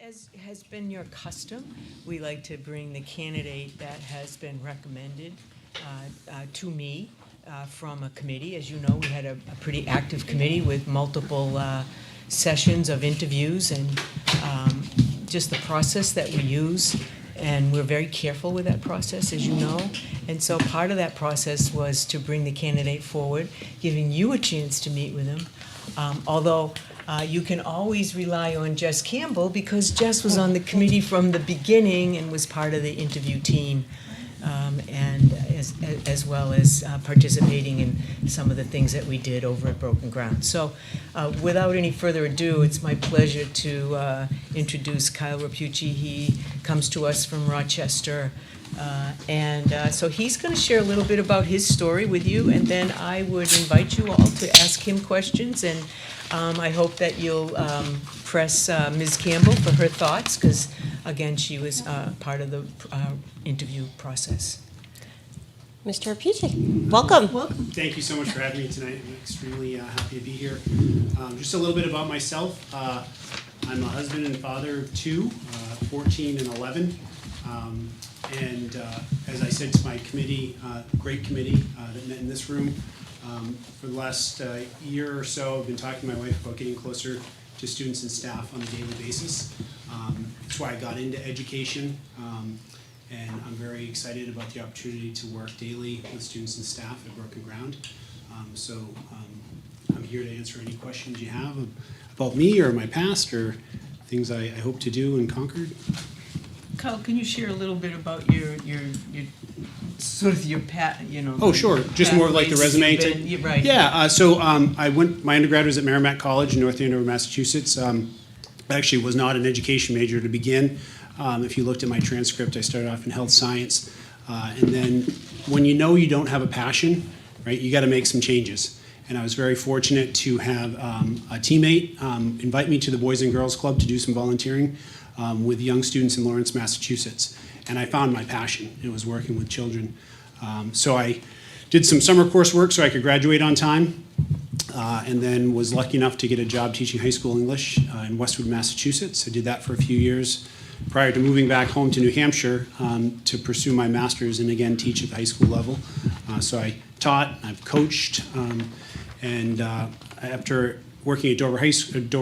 As has been your custom, we like to bring the candidate that has been recommended to me from a committee. As you know, we had a pretty active committee with multiple sessions of interviews and just the process that we use. And we're very careful with that process, as you know. And so part of that process was to bring the candidate forward, giving you a chance to meet with him. Although you can always rely on Jess Campbell because Jess was on the committee from the beginning and was part of the interview team, and as well as participating in some of the things that we did over at Broken Ground. So without any further ado, it's my pleasure to introduce Kyle Rapucci. He comes to us from Rochester. So he's going to share a little bit about his story with you, and then I would invite you all to ask him questions, and I hope that you'll press Ms. Campbell for her thoughts, because, again, she was part of the interview process. Mr. Rapucci, welcome. Thank you so much for having me tonight. I'm extremely happy to be here. Just a little bit about myself. I'm a husband and father of two, 14 and 11. As I said to my committee, great committee that met in this room, for the last year or so, I've been talking to my wife about getting closer to students and staff on a daily basis. That's why I got into education, and I'm very excited about the opportunity to work daily with students and staff at Broken Ground. I'm here to answer any questions you have about me or my past or things I hope to do in Concord. Kyle, can you share a little bit about your sort of your Oh, sure. Just more of like the resume. Right. Yeah. My undergrad was at Merrimack College in North Andover, Massachusetts. I actually was not an education major to begin. If you looked at my transcript, I started off in health science, and then when you know you don't have a passion, right, you got to make some changes. And I was very fortunate to have a teammate invite me to the Boys and Girls Club to do some volunteering with young students in Lawrence, Massachusetts. And I found my passion. It was working with children. So I did some summer coursework so I could graduate on time, and then was lucky enough to get a job teaching high school English in Westwood, Massachusetts. I did that for a few years prior to moving back home to New Hampshire to pursue my master's and again teach at the high school level. So I taught, I've coached, and after working at Dover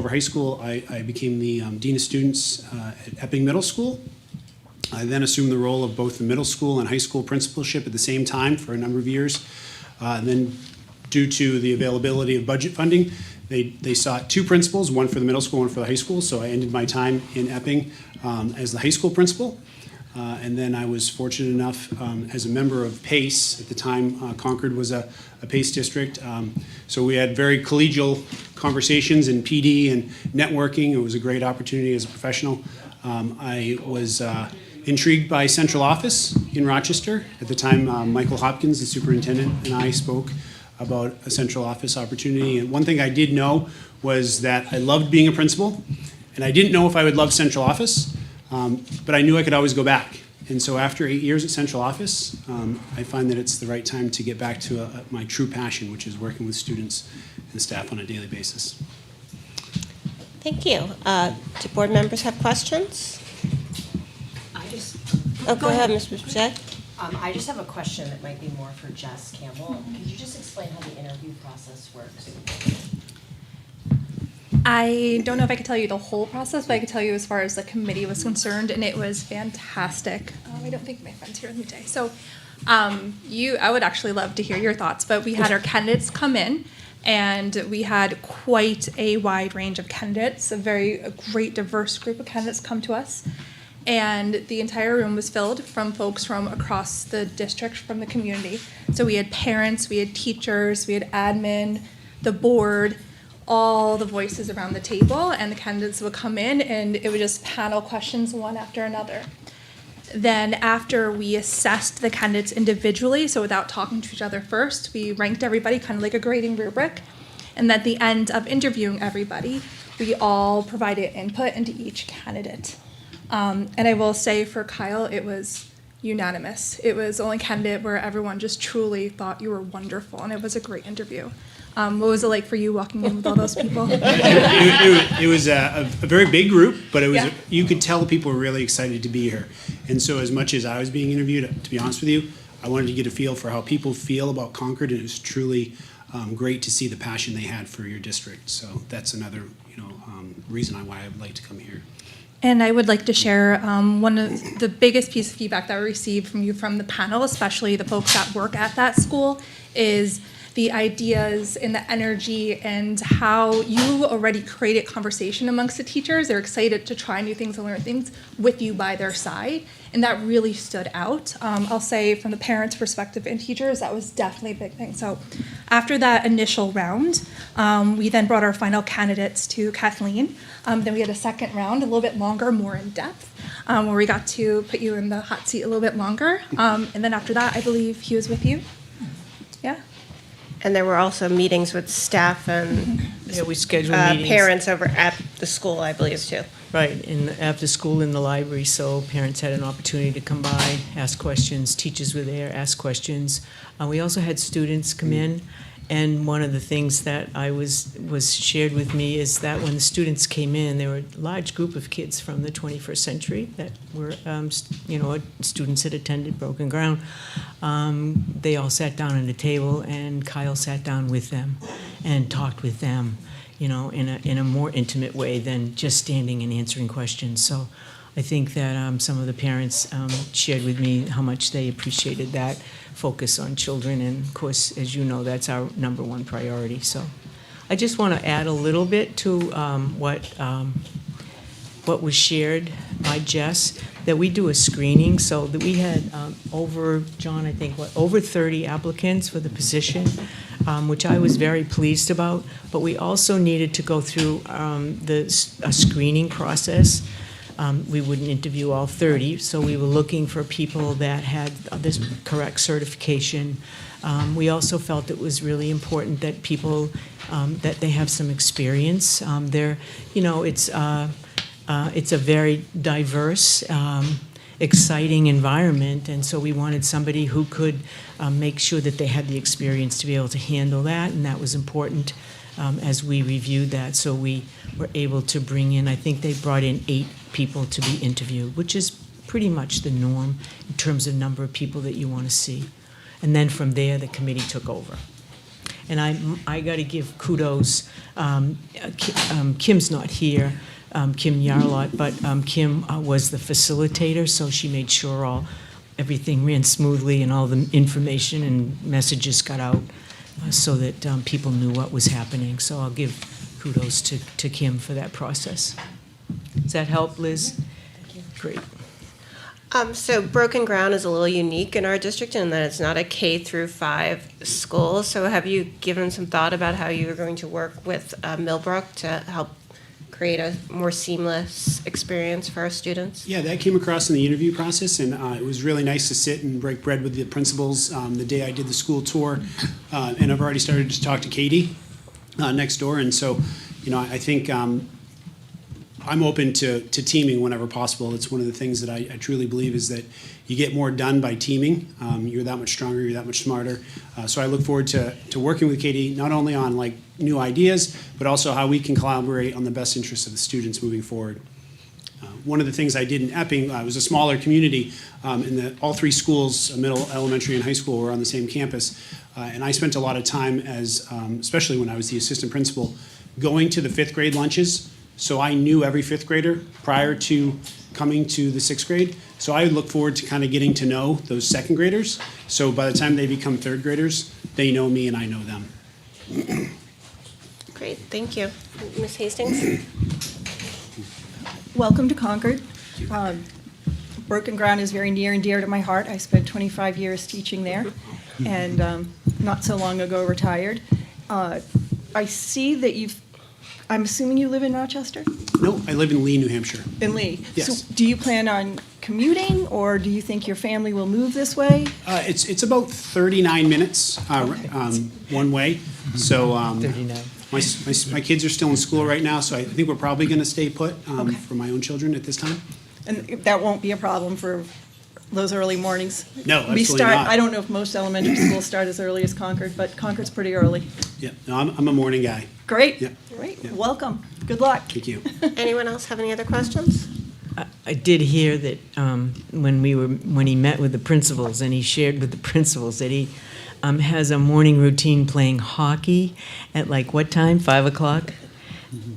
High School, I became the Dean of Students at Epping Middle School. I then assumed the role of both the middle school and high school principalship at the same time for a number of years. And then due to the availability of budget funding, they sought two principals, one for the middle school, one for the high school. So I ended my time in Epping as the high school principal. And then I was fortunate enough as a member of PACE, at the time Concord was a PACE district. So we had very collegial conversations in PD and networking. It was a great opportunity as a professional. I was intrigued by central office in Rochester. At the time, Michael Hopkins, the superintendent, and I spoke about a central office opportunity. And one thing I did know was that I loved being a principal, and I didn't know if I would love central office, but I knew I could always go back. And so after 8 years at central office, I find that it's the right time to get back to my true passion, which is working with students and staff on a daily basis. Thank you. Do board members have questions? Go ahead, Ms. Boucher. I just have a question that might be more for Jess Campbell. Could you just explain how the interview process works? I don't know if I could tell you the whole process, but I could tell you as far as the committee was concerned, and it was fantastic. I don't think my friend's here with me today. So I would actually love to hear your thoughts, but we had our candidates come in, and we had quite a wide range of candidates, a great diverse group of candidates come to us. And the entire room was filled from folks from across the district, from the community. So we had parents, we had teachers, we had admin, the board, all the voices around the table, and the candidates would come in, and it would just panel questions one after another. Then after we assessed the candidates individually, so without talking to each other first, we ranked everybody kind of like a grading rubric. And at the end of interviewing everybody, we all provided input into each candidate. And I will say for Kyle, it was unanimous. It was the only candidate where everyone just truly thought you were wonderful, and it was a great interview. What was it like for you walking in with all those people? It was a very big group, but it was Yeah. you could tell people were really excited to be here. And so as much as I was being interviewed, to be honest with you, I wanted to get a feel for how people feel about Concord, and it was truly great to see the passion they had for your district. So that's another reason why I would like to come here. And I would like to share one of the biggest piece of feedback that we received from you from the panel, especially the folks that work at that school, is the ideas and the energy and how you already created conversation amongst the teachers. They're excited to try new things and learn things with you by their side. And that really stood out. I'll say from the parents' perspective and teachers, that was definitely a big thing. So after that initial round, we then brought our final candidates to Kathleen. Then we had a second round, a little bit longer, more in depth, where we got to put you in the hot seat a little bit longer. And then after that, I believe he was with you. Yeah? And there were also meetings with staff and Yeah, we scheduled meetings. parents over at the school, I believe, too. Right, after school in the library, so parents had an opportunity to come by, ask questions, teachers were there, ask questions. We also had students come in, and one of the things that was shared with me is that when the students came in, there were a large group of kids from the 21st century that were, students that attended Broken Ground. They all sat down at a table, and Kyle sat down with them and talked with them, in a more intimate way than just standing and answering questions. So I think that some of the parents shared with me how much they appreciated that focus on children, and of course, as you know, that's our number one priority. So I just want to add a little bit to what was shared by Jess, that we do a screening, so that we had over 30 applicants for the position, which I was very pleased about, but we also needed to go through a screening process. We wouldn't interview all 30, so we were looking for people that had this correct certification. We also felt it was really important that people, that they have some experience. It's a very diverse, exciting environment, and so we wanted somebody who could make sure that they had the experience to be able to handle that, and that was important as we reviewed that. So we were able to bring in, I think they brought in 8 people to be interviewed, which is pretty much the norm in terms of number of people that you want to see. And then from there, the committee took over. And I got to give kudos. Kim's not here, Kim Yarlott, but Kim was the facilitator, so she made sure everything ran smoothly and all the information and messages got out so that people knew what was happening. So I'll give kudos to Kim for that process. Does that help, Liz? Great. So Broken Ground is a little unique in our district in that it's not a K through 5 school. So have you given some thought about how you're going to work with Millbrook to help create a more seamless experience for our students? Yeah, that came across in the interview process, and it was really nice to sit and break bread with the principals the day I did the school tour. And I've already started to talk to Katie next door, and so, I think I'm open to teaming whenever possible. It's one of the things that I truly believe is that you get more done by teaming. You're that much stronger, you're that much smarter. So I look forward to working with Katie, not only on new ideas, but also how we can collaborate on the best interests of the students moving forward. One of the things I did in Epping, it was a smaller community, and all 3 schools, middle, elementary, and high school, were on the same campus. And I spent a lot of time especially when I was the assistant principal, going to the 5th grade lunches. So I knew every 5th grader prior to coming to the 6th grade. So I look forward to kind of getting to know those 2nd graders. So by the time they become 3rd graders, they know me and I know them. Great, thank you. Ms. Hastings? Welcome to Concord. Broken Ground is very near and dear to my heart. I spent 25 years teaching there and not so long ago retired. I see that I'm assuming you live in Rochester? No, I live in Lee, New Hampshire. In Lee? Yes. So do you plan on commuting, or do you think your family will move this way? It's about 39 minutes one way. So 39. my kids are still in school right now, so I think we're probably going to stay put Okay. for my own children at this time. And that won't be a problem for those early mornings. No, We absolutely start, not. I don't know if most elementary schools start as early as Concord, but Concord's pretty early. Yeah, no, I'm a morning guy. Great, Yeah. great, Yeah. welcome, good luck. Thank you. Anyone else have any other questions? I did hear that when he met with the principals, and he shared with the principals that he has a morning routine playing hockey at like what time? 5 o'clock?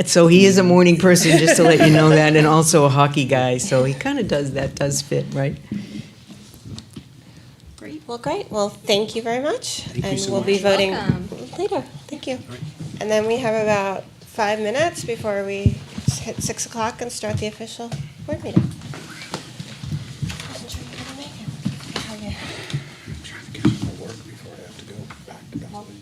So he is a morning person, just to let you know that, and also a hockey guy, so he kind of does fit, right? Great. Well, great. Well, thank you very much. Thank you And so we'll be much. voting Welcome. later. Thank you. right. And then we have about 5 minutes before we hit 6 o'clock and start the official board meeting. Wasn't sure you could make it. How are you? Work before I have to go back to Bethlehem.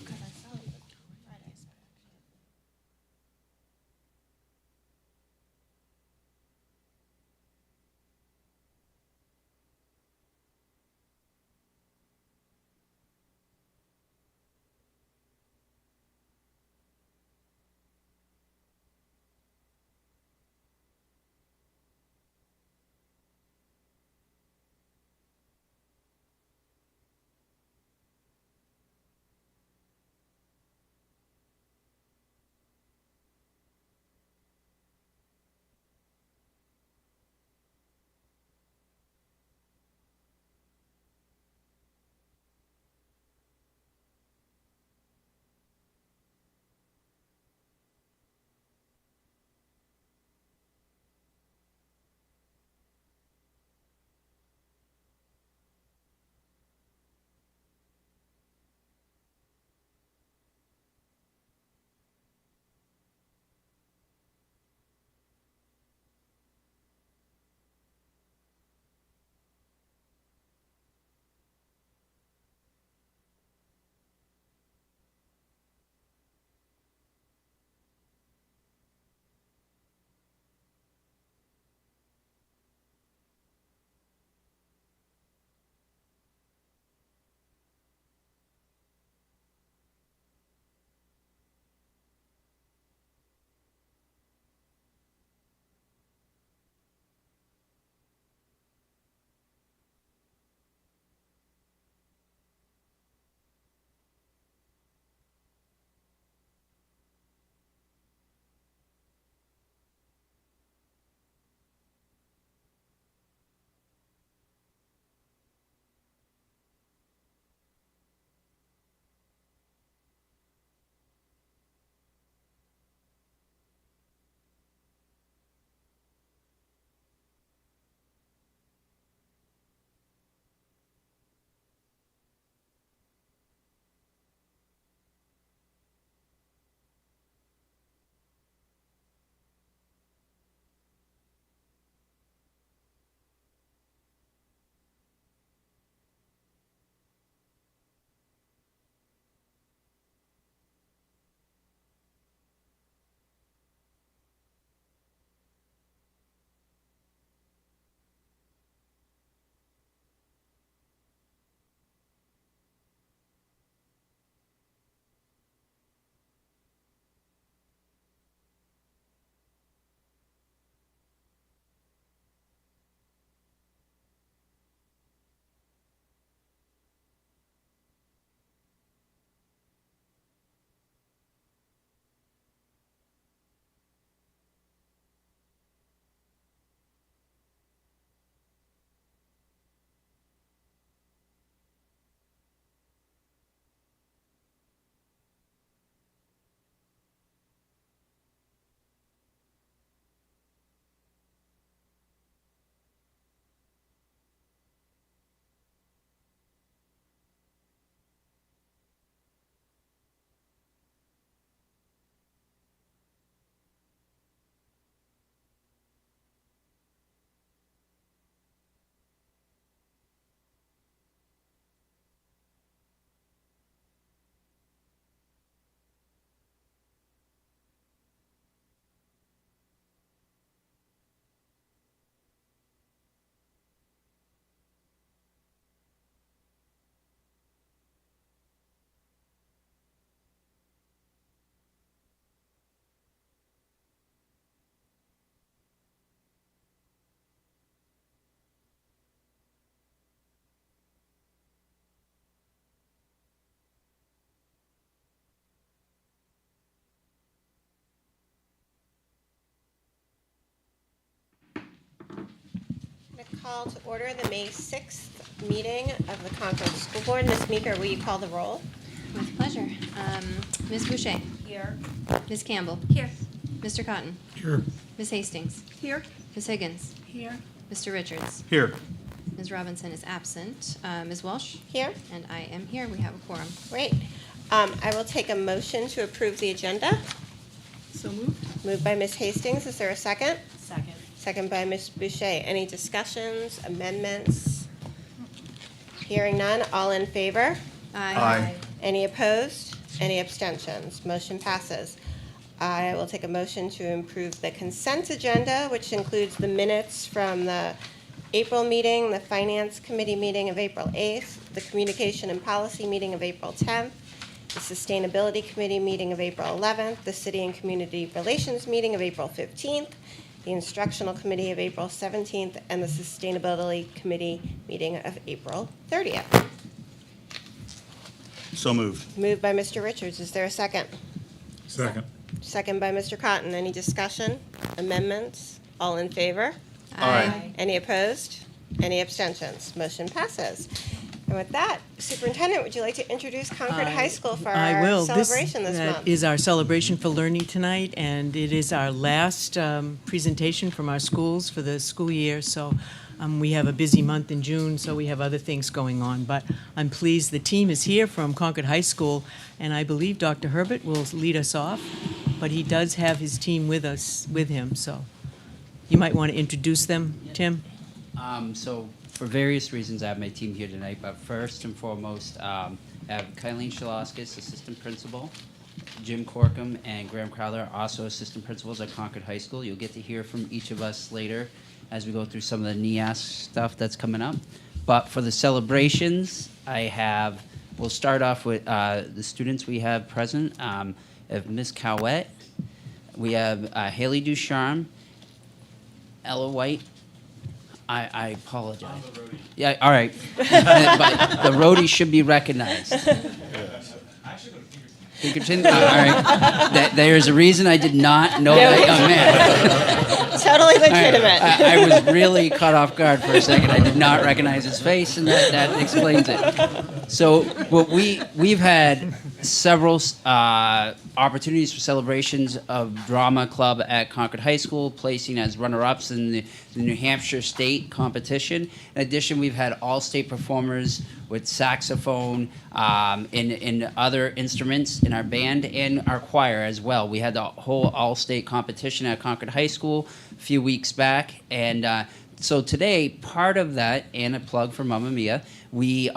call to order the May 6th meeting of the Concord School Board. Ms. Meeker, will you call the roll? With pleasure. Ms. Boucher. Here. Ms. Campbell. Here. Mr. Cotton. Here. Ms. Hastings. Here. Ms. Higgins. Here. Mr. Richards. Here. Ms. Robinson is absent. Ms. Walsh. Here? And I am here. We have a quorum. Great. I will take a motion to approve the agenda. So moved. Moved by Ms. Hastings. Is there a second? Second. Second by Ms. Boucher. Any discussions, amendments? Hearing none. All in favor? Aye. Any opposed? Any abstentions? Motion passes. I will take a motion to approve the consent agenda, which includes the minutes from the April meeting, the Finance Committee meeting of April 8th, the Communication and Policy meeting of April 10th, the Sustainability Committee meeting of April 11th, the City and Community Relations meeting of April 15th, the Instructional Committee of April 17th, and the Sustainability Committee meeting of April 30th. So moved. Moved by Mr. Richards. Is there a second? Second. Second by Mr. Cotton. Any discussion? Amendments? All in favor? Aye. Any opposed? Any abstentions? Motion passes. And with that, Superintendent, would you like to introduce Concord High School for I our will. celebration this month? That is our celebration for learning tonight, and it is our last presentation from our schools for the school year. So we have a busy month in June, so we have other things going on. But I'm pleased the team is here from Concord High School, and I believe Dr. Herbert will lead us off. But he does have his team with him, so you might want to introduce them, Tim. So for various reasons, I have my team here tonight, but first and foremost, I have Kathleen Shalaskis, Assistant Principal, Jim Corkum and Graham Crowther, also Assistant Principals at Concord High School. You'll get to hear from each of us later as we go through some of the NEAS stuff that's coming up. But for the celebrations, we'll start off with the students we have present. Of Miss Cowett, we have Haley Ducharme, Ella White. I apologize. Yeah, all right. But the roadie should be recognized. Pinkerton? All right. There's a reason I did not know that young man. Totally All right. legitimate. I was really caught off guard for a second. I did not recognize his face, and that explains it. So we've had several opportunities for celebrations of drama club at Concord High School, placing as runner-ups in the New Hampshire state competition. In addition, we've had all-state performers with saxophone and other instruments in our band and our choir as well. We had the whole all-state competition at Concord High School a few weeks back, and so today, part of that, and a plug for Mamma Mia, we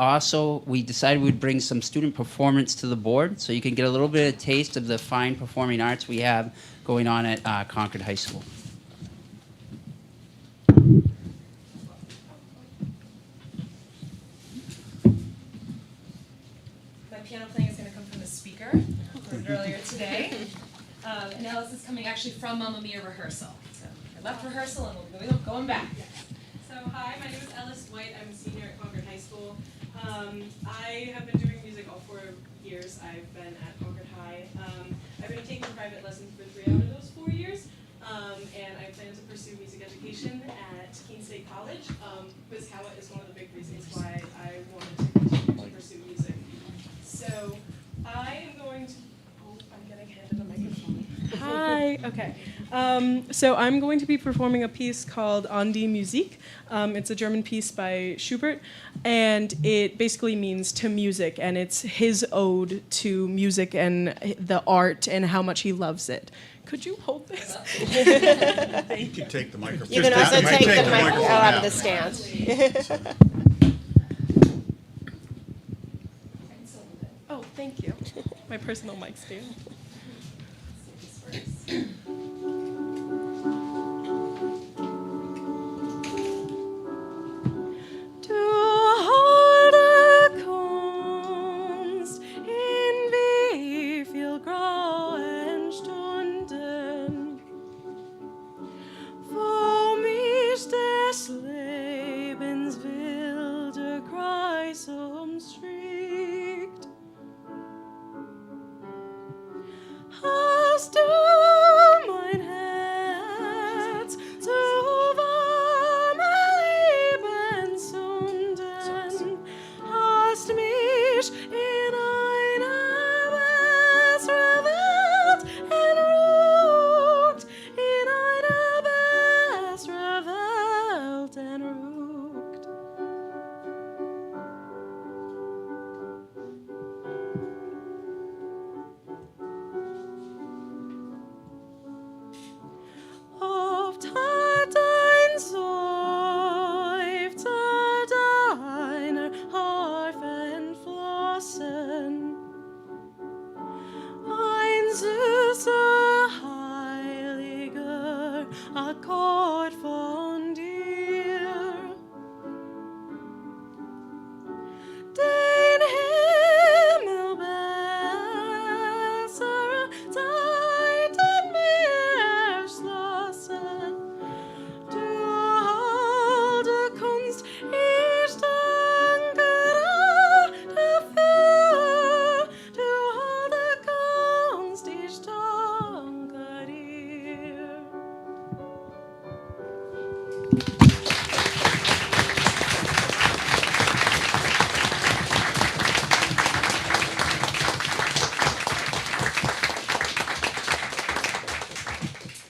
decided we'd bring some student performance to the board, so you can get a little bit of taste of the fine performing arts we have going on at Concord High School. My piano playing is going to come from the speaker, recorded earlier today. And now this is coming actually from Mamma Mia rehearsal. So I left rehearsal and we'll be going back. So hi, my name is Ellis White. I'm a senior at Concord High School. I have been doing music all 4 years I've been at Concord High. I've been taking private lessons for 3 out of those 4 years. And I plan to pursue music education at Keene State College. Ms. Cowett is one of the big reasons why I wanted to continue to pursue music. So I am going to, I'm getting handed a microphone. Hi, okay. So I'm going to be performing a piece called An die Musik. It's a German piece by Schubert, and it basically means to music, and it's his ode to music and the art and how much he loves it. Could you hold this? You can take the microphone. You can also take the microphone out of now. the stand. Oh, thank you. My personal mic stand. Du holde Kunst, in wie viel grauen Stunden, wo mich des Lebens wilder Kreis umstrickt, hast du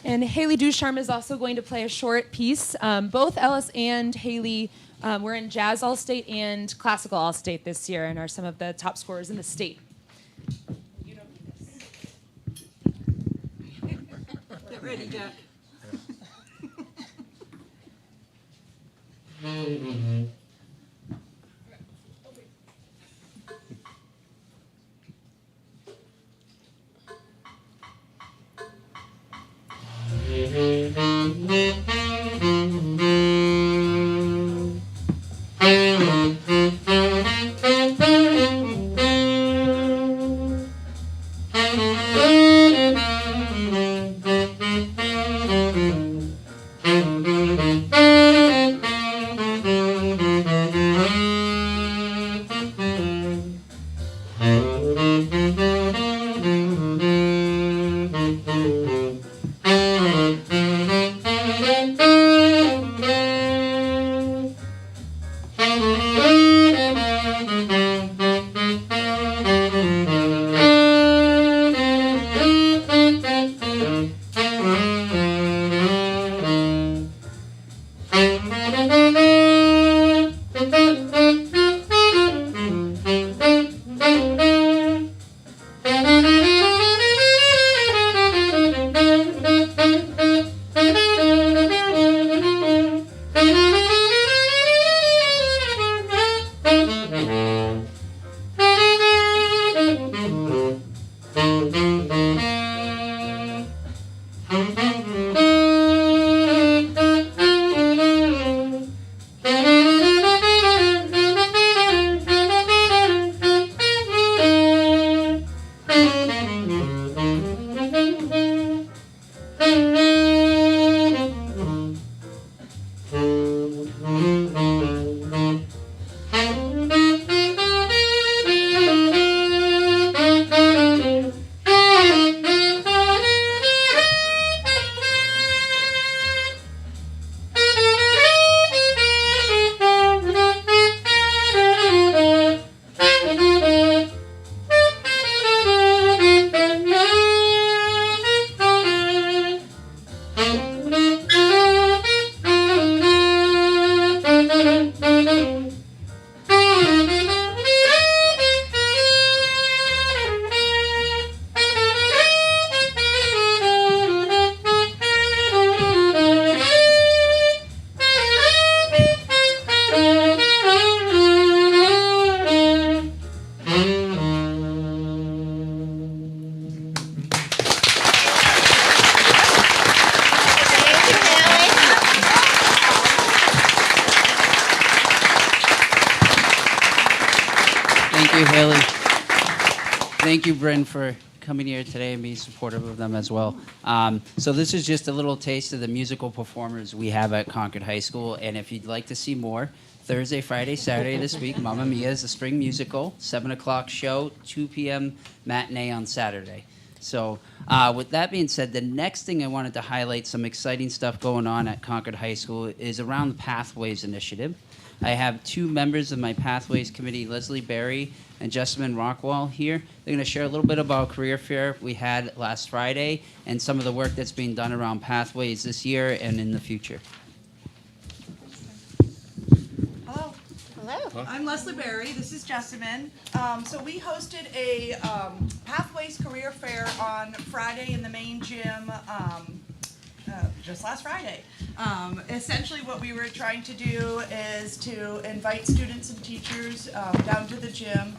And Haley Ducharme is also going to play a short piece. Both Ellis and Haley were in Jazz All-State and Classical All-State this year and are some of the top scorers in the state. You don't need this. Get ready, Jack. Thank you, Haley. Thank you, Bryn, for coming here today and being supportive of them as well. So this is just a little taste of the musical performers we have at Concord High School, and if you'd like to see more, Thursday, Friday, Saturday this week, Mamma Mia is a spring musical, 7 o'clock show, 2 p.m. matinee on Saturday. So with that being said, the next thing I wanted to highlight, some exciting stuff going on at Concord High School, is around the Pathways Initiative. I have two members of my Pathways Committee, Leslie Berry and Jessamine Rockwell, here. They're going to share a little bit about career fair we had last Friday and some of the work that's being done around Pathways this year and in the future. Hello. Hello. I'm Leslie Berry. This is Jessamine. So we hosted a Pathways Career Fair on Friday in the main gym just last Friday. Essentially what we were trying to do is to invite students and teachers down to the gym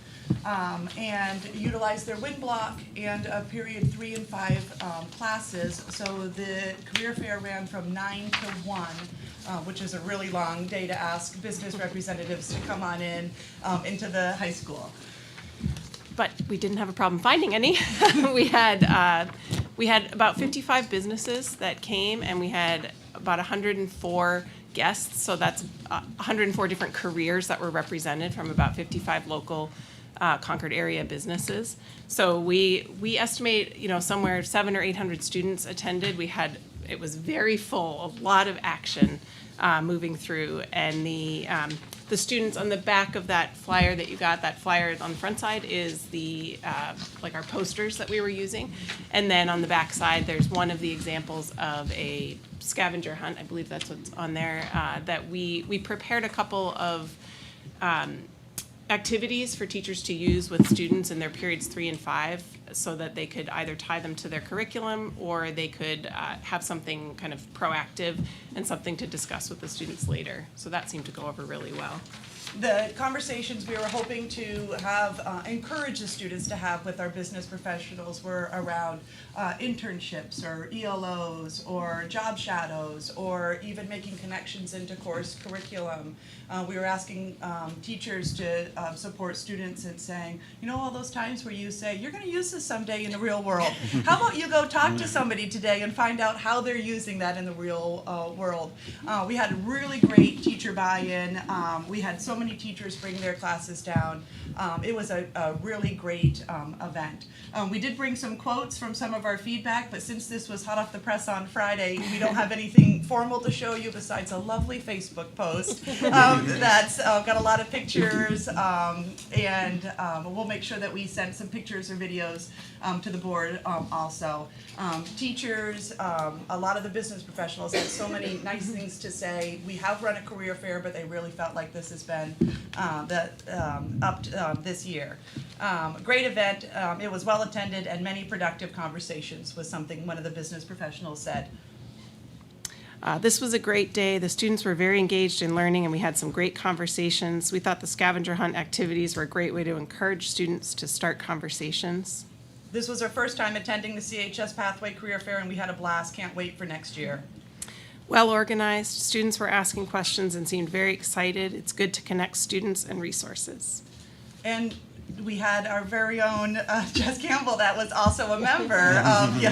and utilize their wind block and period 3 and 5 classes. So the career fair ran from 9 to 1. Which is a really long day to ask business representatives to come on in into the high school. But we didn't have a problem finding any. we had about 55 businesses that came, and we had about 104 guests. So that's 104 different careers that were represented from about 55 local Concord area businesses. So we estimate, somewhere 700 or 800 students attended. It was very full, a lot of action moving through, and the the students on the back of that flyer that you got, that flyer on the front side is the, like our posters that we were using. And then on the back side, there's one of the examples of a scavenger hunt, I believe that's what's on there, that we prepared a couple of activities for teachers to use with students in their periods 3 and 5 so that they could either tie them to their curriculum or they could have something kind of proactive and something to discuss with the students later. So that seemed to go over really well. The conversations we were hoping to have, encourage the students to have with our business professionals were around internships or ELOs or job shadows or even making connections into course curriculum. We were asking teachers to support students and saying, you know, all those times where you say, you're going to use this someday in the real world. How about you go talk to somebody today and find out how they're using that in the real world. We had really great teacher buy-in. We had so many teachers bring their classes down. It was a really great event. We did bring some quotes from some of our feedback, but since this was hot off the press on Friday, we don't have anything formal to show you besides a lovely Facebook post that's got a lot of pictures, and we'll make sure that we send some pictures or videos to the board also. Teachers, a lot of the business professionals had so many nice things to say. We have run a career fair, but they really felt like this has been this year. Great event. It was well attended and many productive conversations was something one of the business professionals said. This was a great day. The students were very engaged in learning and we had some great conversations. We thought the scavenger hunt activities were a great way to encourage students to start conversations. This was our first time attending the CHS Pathway Career Fair and we had a blast. Can't wait for next year. Well organized, students were asking questions and seemed very excited. It's good to connect students and resources. And we had our very own Jess Campbell that was also a member of,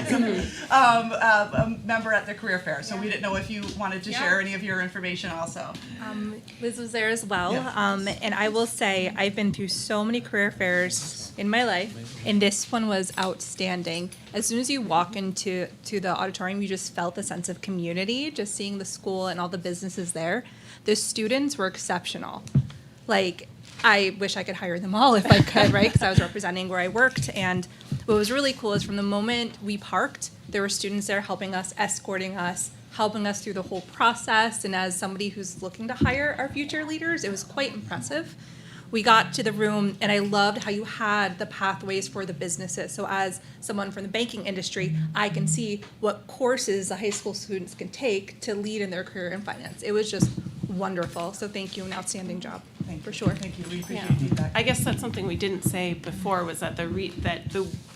a member at the career fair. So we didn't know if you wanted to share any of your information also. Liz was there as well, Yeah. and I will say I've been through so many career fairs in my life, and this one was outstanding. As soon as you walk into the auditorium, you just felt the sense of community, just seeing the school and all the businesses there. The students were exceptional. Like, I wish I could hire them all if I could, right? Because I was representing where I worked. And what was really cool is from the moment we parked, there were students there helping us, escorting us, helping us through the whole process. And as somebody who's looking to hire our future leaders, it was quite impressive. We got to the room, and I loved how you had the pathways for the businesses. So as someone from the banking industry, I can see what courses the high school students can take to lead in their career in finance. It was just wonderful. So thank you, an outstanding job. For sure. Thank you. We appreciate feedback. I guess that's something we didn't say before was that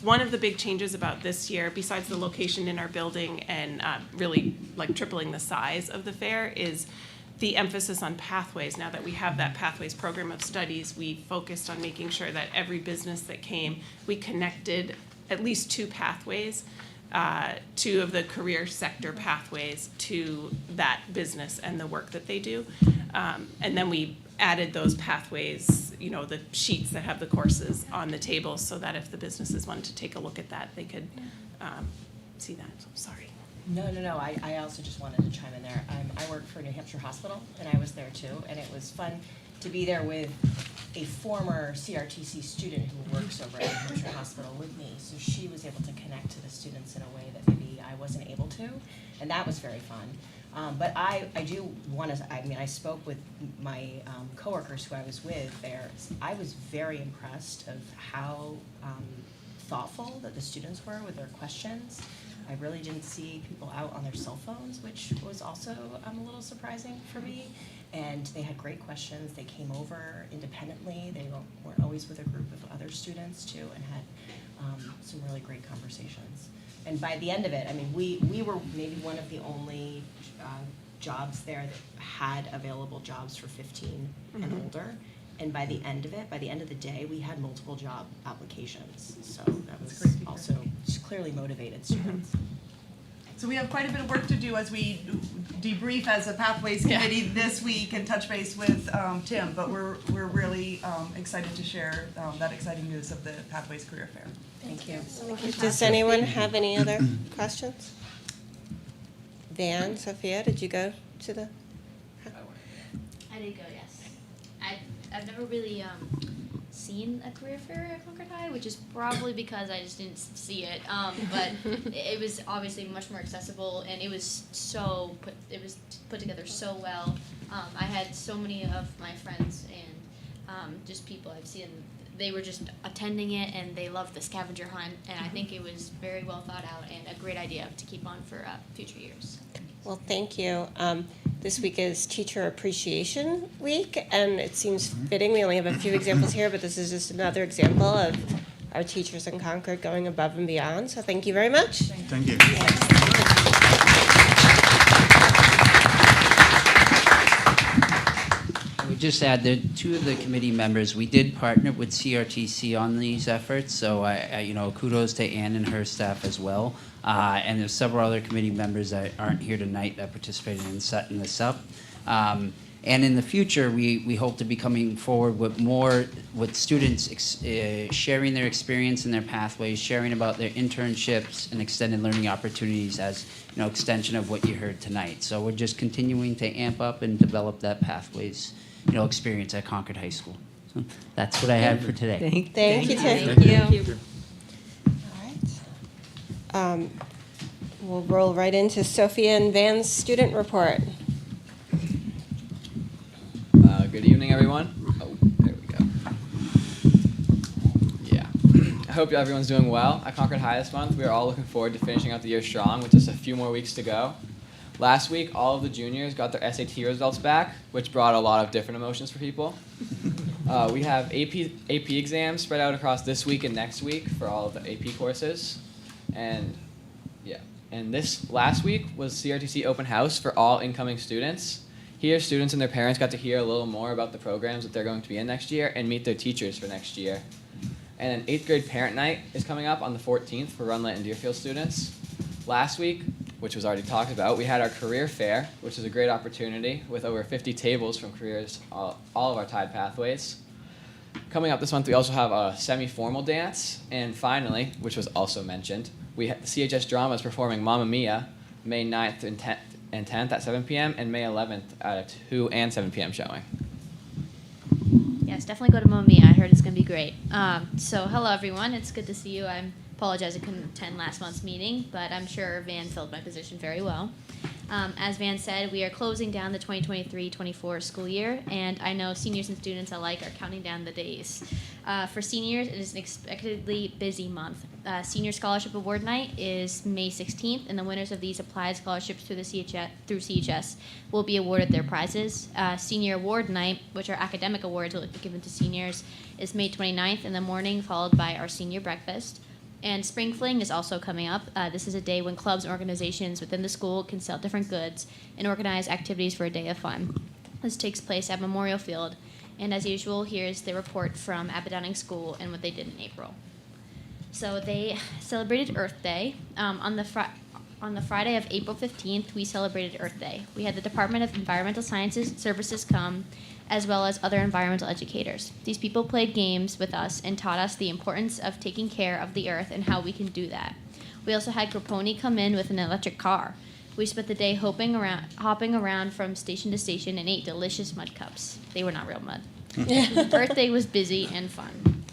one of the big changes about this year, besides the location in our building and really like tripling the size of the fair, is the emphasis on pathways. Now that we have that pathways program of studies, we focused on making sure that every business that came, we connected at least 2 pathways, 2 of the career sector pathways to that business and the work that they do. And then we added those pathways, you know, the sheets that have the courses on the table so that if the businesses wanted to take a look at that, they could see that. So, sorry. No. I also just wanted to chime in there. I work for New Hampshire Hospital, and I was there too, and it was fun to be there with a former CRTC student who works over at New Hampshire Hospital with me. So she was able to connect to the students in a way that maybe I wasn't able to, and that was very fun. But I do want to, I spoke with my coworkers who I was with there. I was very impressed of how thoughtful that the students were with their questions. I really didn't see people out on their cell phones, which was also a little surprising for me. And they had great questions. They came over independently. They weren't always with a group of other students too, and had some really great conversations. And by the end of it, I mean, we were maybe one of the only jobs there that had available jobs for 15 and older. And by the end of it, by the end of the day, we had multiple job applications. So that was also clearly motivated students. So we have quite a bit of work to do as we debrief as a Pathways Committee this week and touch base with Tim. But we're really excited to share that exciting news of the Pathways Career Fair. Thank you. Does anyone have any other questions? Van, Sophia, did you go to the? I did go, yes. I've never really seen a career fair at Concord High, which is probably because I just didn't see it. But it was obviously much more accessible, and it was put together so well. I had so many of my friends and just people I've seen. They were just attending it, and they loved the scavenger hunt, and I think it was very well thought out and a great idea to keep on for future years. Well, thank you. This week is Teacher Appreciation Week, and it seems fitting. We only have a few examples here, but this is just another example of our teachers in Concord going above and beyond. So thank you very much. Thank you. I would just add that two of the committee members, we did partner with CRTC on these efforts, so I kudos to Ann and her staff as well. And there's several other committee members that aren't here tonight that participated in setting this up. And in the future, we hope to be coming forward with more with students sharing their experience and their pathways, sharing about their internships and extended learning opportunities as extension of what you heard tonight. So we're just continuing to amp up and develop that pathways experience at Concord High School. So that's what I have for today. Thank you, Tim. Thank you. All right. We'll roll right into Sophia and Van's student report. Good evening, everyone. Oh, there we go. Yeah. I hope everyone's doing well. At Concord High this month, we are all looking forward to finishing out the year strong with just a few more weeks to go. Last week, all of the juniors got their SAT results back, which brought a lot of different emotions for people. We have AP exams spread out across this week and next week for all of the AP courses. And this last week was CRTC open house for all incoming students. Here, students and their parents got to hear a little more about the programs that they're going to be in next year and meet their teachers for next year. And an 8th grade parent night is coming up on the 14th for Runlet and Deerfield students. Last week, which was already talked about, we had our career fair, which is a great opportunity with over 50 tables from careers, all of our tied pathways. Coming up this month, we also have a semi-formal dance. And finally, which was also mentioned, we have CHS Drama is performing Mamma Mia May 9th and 10th at 7 p.m. and May 11th at a 2 and 7 p.m. showing. Yes, definitely go to Mamma Mia. I heard it's going to be great. So hello, everyone. It's good to see you. I apologize I couldn't attend last month's meeting, but I'm sure Van filled my position very well. As Van said, we are closing down the 2023-24 school year, and I know seniors and students alike are counting down the days. For seniors, it is an expectedly busy month. Senior Scholarship Award Night is May 16th, and the winners of these applied scholarships through CHS will be awarded their prizes. Senior Award Night, which are academic awards will be given to seniors, is May 29th in the morning, followed by our senior breakfast. And Spring Fling is also coming up. This is a day when clubs and organizations within the school can sell different goods and organize activities for a day of fun. This takes place at Memorial Field. And as usual, here's the report from Abbott School and what they did in April. So they celebrated Earth Day. On the Friday of April 15th, we celebrated Earth Day. We had the Department of Environmental Sciences Services come, as well as other environmental educators. These people played games with us and taught us the importance of taking care of the earth and how we can do that. We also had Groponi come in with an electric car. We spent the day hopping around from station to station and ate delicious mud cups. They were not real mud. Earth Day was busy and fun.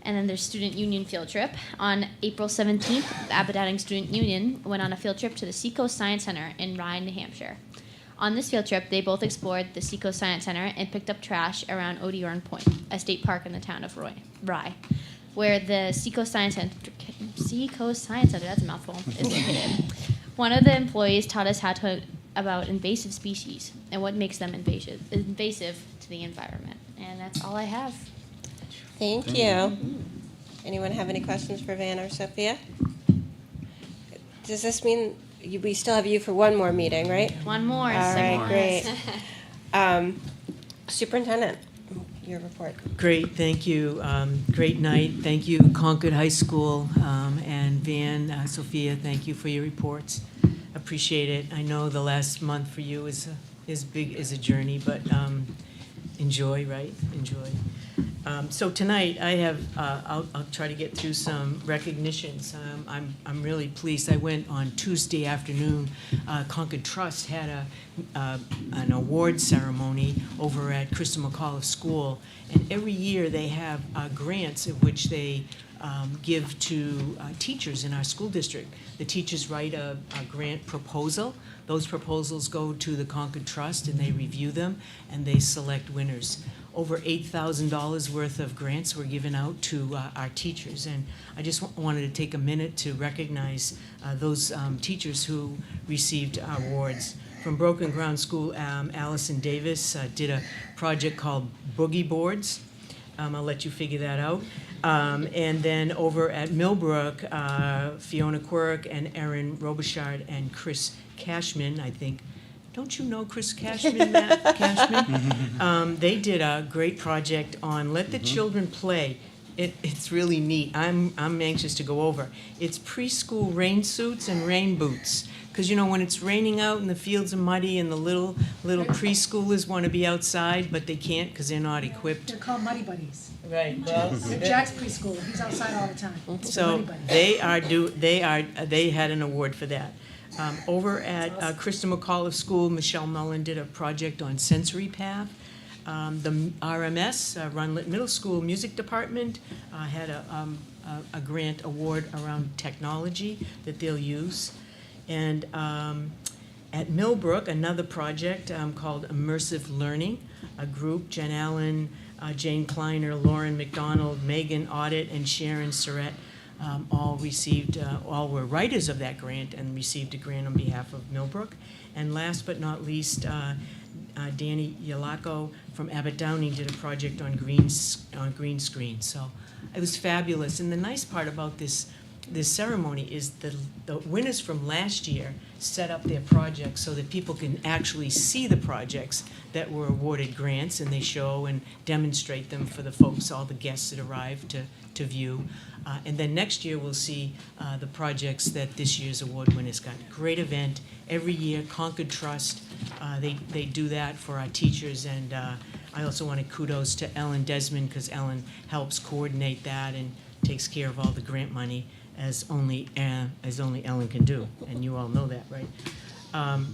And then there's Student Union field trip. On April 17th, the Abbott Student Union went on a field trip to the Seacoast Science Center in Rye, New Hampshire. On this field trip, they both explored the Seacoast Science Center and picked up trash around Odiorn Point, a state park in the town of Rye, where the Seacoast Science Center, that's a mouthful, is located. One of the employees taught us about invasive species and what makes them invasive to the environment. And that's all I have. Thank you. Anyone have any questions for Van or Sophia? Does this mean we still have you for one more meeting, right? One more. All right, great. Superintendent, your report. Great, thank you. Great night. Thank you, Concord High School, and Van, Sophia, thank you for your reports. Appreciate it. I know the last month for you is a journey, but enjoy, right? Enjoy. So tonight, I have, I'll try to get through some recognitions. I'm really pleased. I went on Tuesday afternoon, Concord Trust had an award ceremony over at Krista McAuliffe School. And every year, they have grants in which they give to teachers in our school district. The teachers write a grant proposal. Those proposals go to the Concord Trust, and they review them, and they select winners. Over $8,000 worth of grants were given out to our teachers, and I just wanted to take a minute to recognize those teachers who received awards. From Broken Ground School, Allison Davis did a project called Boogie Boards. I'll let you figure that out. And then over at Millbrook, Fiona Quirk and Erin Robichard and Chris Cashman, I think. Don't you know Chris Cashman, Matt Cashman? They did a great project on Let the Children Play. It's really neat. I'm anxious to go over. It's preschool rain suits and rain boots. Because, you know, when it's raining out and the fields are muddy and the little preschoolers want to be outside, but they can't because they're not equipped. They're called Muddy Buddies. Right. Well, Jack's preschool. He's outside all the time. so they had an award for that. Over at Krista McAuliffe School, Michelle Mullen did a project on Sensory Path. The RMS, Runlet Middle School Music Department, had a grant award around technology that they'll use. And at Millbrook, another project called Immersive Learning, a group, Jen Allen, Jane Kleiner, Lauren McDonald, Megan Audit, and Sharon Surratt, all were writers of that grant and received a grant on behalf of Millbrook. And last but not least, Danny Yalako from Abbott Downing did a project on green screen. So it was fabulous. And the nice part about this ceremony is the winners from last year set up their projects so that people can actually see the projects that were awarded grants, and they show and demonstrate them for the folks, all the guests that arrived to view. And then next year we'll see the projects that this year's award winners got. Great event every year. Concord Trust, they do that for our teachers, and I also want to kudos to Ellen Desmond, because Ellen helps coordinate that and takes care of all the grant money, as only Ellen can do, and you all know that, right? I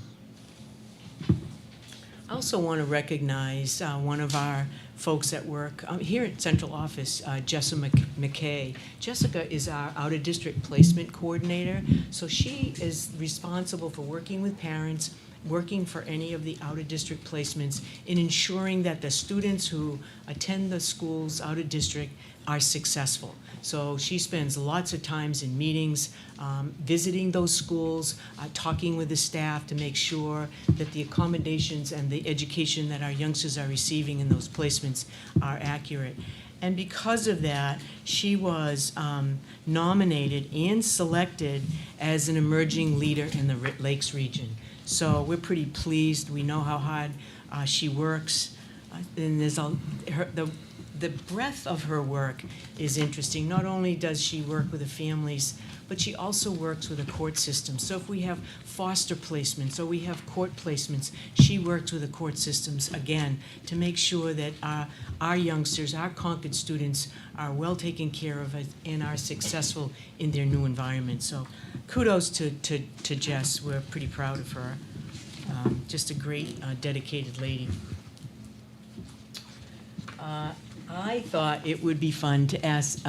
also want to recognize one of our folks at work here at Central Office, Jessica McKay. Jessica is our out-of-district placement coordinator, so she is responsible for working with parents, working for any of the out-of-district placements, in ensuring that the students who attend the schools out-of-district are successful. So she spends lots of times in meetings, visiting those schools, talking with the staff to make sure that the accommodations and the education that our youngsters are receiving in those placements are accurate. And because of that, she was nominated and selected as an emerging leader in the Lakes region. So we're pretty pleased. We know how hard she works. And there's the breadth of her work is interesting. Not only does she work with the families, but she also works with the court system. So if we have foster placements or we have court placements, she works with the court systems, again, to make sure that our youngsters, our Concord students, are well taken care of and are successful in their new environment. So kudos to Jess. We're pretty proud of her. Just a great, dedicated lady. I thought it would be fun to ask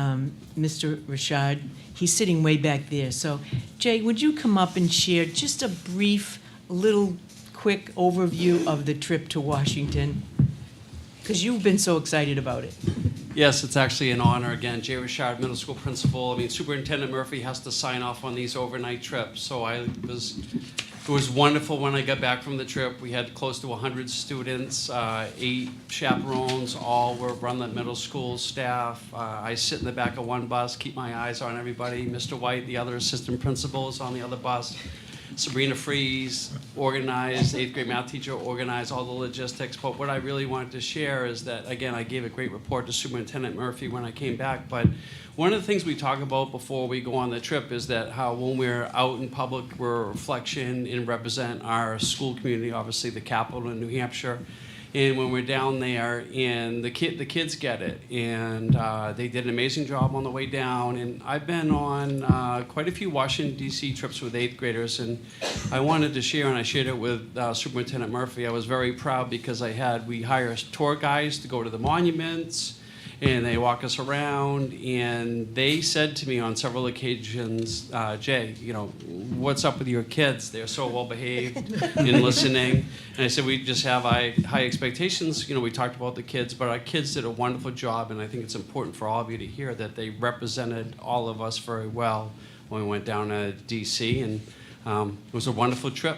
Mr. Richard. He's sitting way back there. So, Jay, would you come up and share just a brief, little, quick overview of the trip to Washington? Because you've been so excited about it. Yes, it's actually an honor. Again, Jay Richard, middle school principal. I mean, Superintendent Murphy has to sign off on these overnight trips. So it was wonderful when I got back from the trip. We had close to 100 students, 8 chaperones, all were Runlet Middle School staff. I sit in the back of one bus, keep my eyes on everybody. Mr. White, the other assistant principal, is on the other bus. Sabrina Fries organized, 8th grade math teacher organized all the logistics. But what I really wanted to share is that, again, I gave a great report to Superintendent Murphy when I came back. But one of the things we talk about before we go on the trip is that how when we're out in public, we're a reflection and represent our school community, obviously the capital in New Hampshire. And when we're down there, and the kids get it, and they did an amazing job on the way down. And I've been on quite a few Washington D.C. trips with 8th graders, and I wanted to share, and I shared it with Superintendent Murphy. I was very proud because we hire tour guides to go to the monuments, and they walk us around, and they said to me on several occasions, Jay, what's up with your kids? They're so well behaved and listening. And I said, we just have high expectations. We talked about the kids, but our kids did a wonderful job, and I think it's important for all of you to hear that they represented all of us very well when we went down to DC, and it was a wonderful trip.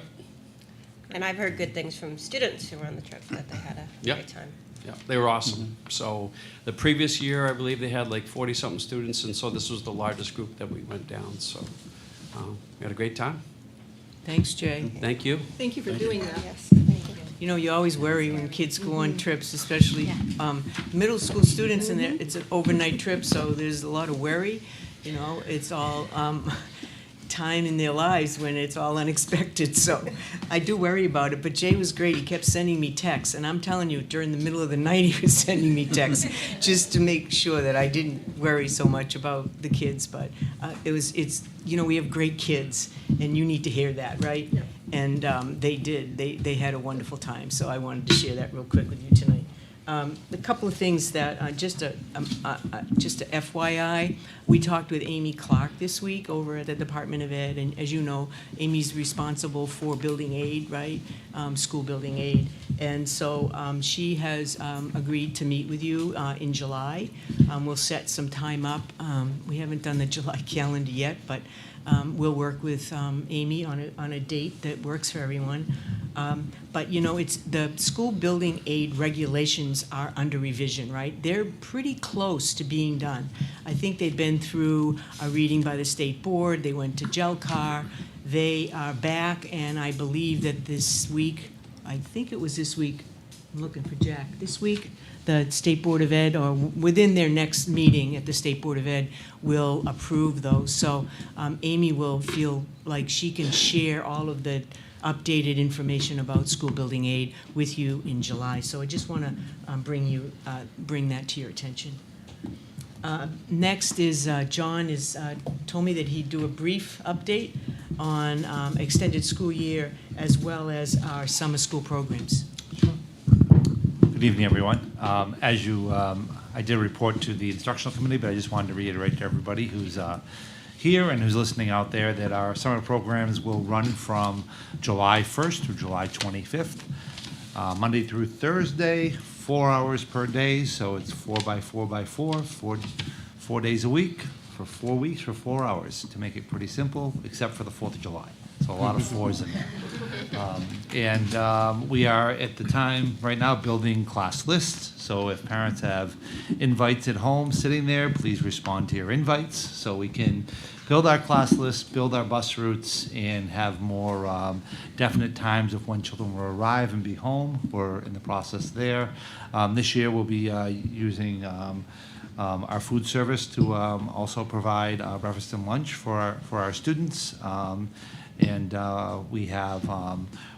And I've heard good things from students who were on the trip, that they had a great time. Yeah, they were awesome. So the previous year, I believe they had like 40-something students, and so this was the largest group that we went down. So we had a great time. Thanks, Jay. Thank you. Thank you for doing that. Yes, thank you. You always worry when kids go on trips, especially middle school students, and it's an overnight trip, so there's a lot of worry. It's all time in their lives when it's all unexpected, so I do worry about it. But Jay was great. He kept sending me texts, and I'm telling you, during the middle of the night he was sending me texts just to make sure that I didn't worry so much about the kids. But we have great kids, and you need to hear that, right? Yeah. And they did. They had a wonderful time, so I wanted to share that real quick with you tonight. A couple of things that, just a FYI, we talked with Amy Clark this week over at the Department of Ed, and as you know, Amy's responsible for building aid, right? School building aid. And so she has agreed to meet with you in July. We'll set some time up. We haven't done the July calendar yet, but we'll work with Amy on a date that works for everyone. But it's the school building aid regulations are under revision, right? They're pretty close to being done. I think they've been through a reading by the state board. They went to GELCAR. They are back, and I believe that this week, I think it was this week, I'm looking for Jack, this week, the State Board of Ed, or within their next meeting at the State Board of Ed, will approve those. So Amy will feel like she can share all of the updated information about school building aid with you in July. So I just want to bring that to your attention. Next is John told me that he'd do a brief update on extended school year as well as our summer school programs. Good evening, everyone. I did report to the Instructional Committee, but I just wanted to reiterate to everybody who's here and who's listening out there that our summer programs will run from July 1st through July 25th, Monday through Thursday, 4 hours per day, so it's 4 by 4 by 4, 4 days a week for 4 weeks for 4 hours, to make it pretty simple, except for the 4th of July. So a lot of fours in there. We are at the time right now building class lists. So if parents have invites at home sitting there, please respond to your invites so we can build our class lists, build our bus routes, and have more definite times of when children will arrive and be home. We're in the process there. This year we'll be using our food service to also provide breakfast and lunch for our students. And we have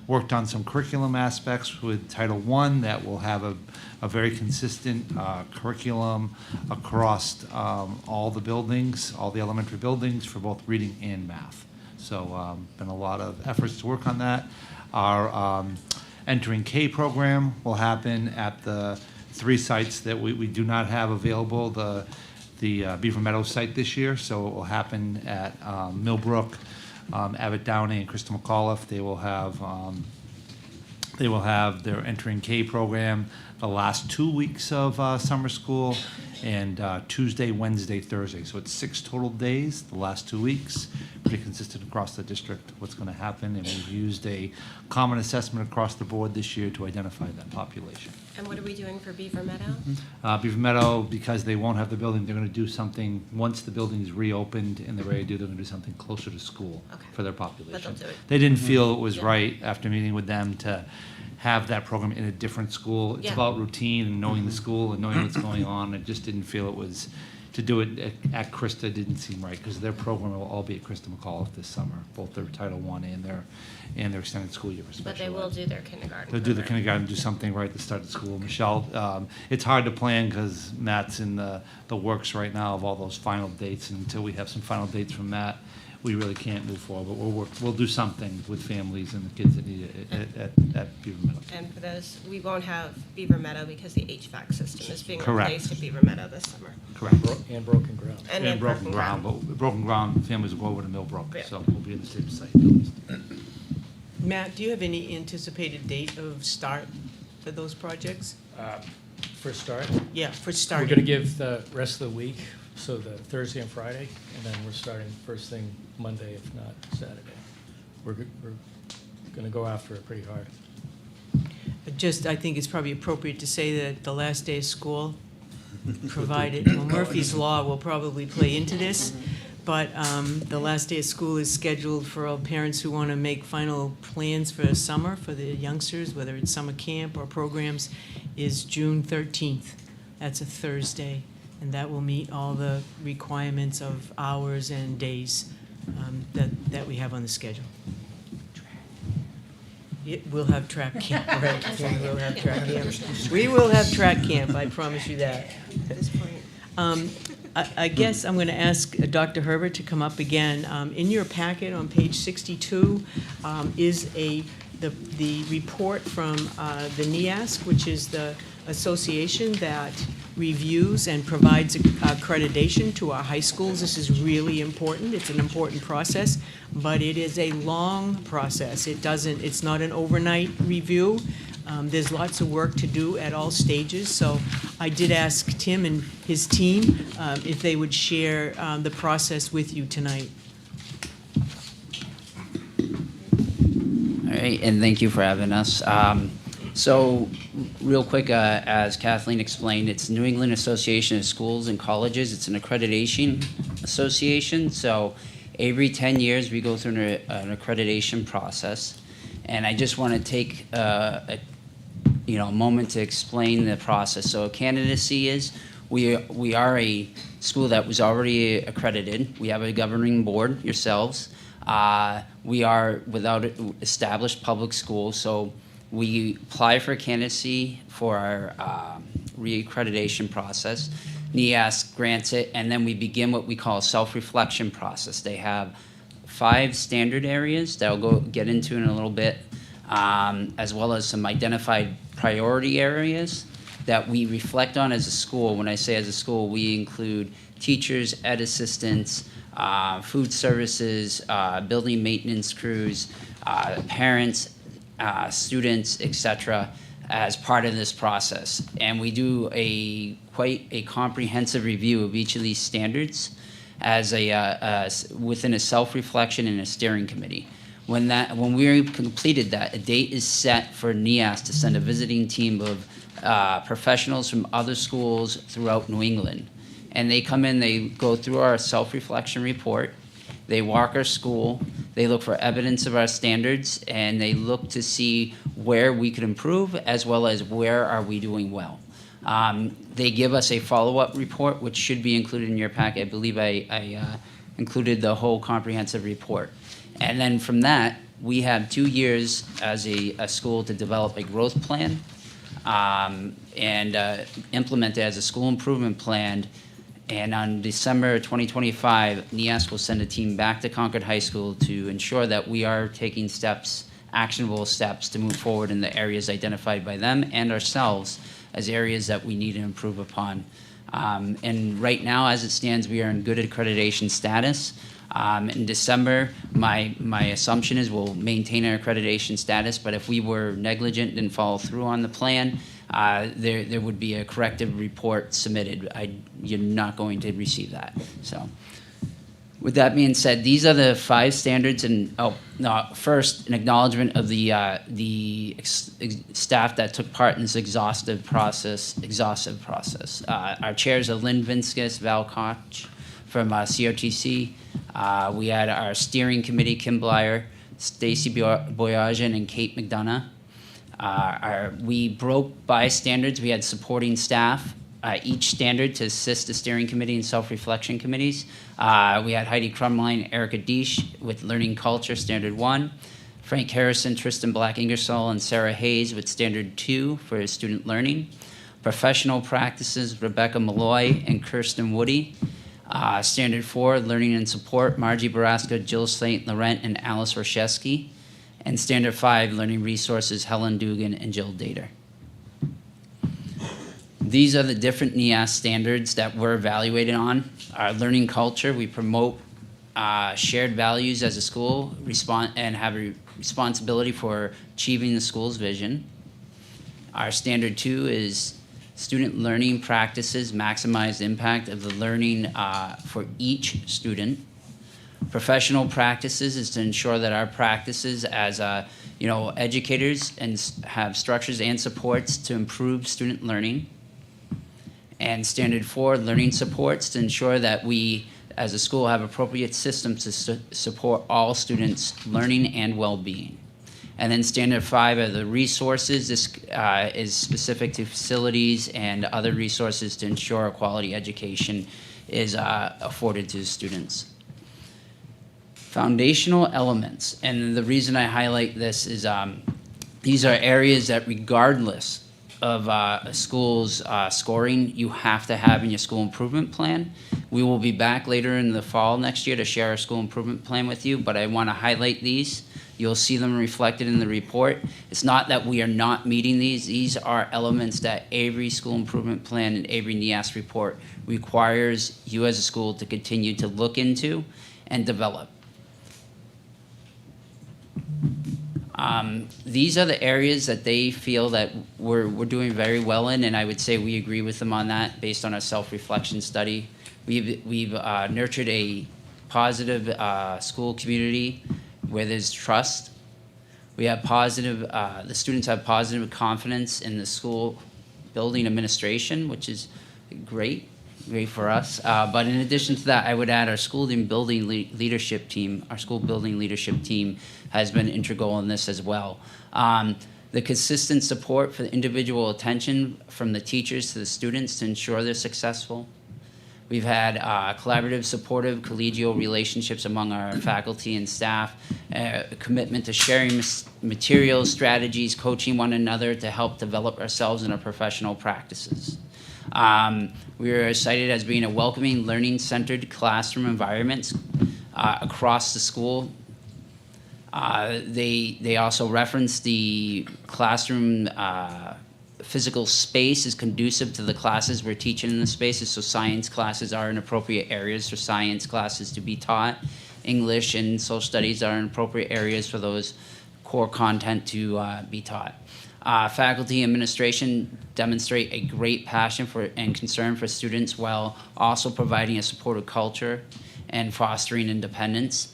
worked on some curriculum aspects with Title I that will have a very consistent curriculum across all the buildings, all the elementary buildings for both reading and math. So been a lot of efforts to work on that. Our Entering K program will happen at the 3 sites that we do not have available, the Beaver Meadows site this year. So it will happen at Millbrook, Abbott Downey, and Crystal McAuliffe. They will have their Entering K program the last 2 weeks of summer school, and Tuesday, Wednesday, Thursday. So it's 6 total days, the last 2 weeks. Pretty consistent across the district what's going to happen, and we've used a common assessment across the board this year to identify that population. And what are we doing for Beaver Meadow? Beaver Meadow, because they won't have the building, they're going to do something, once the building's reopened and they're ready to do, they're going to do something closer to school for their population. But they'll do it. They didn't feel it was right, after meeting with them, to have that program in a different school. It's Yeah. about routine and knowing the school and knowing what's going on. I just didn't feel it was, to do it at Krista didn't seem right, because their program will all be at Krista McAuliffe this summer, both their Title I and their extended school year for special But they will ed. do their kindergarten. They'll do the program. kindergarten, do something right at the start of school. Michelle, it's hard to plan because Matt's in the works right now of all those final dates, and until we have some final dates from Matt, we really can't move forward, but we'll do something with families and the kids that need it at Beaver Meadow. And for those, we won't have Beaver Meadow because the HVAC system is being Correct. replaced at Beaver Meadow this summer. Correct. And Broken Ground. And Broken Ground, but Broken Ground, families will go over to Millbrook, Yeah. so we'll be in the same site at least. Matt, do you have any anticipated date of start for those projects? For start, Yeah, for we're starting. gonna give the rest of the week, so the Thursday and Friday, and then we're starting first thing Monday, if not Saturday. We're gonna go after it pretty hard. I think it's probably appropriate to say that the last day of school, provided, well, Murphy's Law will probably play into this, but the last day of school is scheduled for all parents who want to make final plans for summer for the youngsters, whether it's summer camp or programs, is June 13th. That's a Thursday, and that will meet all the requirements of hours and days that we have on the schedule. We'll have track camp, right? We will have track camp. We will have track camp, I promise you that. At this point. I guess I'm going to ask Dr. Herbert to come up again. In your packet on page 62 is the report from the NEAS, which is the association that reviews and provides accreditation to our high schools. This is really important. It's an important process, but it is a long process. It's not an overnight review. There's lots of work to do at all stages. So I did ask Tim and his team if they would share the process with you tonight. All right, and thank you for having us. So, real quick, as Kathleen explained, it's New England Association of Schools and Colleges. It's an accreditation association. So, every 10 years we go through an accreditation process. And I just want to take a moment to explain the process. So, candidacy is we are a school that was already accredited. We have a governing board, yourselves. We are without established public schools, so we apply for candidacy for our reaccreditation process. NEAS grants it, and then we begin what we call a self-reflection process. They have 5 standard areas that I'll get into in a little bit, as well as some identified priority areas that we reflect on as a school. When I say as a school, we include teachers, ed assistants, food services, building maintenance crews, parents, students, etc., as part of this process. And we do quite a comprehensive review of each of these standards as within a self-reflection and a steering committee. When we completed that, a date is set for NEAS to send a visiting team of professionals from other schools throughout New England. And they come in, they go through our self-reflection report, they walk our school, they look for evidence of our standards, and they look to see where we could improve as well as where are we doing well. They give us a follow-up report, which should be included in your packet. I believe I included the whole comprehensive report. And then from that, we have 2 years as a school to develop a growth plan and implement it as a school improvement plan. And on December 2025, NEAS will send a team back to Concord High School to ensure that we are taking steps, actionable steps, to move forward in the areas identified by them and ourselves as areas that we need to improve upon. And right now, as it stands, we are in good accreditation status. In December, my assumption is we'll maintain our accreditation status, but if we were negligent, didn't follow through on the plan, there would be a corrective report submitted. You're not going to receive that. So, with that being said, these are the 5 standards. And first, an acknowledgement of the staff that took part in this exhaustive process. Our chairs are Lynn Vinskus, Val Koch from CRTC. We had our steering committee, Kim Blyer, Stacy Boyajian, and Kate McDonough. We broke by standards. We had supporting staff, each standard to assist the steering committee and self-reflection committees. We had Heidi Crumline, Erica Deesh with learning culture, standard 1. Frank Harrison, Tristan Black Ingersoll, and Sarah Hayes with standard 2 for student learning. Professional practices, Rebecca Malloy and Kirsten Woody. Standard 4, learning and support, Margie Baraska, Jill St. Laurent, and Alice Roshesky. And standard 5, learning resources, Helen Dugan and Jill Dater. These are the different NEAS standards that we're evaluated on. Our learning culture, we promote shared values as a school and have a responsibility for achieving the school's vision. Our standard 2 is student learning practices, maximize the impact of the learning for each student. Professional practices is to ensure that our practices as educators and have structures and supports to improve student learning. And standard 4, learning supports to ensure that we as a school have appropriate systems to support all students' learning and well-being. And then standard 5 are the resources. This is specific to facilities and other resources to ensure a quality education is afforded to students. Foundational elements, and the reason I highlight this is these are areas that regardless of a school's scoring, you have to have in your school improvement plan. We will be back later in the fall next year to share our school improvement plan with you, but I want to highlight these. You'll see them reflected in the report. It's not that we are not meeting these. These are elements that every school improvement plan and every NEAS report requires you as a school to continue to look into and develop. These are the areas that they feel that we're doing very well in, and I would say we agree with them on that based on our self-reflection study. We've nurtured a positive school community where there's trust. We have positive, the students have positive confidence in the school building administration, which is great for us. But in addition to that, I would add our school building leadership team. Our school building leadership team has been integral in this as well. The consistent support for the individual attention from the teachers to the students to ensure they're successful. We've had collaborative, supportive, collegial relationships among our faculty and staff, a commitment to sharing materials, strategies, coaching one another to help develop ourselves in our professional practices. We are cited as being a welcoming, learning-centered classroom environment across the school. They also reference the classroom physical space is conducive to the classes we're teaching in the spaces, so science classes are in appropriate areas for science classes to be taught. English and social studies are in appropriate areas for those core content to be taught. Faculty and administration demonstrate a great passion for and concern for students while also providing a supportive culture and fostering independence.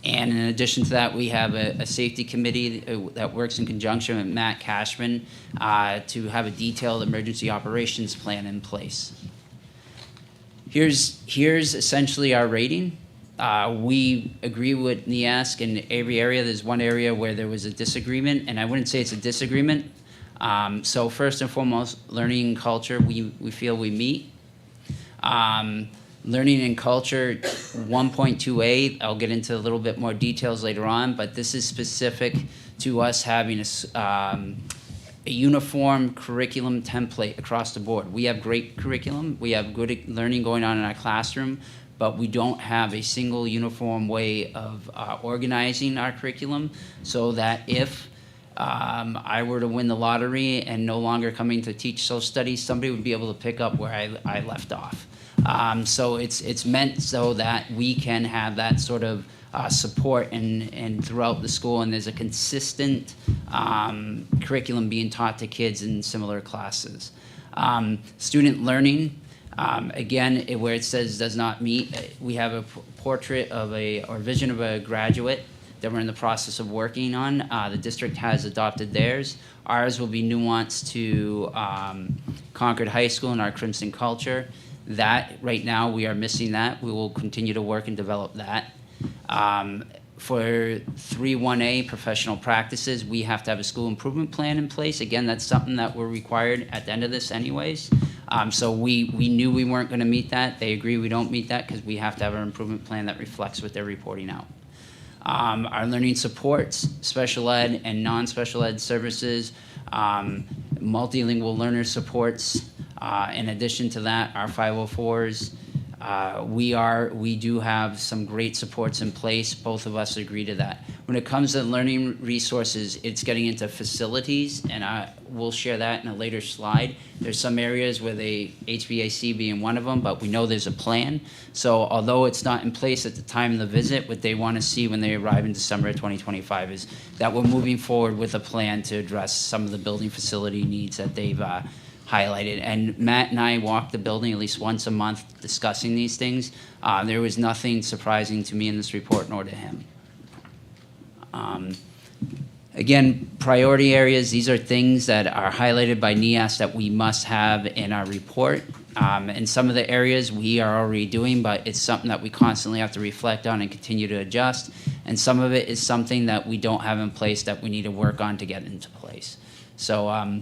And in addition to that, we have a safety committee that works in conjunction with Matt Cashman to have a detailed emergency operations plan in place. Here's essentially our rating. We agree with NEASC in every area. There's one area where there was a disagreement, and I wouldn't say it's a disagreement. So first and foremost, learning culture, we feel we meet. Learning and culture 1.2a, I'll get into a little bit more details later on, but this is specific to us having a uniform curriculum template across the board. We have great curriculum, we have good learning going on in our classroom, but we don't have a single uniform way of organizing our curriculum so that if I were to win the lottery and no longer coming to teach social studies, somebody would be able to pick up where I left off. So it's meant so that we can have that sort of support and throughout the school, and there's a consistent curriculum being taught to kids in similar classes. Student learning, again, where it says does not meet, we have a portrait of or vision of a graduate that we're in the process of working on. The district has adopted theirs. Ours will be nuanced to Concord High School and our Crimson culture. That, right now, we are missing that. We will continue to work and develop that. For 3-1A professional practices, we have to have a school improvement plan in place. Again, that's something that we're required at the end of this anyways. So we knew we weren't going to meet that. They agree we don't meet that because we have to have an improvement plan that reflects what they're reporting out. Our learning supports, special ed and non-special ed services, multilingual learner supports. In addition to that, our 504s. We do have some great supports in place. Both of us agree to that. When it comes to learning resources, it's getting into facilities, and we'll share that in a later slide. There's some areas where HVAC being one of them, but we know there's a plan. So although it's not in place at the time of the visit, what they want to see when they arrive in December of 2025 is that we're moving forward with a plan to address some of the building facility needs that they've highlighted. And Matt and I walk the building at least once a month discussing these things. There was nothing surprising to me in this report, nor to him. Again, priority areas, these are things that are highlighted by NEAS that we must have in our report. And some of the areas we are already doing, but it's something that we constantly have to reflect on and continue to adjust. And some of it is something that we don't have in place that we need to work on to get into place. So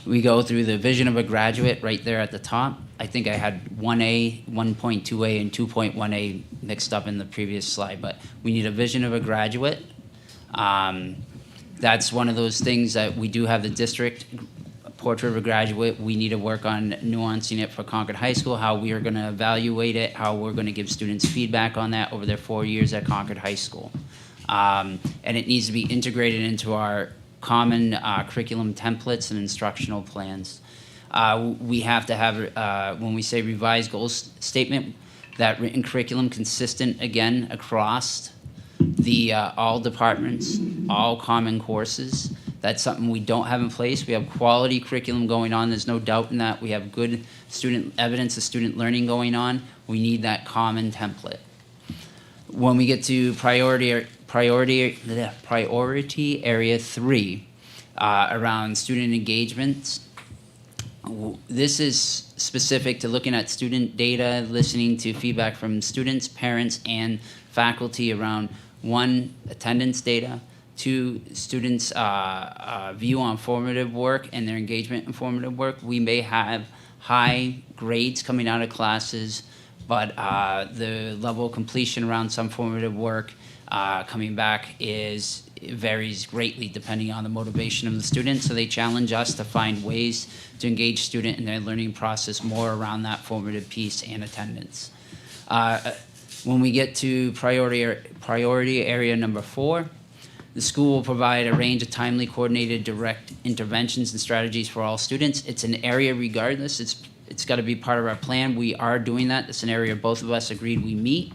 we go through the vision of a graduate right there at the top. I think I had 1A, 1.2A, and 2.1A mixed up in the previous slide, but we need a vision of a graduate. That's one of those things that we do have the district portrait of a graduate. We need to work on nuancing it for Concord High School, how we are going to evaluate it, how we're going to give students feedback on that over their 4 years at Concord High School. And it needs to be integrated into our common curriculum templates and instructional plans. We have to have, when we say revised goals statement, that written curriculum consistent again across the all departments, all common courses. That's something we don't have in place. We have quality curriculum going on. There's no doubt in that. We have good student evidence of student learning going on. We need that common template. When we get to priority area 3, around student engagements, this is specific to looking at student data, listening to feedback from students, parents, and faculty around 1, attendance data, 2, students' view on formative work and their engagement in formative work. We may have high grades coming out of classes, but the level of completion around some formative work coming back varies greatly depending on the motivation of the student. So they challenge us to find ways to engage student in their learning process more around that formative piece and attendance. When we get to priority area number 4, the school will provide a range of timely, coordinated, direct interventions and strategies for all students. It's an area regardless. It's got to be part of our plan. We are doing that. It's an area both of us agreed we meet.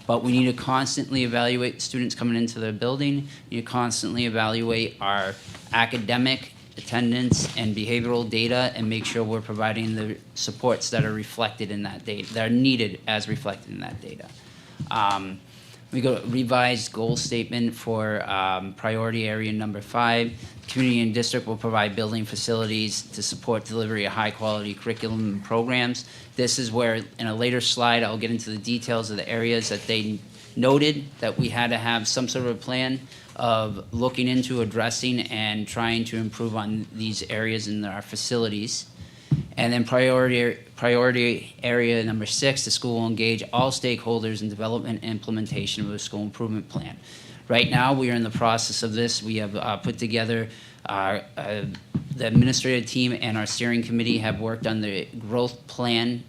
But we need to constantly evaluate students coming into the building. We need to constantly evaluate our academic, attendance, and behavioral data and make sure we're providing the supports that are reflected in that data, that are needed as reflected in that data. We go to revised goal statement for priority area number 5. Community and district will provide building facilities to support delivery of high-quality curriculum and programs. This is where, in a later slide, I'll get into the details of the areas that they noted that we had to have some sort of a plan of looking into, addressing, and trying to improve on these areas in our facilities. And then priority area number 6, the school will engage all stakeholders in development and implementation of a school improvement plan. Right now, we are in the process of this. We have put together, the administrative team and our steering committee have worked on the growth plan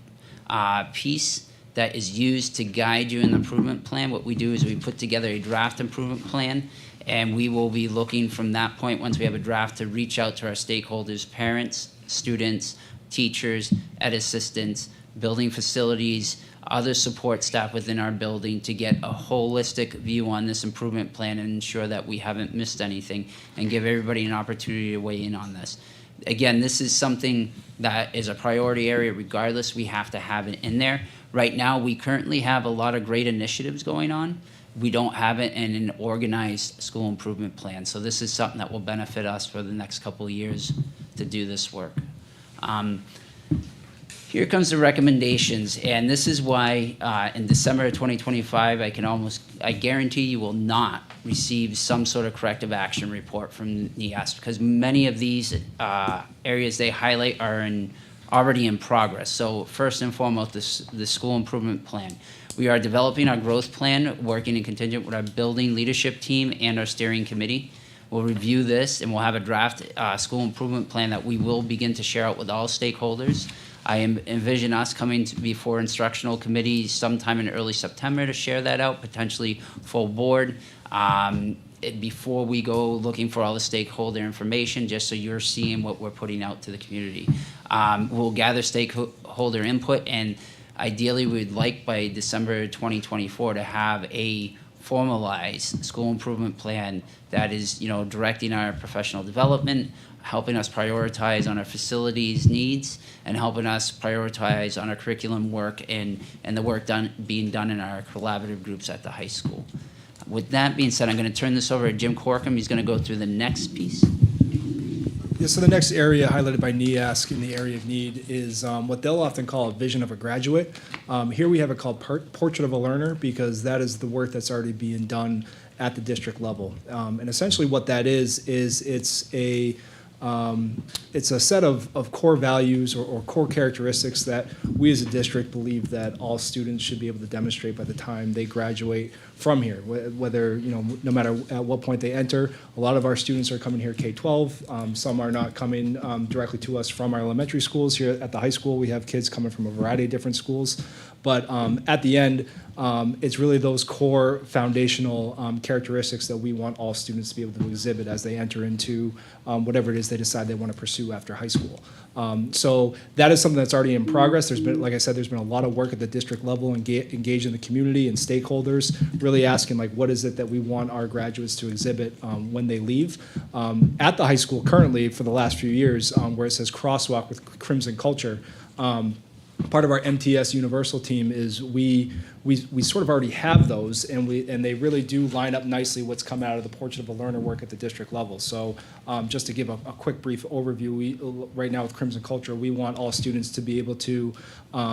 piece that is used to guide you in the improvement plan. What we do is we put together a draft improvement plan, and we will be looking from that point, once we have a draft, to reach out to our stakeholders, parents, students, teachers, ed assistants, building facilities, other support staff within our building to get a holistic view on this improvement plan and ensure that we haven't missed anything and give everybody an opportunity to weigh in on this. Again, this is something that is a priority area regardless. We have to have it in there. Right now, we currently have a lot of great initiatives going on. We don't have it in an organized school improvement plan. So this is something that will benefit us for the next couple of years to do this work. Here comes the recommendations, and this is why in December of 2025, I guarantee you will not receive some sort of corrective action report from NEAS, because many of these areas they highlight are already in progress. So first and foremost, the school improvement plan. We are developing our growth plan, working in contingent with our building leadership team and our steering committee. We'll review this, and we'll have a draft school improvement plan that we will begin to share out with all stakeholders. I envision us coming before Instructional Committee sometime in early September to share that out, potentially full board, before we go looking for all the stakeholder information, just so you're seeing what we're putting out to the community. We'll gather stakeholder input, and ideally we'd like by December 2024 to have a formalized school improvement plan that is, directing our professional development, helping us prioritize on our facilities needs, and helping us prioritize on our curriculum work and the work being done in our collaborative groups at the high school. With that being said, I'm going to turn this over to Jim Corkum. He's going to go through the next piece. Yeah, so the next area highlighted by NEAS in the area of need is what they'll often call a vision of a graduate. Here we have it called Portrait of a Learner, because that is the work that's already being done at the district level. And essentially what that is it's a set of core values or core characteristics that we as a district believe that all students should be able to demonstrate by the time they graduate from here, whether, no matter at what point they enter. A lot of our students are coming here K-12. Some are not coming directly to us from our elementary schools. Here at the high school, we have kids coming from a variety of different schools. But at the end, it's really those core foundational characteristics that we want all students to be able to exhibit as they enter into whatever it is they decide they want to pursue after high school. So that is something that's already in progress. There's been, like I said, there's been a lot of work at the district level, engaging the community and stakeholders, really asking, like, what is it that we want our graduates to exhibit when they leave. At the high school currently, for the last few years, where it says crosswalk with Crimson Culture, part of our MTS Universal team is we sort of already have those, and they really do line up nicely what's come out of the Portrait of a Learner work at the district level. So just to give a quick brief overview, right now with Crimson Culture, we want all students to be able to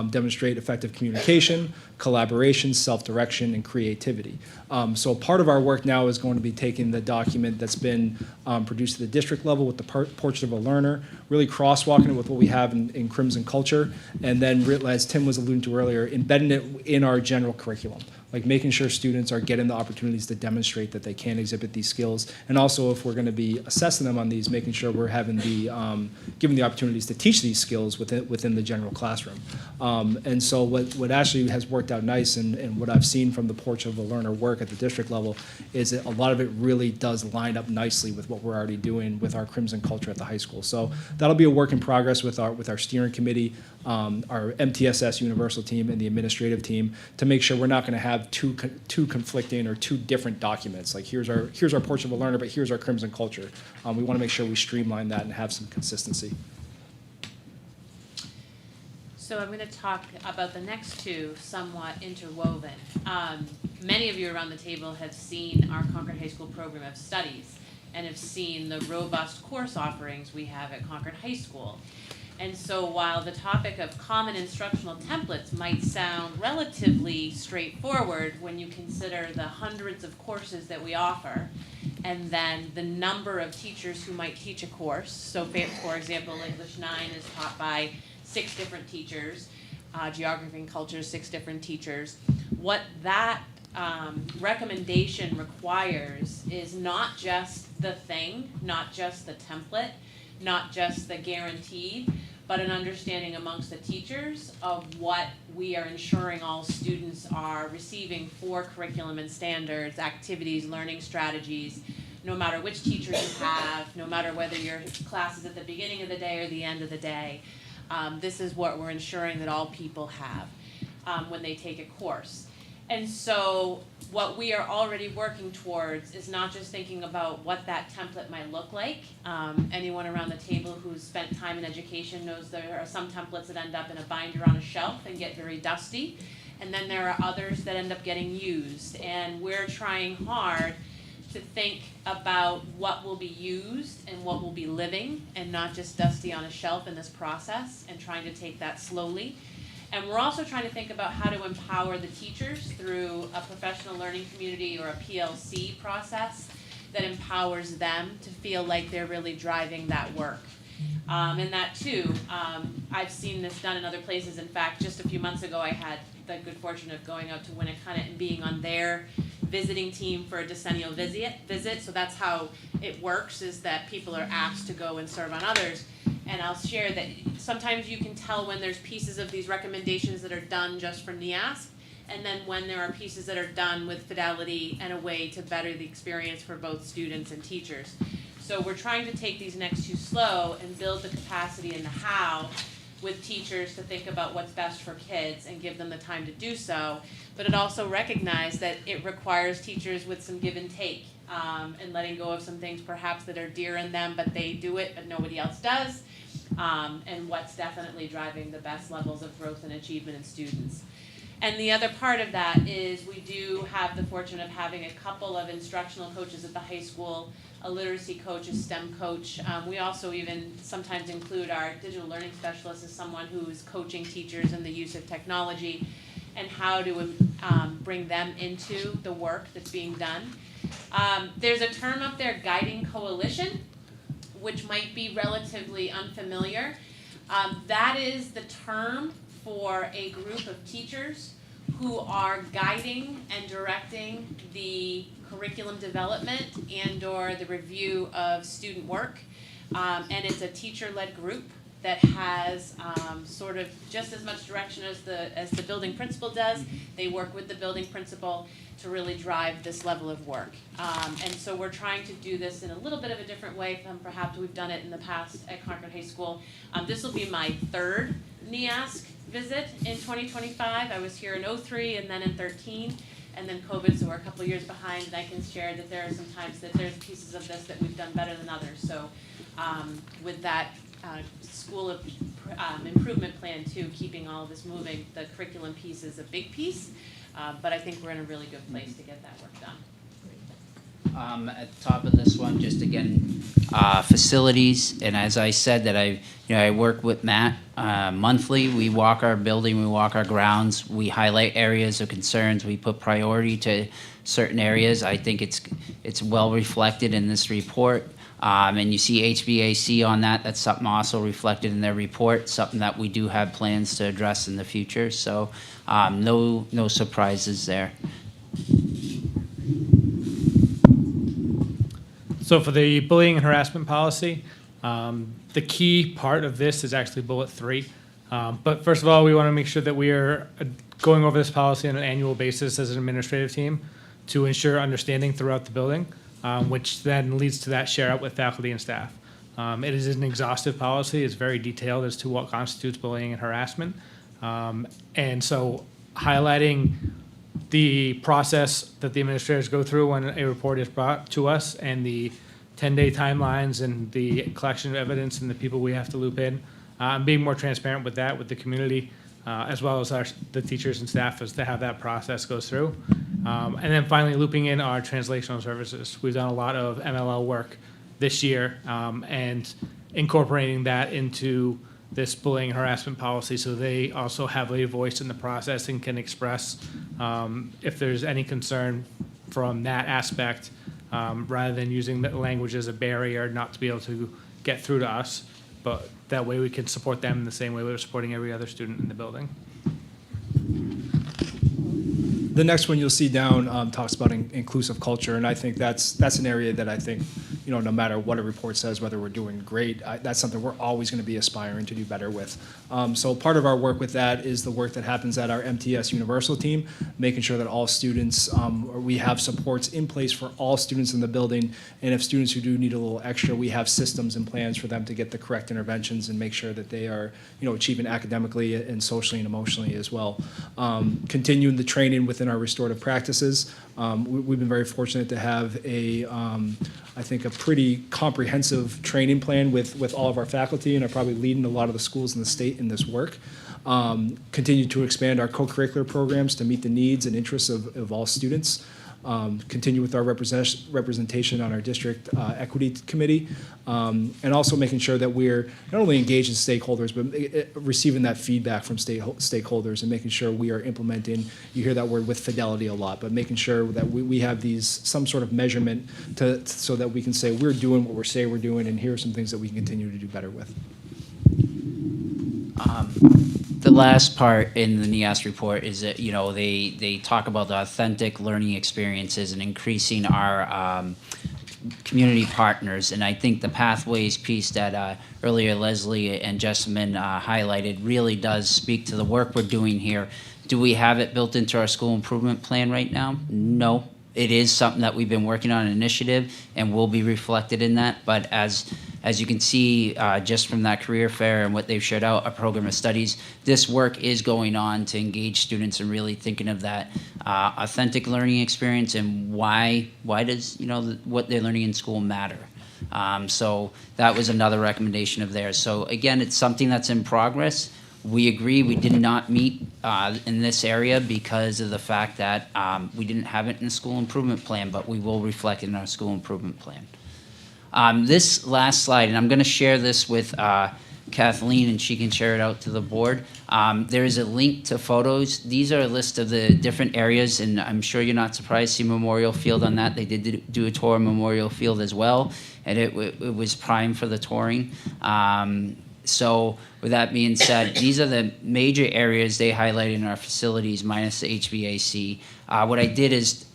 demonstrate effective communication, collaboration, self-direction, and creativity. So part of our work now is going to be taking the document that's been produced at the district level with the Portrait of a Learner, really crosswalking it with what we have in Crimson Culture, and then, as Tim was alluding to earlier, embedding it in our general curriculum, like making sure students are getting the opportunities to demonstrate that they can exhibit these skills, and also if we're going to be assessing them on these, making sure we're having given the opportunities to teach these skills within the general classroom. And so what actually has worked out nice, and what I've seen from the Portrait of a Learner work at the district level, is that a lot of it really does line up nicely with what we're already doing with our Crimson Culture at the high school. So that'll be a work in progress with our steering committee, our MTSS Universal team, and the administrative team, to make sure we're not going to have two conflicting or two different documents. Like here's our Portrait of a Learner, but here's our Crimson Culture. We want to make sure we streamline that and have some consistency. So I'm going to talk about the next two somewhat interwoven. Many of you around the table have seen our Concord High School program of studies and have seen the robust course offerings we have at Concord High School. And so while the topic of common instructional templates might sound relatively straightforward when you consider the hundreds of courses that we offer, and then the number of teachers who might teach a course. So for example, English 9 is taught by 6 different teachers, geography and culture, 6 different teachers. What that recommendation requires is not just the thing, not just the template, not just the guaranteed, but an understanding amongst the teachers of what we are ensuring all students are receiving for curriculum and standards, activities, learning strategies, no matter which teacher you have, no matter whether your class is at the beginning of the day or the end of the day. This is what we're ensuring that all people have when they take a course. And so what we are already working towards is not just thinking about what that template might look like. Anyone around the table who's spent time in education knows there are some templates that end up in a binder on a shelf and get very dusty. And then there are others that end up getting used. And we're trying hard to think about what will be used and what will be living and not just dusty on a shelf in this process, and trying to take that slowly. And we're also trying to think about how to empower the teachers through a professional learning community or a PLC process that empowers them to feel like they're really driving that work. And that too, I've seen this done in other places. In fact, just a few months ago, I had the good fortune of going out to Winnicott and being on their visiting team for a decennial visit. So that's how it works, is that people are asked to go and serve on others. And I'll share that sometimes you can tell when there's pieces of these recommendations that are done just for NEAS, and then when there are pieces that are done with fidelity and a way to better the experience for both students and teachers. So we're trying to take these next two slow and build the capacity and the how with teachers to think about what's best for kids and give them the time to do so. But it also recognizes that it requires teachers with some give and take, and letting go of some things perhaps that are dear in them, but they do it, but nobody else does. And what's definitely driving the best levels of growth and achievement in students. And the other part of that is we do have the fortune of having a couple of instructional coaches at the high school, a literacy coach, a STEM coach. We also even sometimes include our digital learning specialist as someone who's coaching teachers in the use of technology and how to bring them into the work that's being done. There's a term up there, guiding coalition, which might be relatively unfamiliar. That is the term for a group of teachers who are guiding and directing the curriculum development and or the review of student work. And it's a teacher-led group that has sort of just as much direction as the building principal does. They work with the building principal to really drive this level of work. And so we're trying to do this in a little bit of a different way from perhaps we've done it in the past at Concord High School. This will be my third NEAS visit in 2025. I was here in 03 and then in 13, and then COVID, so we're a couple years behind, and I can share that there are some times that there's pieces of this that we've done better than others. So with that school of improvement plan too, keeping all of this moving, the curriculum piece is a big piece, but I think we're in a really good place to get that work done. At the top of this one, just again, facilities, and as I said that I work with Matt monthly. We walk our building, we walk our grounds, we highlight areas of concerns, we put priority to certain areas. I think it's well reflected in this report. And you see HVAC on that. That's something also reflected in their report, something that we do have plans to address in the future. So no surprises there. So for the bullying and harassment policy, the key part of this is actually bullet 3. But first of all, we want to make sure that we are going over this policy on an annual basis as an administrative team to ensure understanding throughout the building, which then leads to that share out with faculty and staff. It is an exhaustive policy. It's very detailed as to what constitutes bullying and harassment. And so highlighting the process that the administrators go through when a report is brought to us and the 10-day timelines and the collection of evidence and the people we have to loop in, being more transparent with that with the community, as well as the teachers and staff as to how that process goes through. And then finally looping in our translational services. We've done a lot of MLL work this year and incorporating that into this bullying and harassment policy so they also have a voice in the process and can express if there's any concern from that aspect rather than using the language as a barrier not to be able to get through to us. But that way we can support them in the same way we're supporting every other student in the building. The next one you'll see down talks about inclusive culture, and I think that's an area that I think, no matter what a report says, whether we're doing great, that's something we're always going to be aspiring to do better with. So part of our work with that is the work that happens at our MTS Universal team, making sure that all students, we have supports in place for all students in the building, and if students who do need a little extra, we have systems and plans for them to get the correct interventions and make sure that they are, achieving academically and socially and emotionally as well. Continuing the training within our restorative practices. We've been very fortunate to have I think a pretty comprehensive training plan with all of our faculty, and are probably leading a lot of the schools in the state in this work. Continue to expand our co-curricular programs to meet the needs and interests of all students. continue with our representation on our district equity committee, and also making sure that we're not only engaged in stakeholders, but receiving that feedback from stakeholders and making sure we are implementing, you hear that word with fidelity a lot, but making sure that we have some sort of measurement so that we can say we're doing what we say we're doing, and here are some things that we can continue to do better with. The last part in the NEAS report is that, they talk about the authentic learning experiences and increasing our community partners. And I think the pathways piece that earlier Leslie and Jessamine highlighted really does speak to the work we're doing here. Do we have it built into our school improvement plan right now? No. It is something that we've been working on, an initiative, and will be reflected in that. But as you can see, just from that career fair and what they've shared out, a program of studies, this work is going on to engage students and really thinking of that authentic learning experience and why does what they're learning in school matter. So that was another recommendation of theirs. So again, it's something that's in progress. We agree we did not meet in this area because of the fact that we didn't have it in the school improvement plan, but we will reflect it in our school improvement plan. This last slide, and I'm going to share this with Kathleen, and she can share it out to the board. There is a link to photos. These are a list of the different areas, and I'm sure you're not surprised to see Memorial Field on that. They did do a tour of Memorial Field as well, and it was prime for the touring. So with that being said, these are the major areas they highlighted in our facilities minus the HVAC. What I did is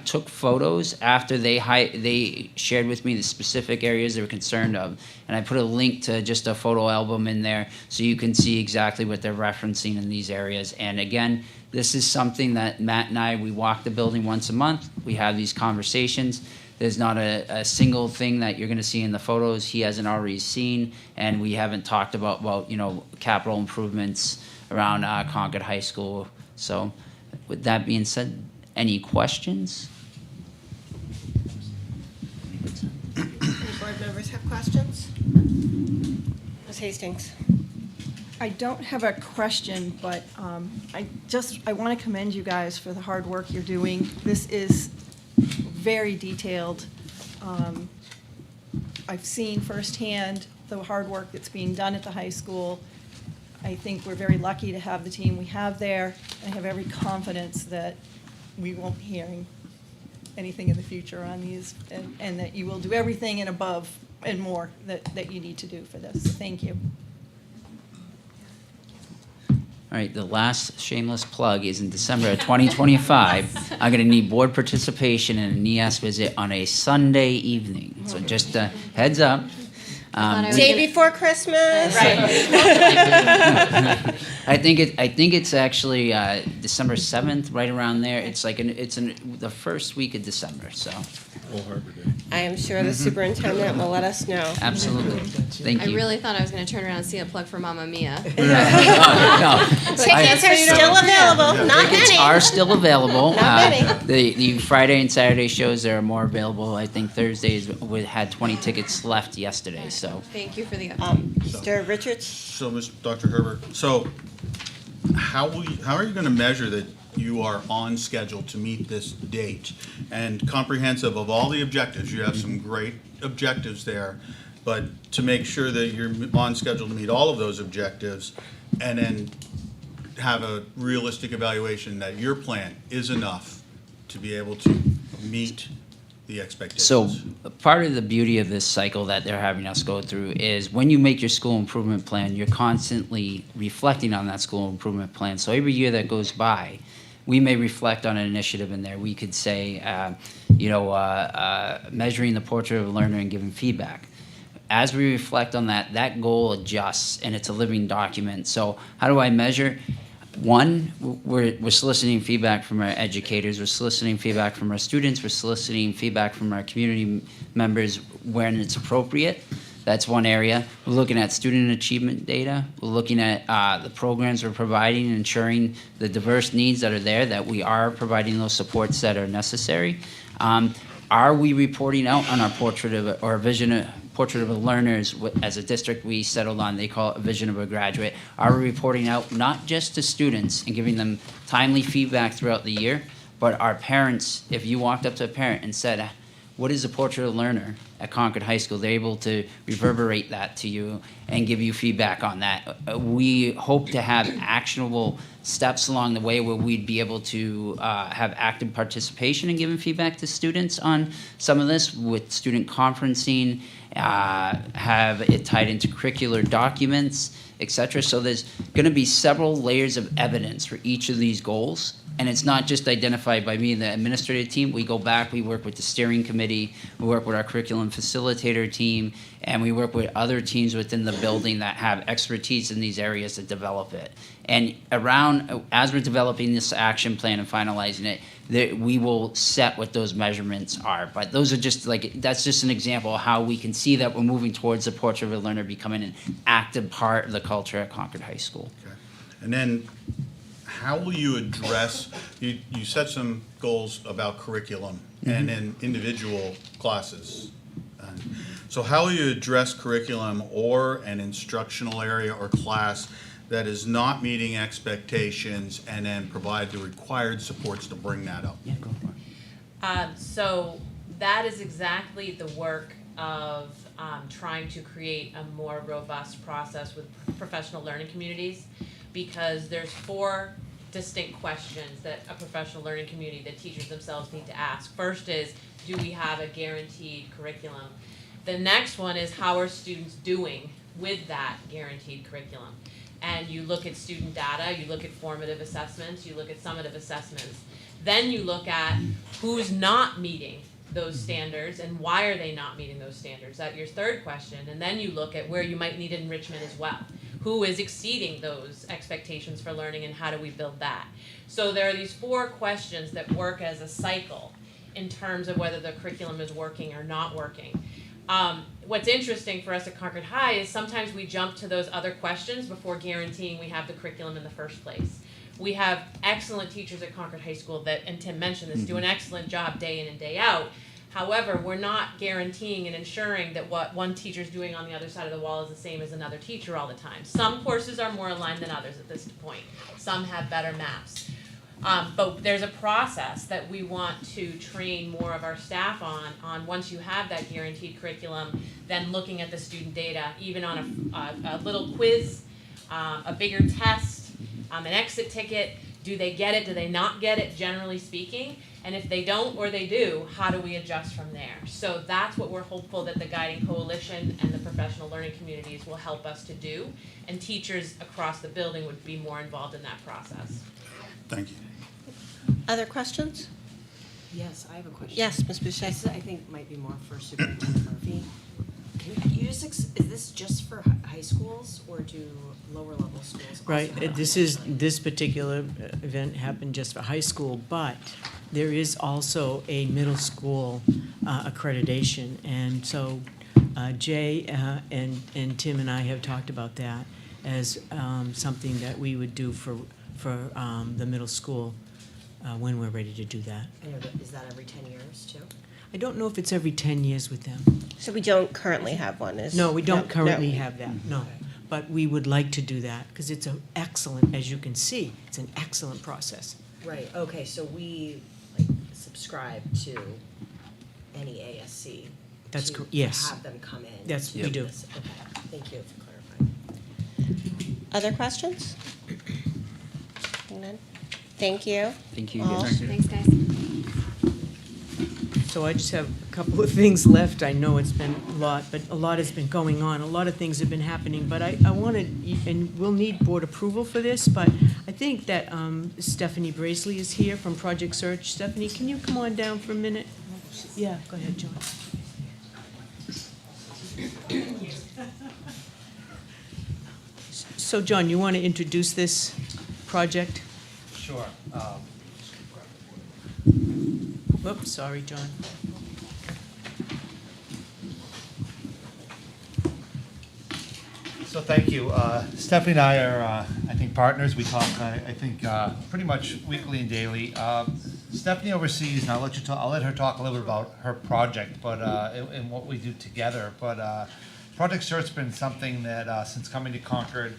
took photos after they shared with me the specific areas they were concerned of, and I put a link to just a photo album in there so you can see exactly what they're referencing in these areas. And again, this is something that Matt and I, we walk the building once a month. We have these conversations. There's not a single thing that you're going to see in the photos he hasn't already seen, and we haven't talked about capital improvements around Concord High School. So with that being said, any questions? Any board members have questions? Ms. Hastings. I don't have a question, but I want to commend you guys for the hard work you're doing. This is very detailed. I've seen firsthand the hard work that's being done at the high school. I think we're very lucky to have the team we have there. I have every confidence that we won't be hearing anything in the future on these, and that you will do everything and above and more that you need to do for this. So thank you. All right, the last shameless plug is in December of 2025. I'm going to need board participation in a NEAS visit on a Sunday evening. So just a heads up. Day before Christmas. Right. I think it's actually December 7th, right around there. It's like the first week of December. So. I am sure the superintendent will let us know. Absolutely. Thank you. I really thought I was going to turn around and see a plug for Mamma Mia. No. Tickets are still available. Not Tickets many. are still available. Not many. The Friday and Saturday shows, there are more available. I think Thursdays we had 20 tickets left yesterday. So Thank you for the update. Mr. Richards? So, Dr. Herbert, so how are you going to measure that you are on schedule to meet this date and comprehensive of all the objectives? You have some great objectives there, but to make sure that you're on schedule to meet all of those objectives and then have a realistic evaluation that your plan is enough to be able to meet the expectations. So part of the beauty of this cycle that they're having us go through is when you make your school improvement plan, you're constantly reflecting on that school improvement plan. So every year that goes by, we may reflect on an initiative in there. We could say, measuring the portrait of a learner and giving feedback. As we reflect on that, that goal adjusts, and it's a living document. So how do I measure? One, we're soliciting feedback from our educators, we're soliciting feedback from our students, we're soliciting feedback from our community members when it's appropriate. That's one area. We're looking at student achievement data. We're looking at the programs we're providing, ensuring the diverse needs that are there, that we are providing those supports that are necessary. Are we reporting out on our portrait of or vision portrait of a learners? As a district we settled on, they call it a vision of a graduate. Are we reporting out not just to students and giving them timely feedback throughout the year, but our parents, if you walked up to a parent and said, what is a portrait of a learner at Concord High School, they're able to reverberate that to you and give you feedback on that. We hope to have actionable steps along the way where we'd be able to have active participation in giving feedback to students on some of this with student conferencing, have it tied into curricular documents, etc. So there's going to be several layers of evidence for each of these goals. And it's not just identified by me and the administrative team. We go back, we work with the steering committee, we work with our curriculum facilitator team, and we work with other teams within the building that have expertise in these areas to develop it. And as we're developing this action plan and finalizing it, we will set what those measurements are. But those are just that's just an example of how we can see that we're moving towards the portrait of a learner becoming an active part of the culture at Concord High School. Okay. And then how will you address, you set some goals about curriculum and then individual classes. So how will you address curriculum or an instructional area or class that is not meeting expectations and then provide the required supports to bring that up? Yeah, go for it. So that is exactly the work of trying to create a more robust process with professional learning communities, because there's 4 distinct questions that a professional learning community, that teachers themselves need to ask. First is, do we have a guaranteed curriculum? The next one is, how are students doing with that guaranteed curriculum? And you look at student data, you look at formative assessments, you look at summative assessments. Then you look at who's not meeting those standards and why are they not meeting those standards. That's your third question. And then you look at where you might need enrichment as well. Who is exceeding those expectations for learning and how do we build that? So there are these 4 questions that work as a cycle in terms of whether the curriculum is working or not working. What's interesting for us at Concord High is sometimes we jump to those other questions before guaranteeing we have the curriculum in the first place. We have excellent teachers at Concord High School that, and Tim mentioned this, do an excellent job day in and day out. However, we're not guaranteeing and ensuring that what one teacher's doing on the other side of the wall is the same as another teacher all the time. Some courses are more aligned than others at this point. Some have better maps. But there's a process that we want to train more of our staff on once you have that guaranteed curriculum, then looking at the student data, even on a little quiz, a bigger test, an exit ticket. Do they get it? Do they not get it, generally speaking? And if they don't or they do, how do we adjust from there? So that's what we're hopeful that the Guiding Coalition and the professional learning communities will help us to do. And teachers across the building would be more involved in that process. Thank you. Other questions? Yes, I have a question. Yes, Ms. Boucher. This, I think, might be more for Superintendent Murphy. Can you just, is this just for high schools, or do lower level schools also Right, have this particular event happened just for high school, but there is also a middle school accreditation. And so Jay and Tim and I have talked about that as something that we would do for the middle school when we're ready to do that. And is that every 10 years too? I don't know if it's every 10 years with them. So we don't currently have one, is? No, we don't no. currently have that, no. But we would like to do that, because it's an excellent, as you can see, it's an excellent process. Right, okay, so we like subscribe to NEAS&C. That's to yes. have them come in. Yes, we do. Okay, thank you for clarifying. Other questions? None? Thank you. Thank you. all. Thanks, guys. So I just have a couple of things left. I know it's been a lot, but a lot has been going on. A lot of things have been happening, but I wanted, and we'll need board approval for this, but I think that Stephanie Brasley is here from Project Search. Stephanie, can you come on down for a minute? Yeah, go ahead, John. So, John, you want to introduce this project? Sure. Whoops, sorry, John. So thank you. Stephanie and I are, I think, partners. We talk, I think, pretty much weekly and daily. Stephanie oversees, and I'll let her talk a little bit about her project, but and what we do together. But Project Search's been something that since coming to Concord,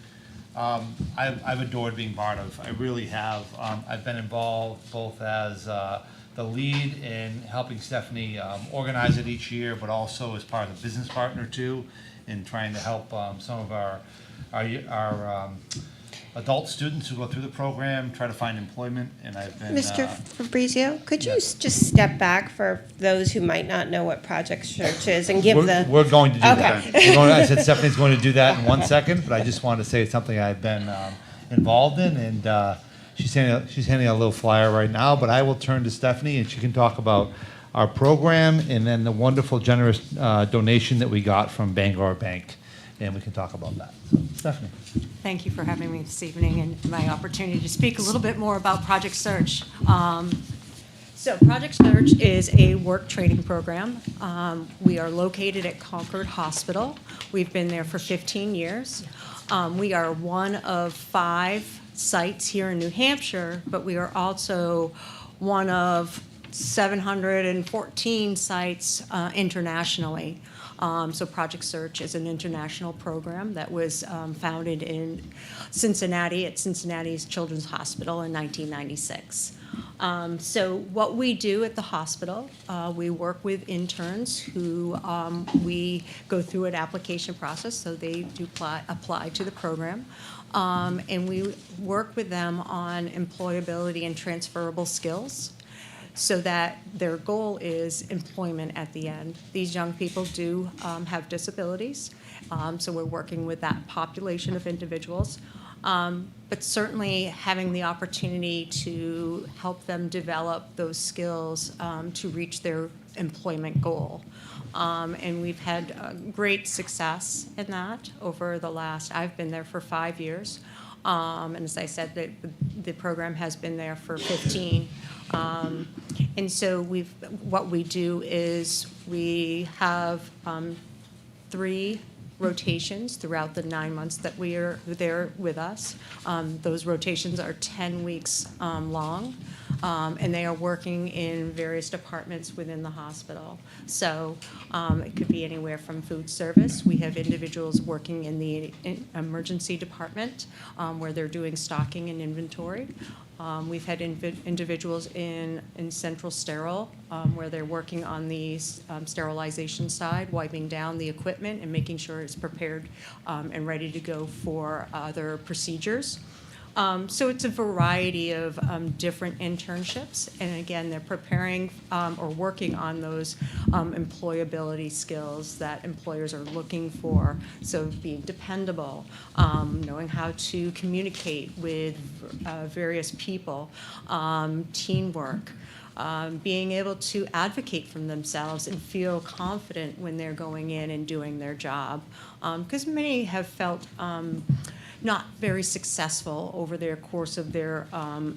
I've adored being part of. I really have. I've been involved both as the lead in helping Stephanie organize it each year, but also as part of the business partner too, in trying to help some of our adult students who go through the program try to find employment. And I've been Mr. Fabrizio, could you just step back for those who might not know what Project Search is and give We're going to do that. Okay. I said Stephanie's going to do that in 1 second, but I just wanted to say it's something I've been involved in, and she's handing a little flyer right now, but I will turn to Stephanie, and she can talk about our program and then the wonderful, generous donation that we got from Bangor Bank, and we can talk about that. So, Stephanie. Thank you for having me this evening and my opportunity to speak a little bit more about Project Search. So Project Search is a work training program. We are located at Concord Hospital. We've been there for 15 years. We are one of 5 sites here in New Hampshire, but we are also one of 714 sites internationally. So Project Search is an international program that was founded in Cincinnati at Cincinnati's Children's Hospital in 1996. So what we do at the hospital, we work with interns who we go through an application process, so they do apply to the program. And we work with them on employability and transferable skills, so that their goal is employment at the end. These young people do have disabilities, so we're working with that population of individuals. But certainly having the opportunity to help them develop those skills to reach their employment goal. And we've had great success in that over the last, I've been there for 5 years. And as I said, the program has been there for 15. And so what we do is we have 3 rotations throughout the 9 months that we are there with us. Those rotations are 10 weeks long, and they are working in various departments within the hospital. So it could be anywhere from food service. We have individuals working in the emergency department where they're doing stocking and inventory. We've had individuals in central sterile where they're working on the sterilization side, wiping down the equipment and making sure it's prepared and ready to go for other procedures. So it's a variety of different internships, and again, they're preparing or working on those employability skills that employers are looking for. So being dependable, knowing how to communicate with various people, teamwork, being able to advocate for themselves and feel confident when they're going in and doing their job. Because many have felt not very successful over their course of their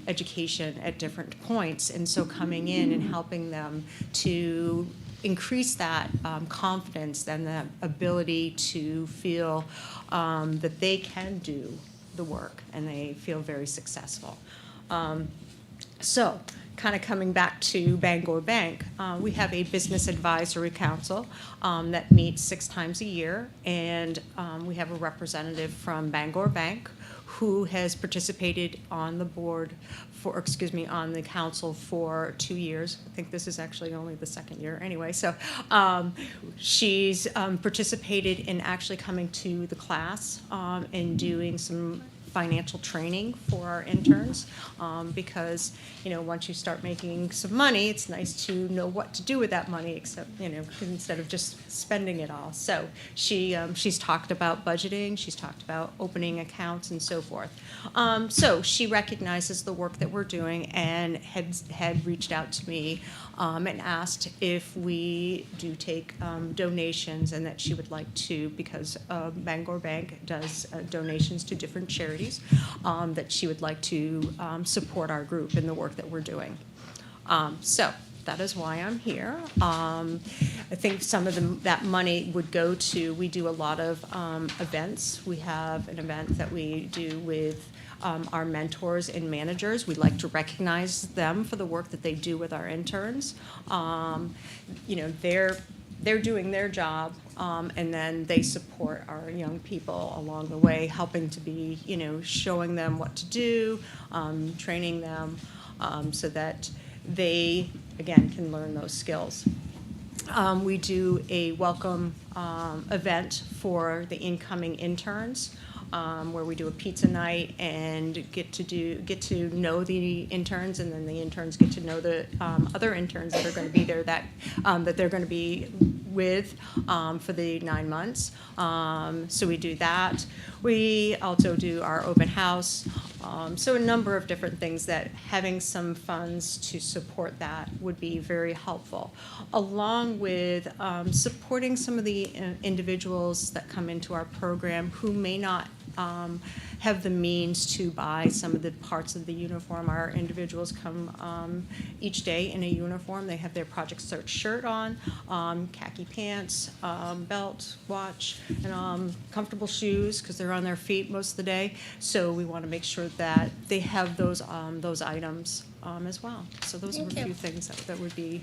education at different points. And so coming in and helping them to increase that confidence and the ability to feel that they can do the work and they feel very successful. So kind of coming back to Bangor Bank, we have a business advisory council that meets 6 times a year, and we have a representative from Bangor Bank who has participated on the board for, on the council for 2 years. I think this is actually only the 2nd year anyway. So she's participated in actually coming to the class and doing some financial training for our interns because, once you start making some money, it's nice to know what to do with that money, except, instead of just spending it all. So she's talked about budgeting, she's talked about opening accounts and so forth. So she recognizes the work that we're doing and had reached out to me and asked if we do take donations, and that she would like to, because Bangor Bank does donations to different charities, that she would like to support our group in the work that we're doing. So that is why I'm here. I think some of that money would go to, we do a lot of events. We have an event that we do with our mentors and managers. We like to recognize them for the work that they do with our interns. they're doing their job, and then they support our young people along the way, helping to be, showing them what to do, training them, so that they, again, can learn those skills. We do a welcome event for the incoming interns, where we do a pizza night and get to know the interns, and then the interns get to know the other interns that are going to be there that they're going to be with for the 9 months. So we do that. We also do our open house. So a number of different things that having some funds to support that would be very helpful, along with supporting some of the individuals that come into our program who may not have the means to buy some of the parts of the uniform. Our individuals come each day in a uniform. They have their Project Search shirt on, khaki pants, belt, watch, and comfortable shoes because they're on their feet most of the day. So we want to make sure that they have those items as well. So those are a few things that would be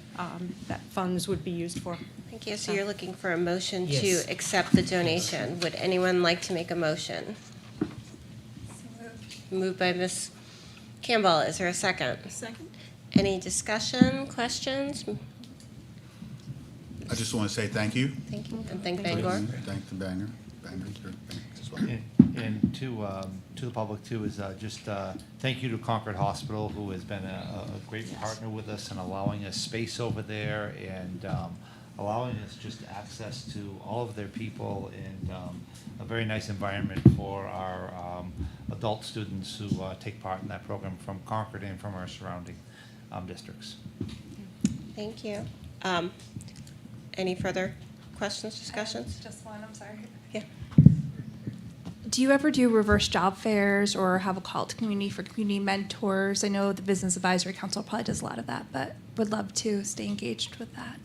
that funds would be used for. Thank you. So you're looking for a motion Yes. to accept the donation. Would anyone like to make a motion? Moved by Ms. Campbell. Is there a second? Second. Any discussion, questions? I just want to say thank you. Thank you. And thank Bangor. Thank the bangers as well. And to the public too is just thank you to Concord Hospital, who has been a great partner with us and allowing us space over there and allowing us just access to all of their people and a very nice environment for our adult students who take part in that program from Concord and from our surrounding districts. Thank you. Any further questions, discussions? Just one, I'm sorry. Yeah. Do you ever do reverse job fairs or have a call to community for community mentors? I know the Business Advisory Council probably does a lot of that, but would love to stay engaged with that.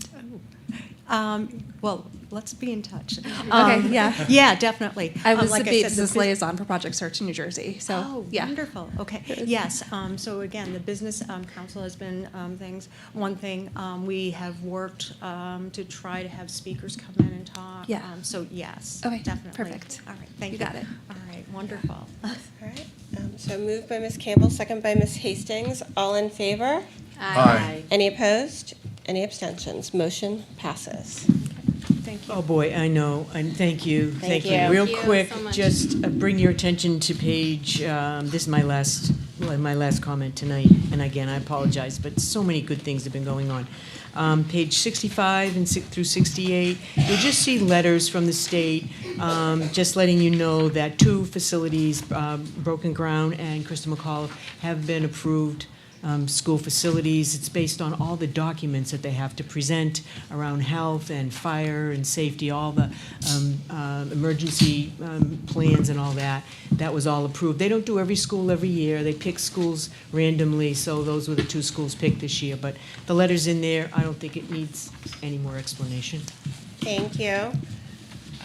Well, let's be in touch. Okay, yeah. Yeah, definitely. I was Like the said, business liaison for Project Search in New Jersey, so, Oh, yeah. wonderful. Okay. Yes. So again, the Business Council has been one thing. We have worked to try to have speakers come in and talk. Yeah. So yes, Okay, definitely. perfect. All right. Thank you. You got it. All right. Wonderful. All right. So moved by Ms. Campbell, second by Ms. Hastings. All in favor? Aye. Any opposed? Any abstentions? Motion passes. Thank you. Oh, boy, I know, and thank you, Thank thank you. you. Real Thank you quick, so much. just bring your attention to page, this is my last comment tonight, and again, I apologize, but so many good things have been going on. Page 65 and through 68, you'll just see letters from the state, just letting you know that 2 facilities, Broken Ground and Crystal McAuliffe, have been approved school facilities. It's based on all the documents that they have to present around health and fire and safety, all the emergency plans and all that. That was all approved. They don't do every school every year. They pick schools randomly, so those were the 2 schools picked this year. But the letter's in there. I don't think it needs any more explanation. Thank you.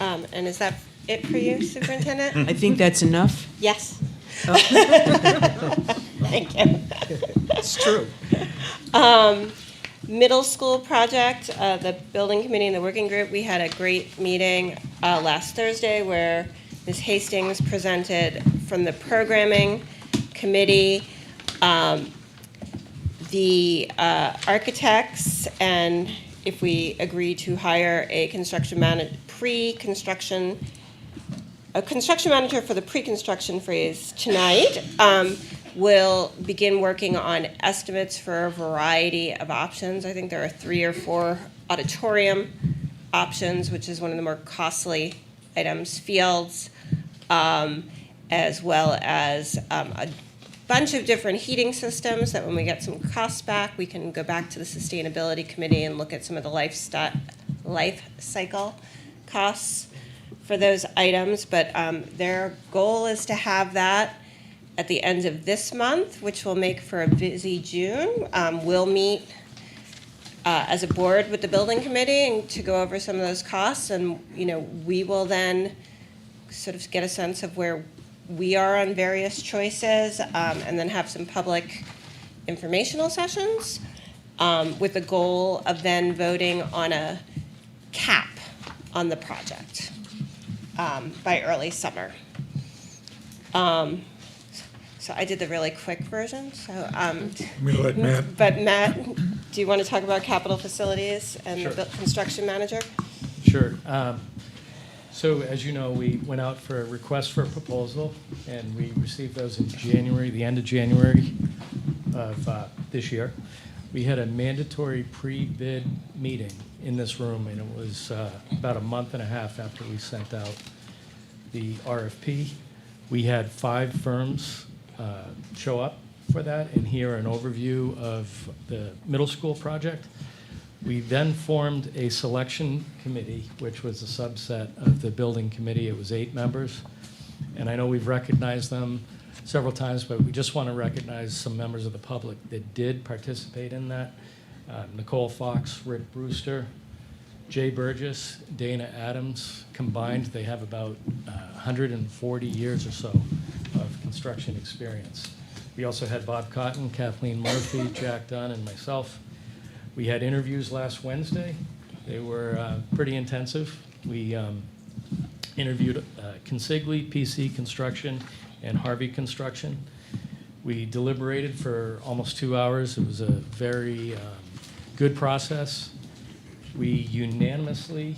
And is that it for you, Superintendent? I think that's enough. Yes. Oh. Thank you. It's true. Middle school project, the building committee and the working group, we had a great meeting last Thursday where Ms. Hastings presented from the programming committee, the architects, and if we agree to hire a construction manager for the pre-construction phase tonight, will begin working on estimates for a variety of options. I think there are 3 or 4 auditorium options, which is one of the more costly items, fields, as well as a bunch of different heating systems that when we get some costs back, we can go back to the sustainability committee and look at some of the life cycle costs for those items. But their goal is to have that at the end of this month, which will make for a busy June. We'll meet as a board with the building committee and to go over some of those costs, and we will then sort of get a sense of where we are on various choices, and then have some public informational sessions with the goal of then voting on a cap on the project by early summer. So I did the really quick version, so. I'm gonna let Matt. But Matt, do you want to talk about capital facilities and Sure. the construction manager? Sure. So as you know, we went out for a request for a proposal, and we received those in January, the end of January of this year. We had a mandatory pre-bid meeting in this room, and it was about a month and a half after we sent out the RFP. We had 5 firms show up for that and hear an overview of the middle school project. We then formed a selection committee, which was a subset of the building committee. It was 8 members. And I know we've recognized them several times, but we just want to recognize some members of the public that did participate in that. Nicole Fox, Rick Brewster, Jay Burgess, Dana Adams. Combined, they have about 140 years or so of construction experience. We also had Bob Cotton, Kathleen Murphy, Jack Dunn, and myself. We had interviews last Wednesday. They were pretty intensive. We interviewed Consigli, PC Construction, and Harvey Construction. We deliberated for almost 2 hours. It was a very good process. We unanimously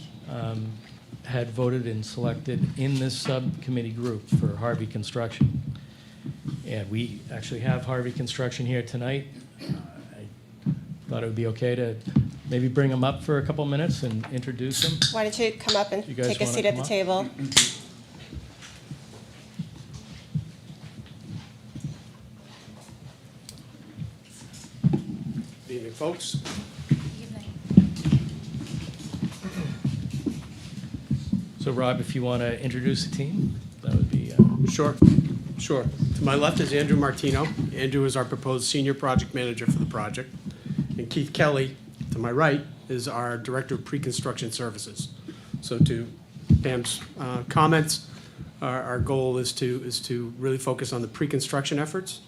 had voted and selected in this subcommittee group for Harvey Construction. And we actually have Harvey Construction here tonight. I thought it would be okay to maybe bring them up for a couple minutes and introduce them. Why don't you come up and You guys take a wanna seat at come the up? table? Good evening, folks. So Rob, if you want to introduce the team, that would be. Sure. To my left is Andrew Martino. Andrew is our proposed senior project manager for the project. And Keith Kelly, to my right, is our director of pre-construction services. So to Pam's comments, our goal is to really focus on the pre-construction efforts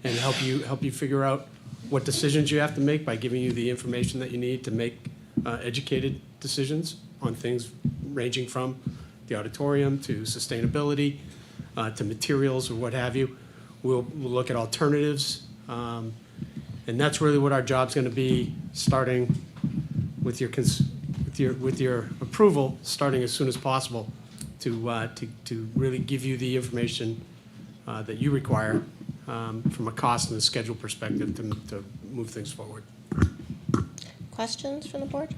and help you figure out what decisions you have to make by giving you the information that you need to make educated decisions on things ranging from the auditorium to sustainability, to materials or what have you. We'll look at alternatives, and that's really what our job's going to be, starting with your approval, starting as soon as possible, to really give you the information that you require from a cost and a schedule perspective to move things forward. Questions from the board?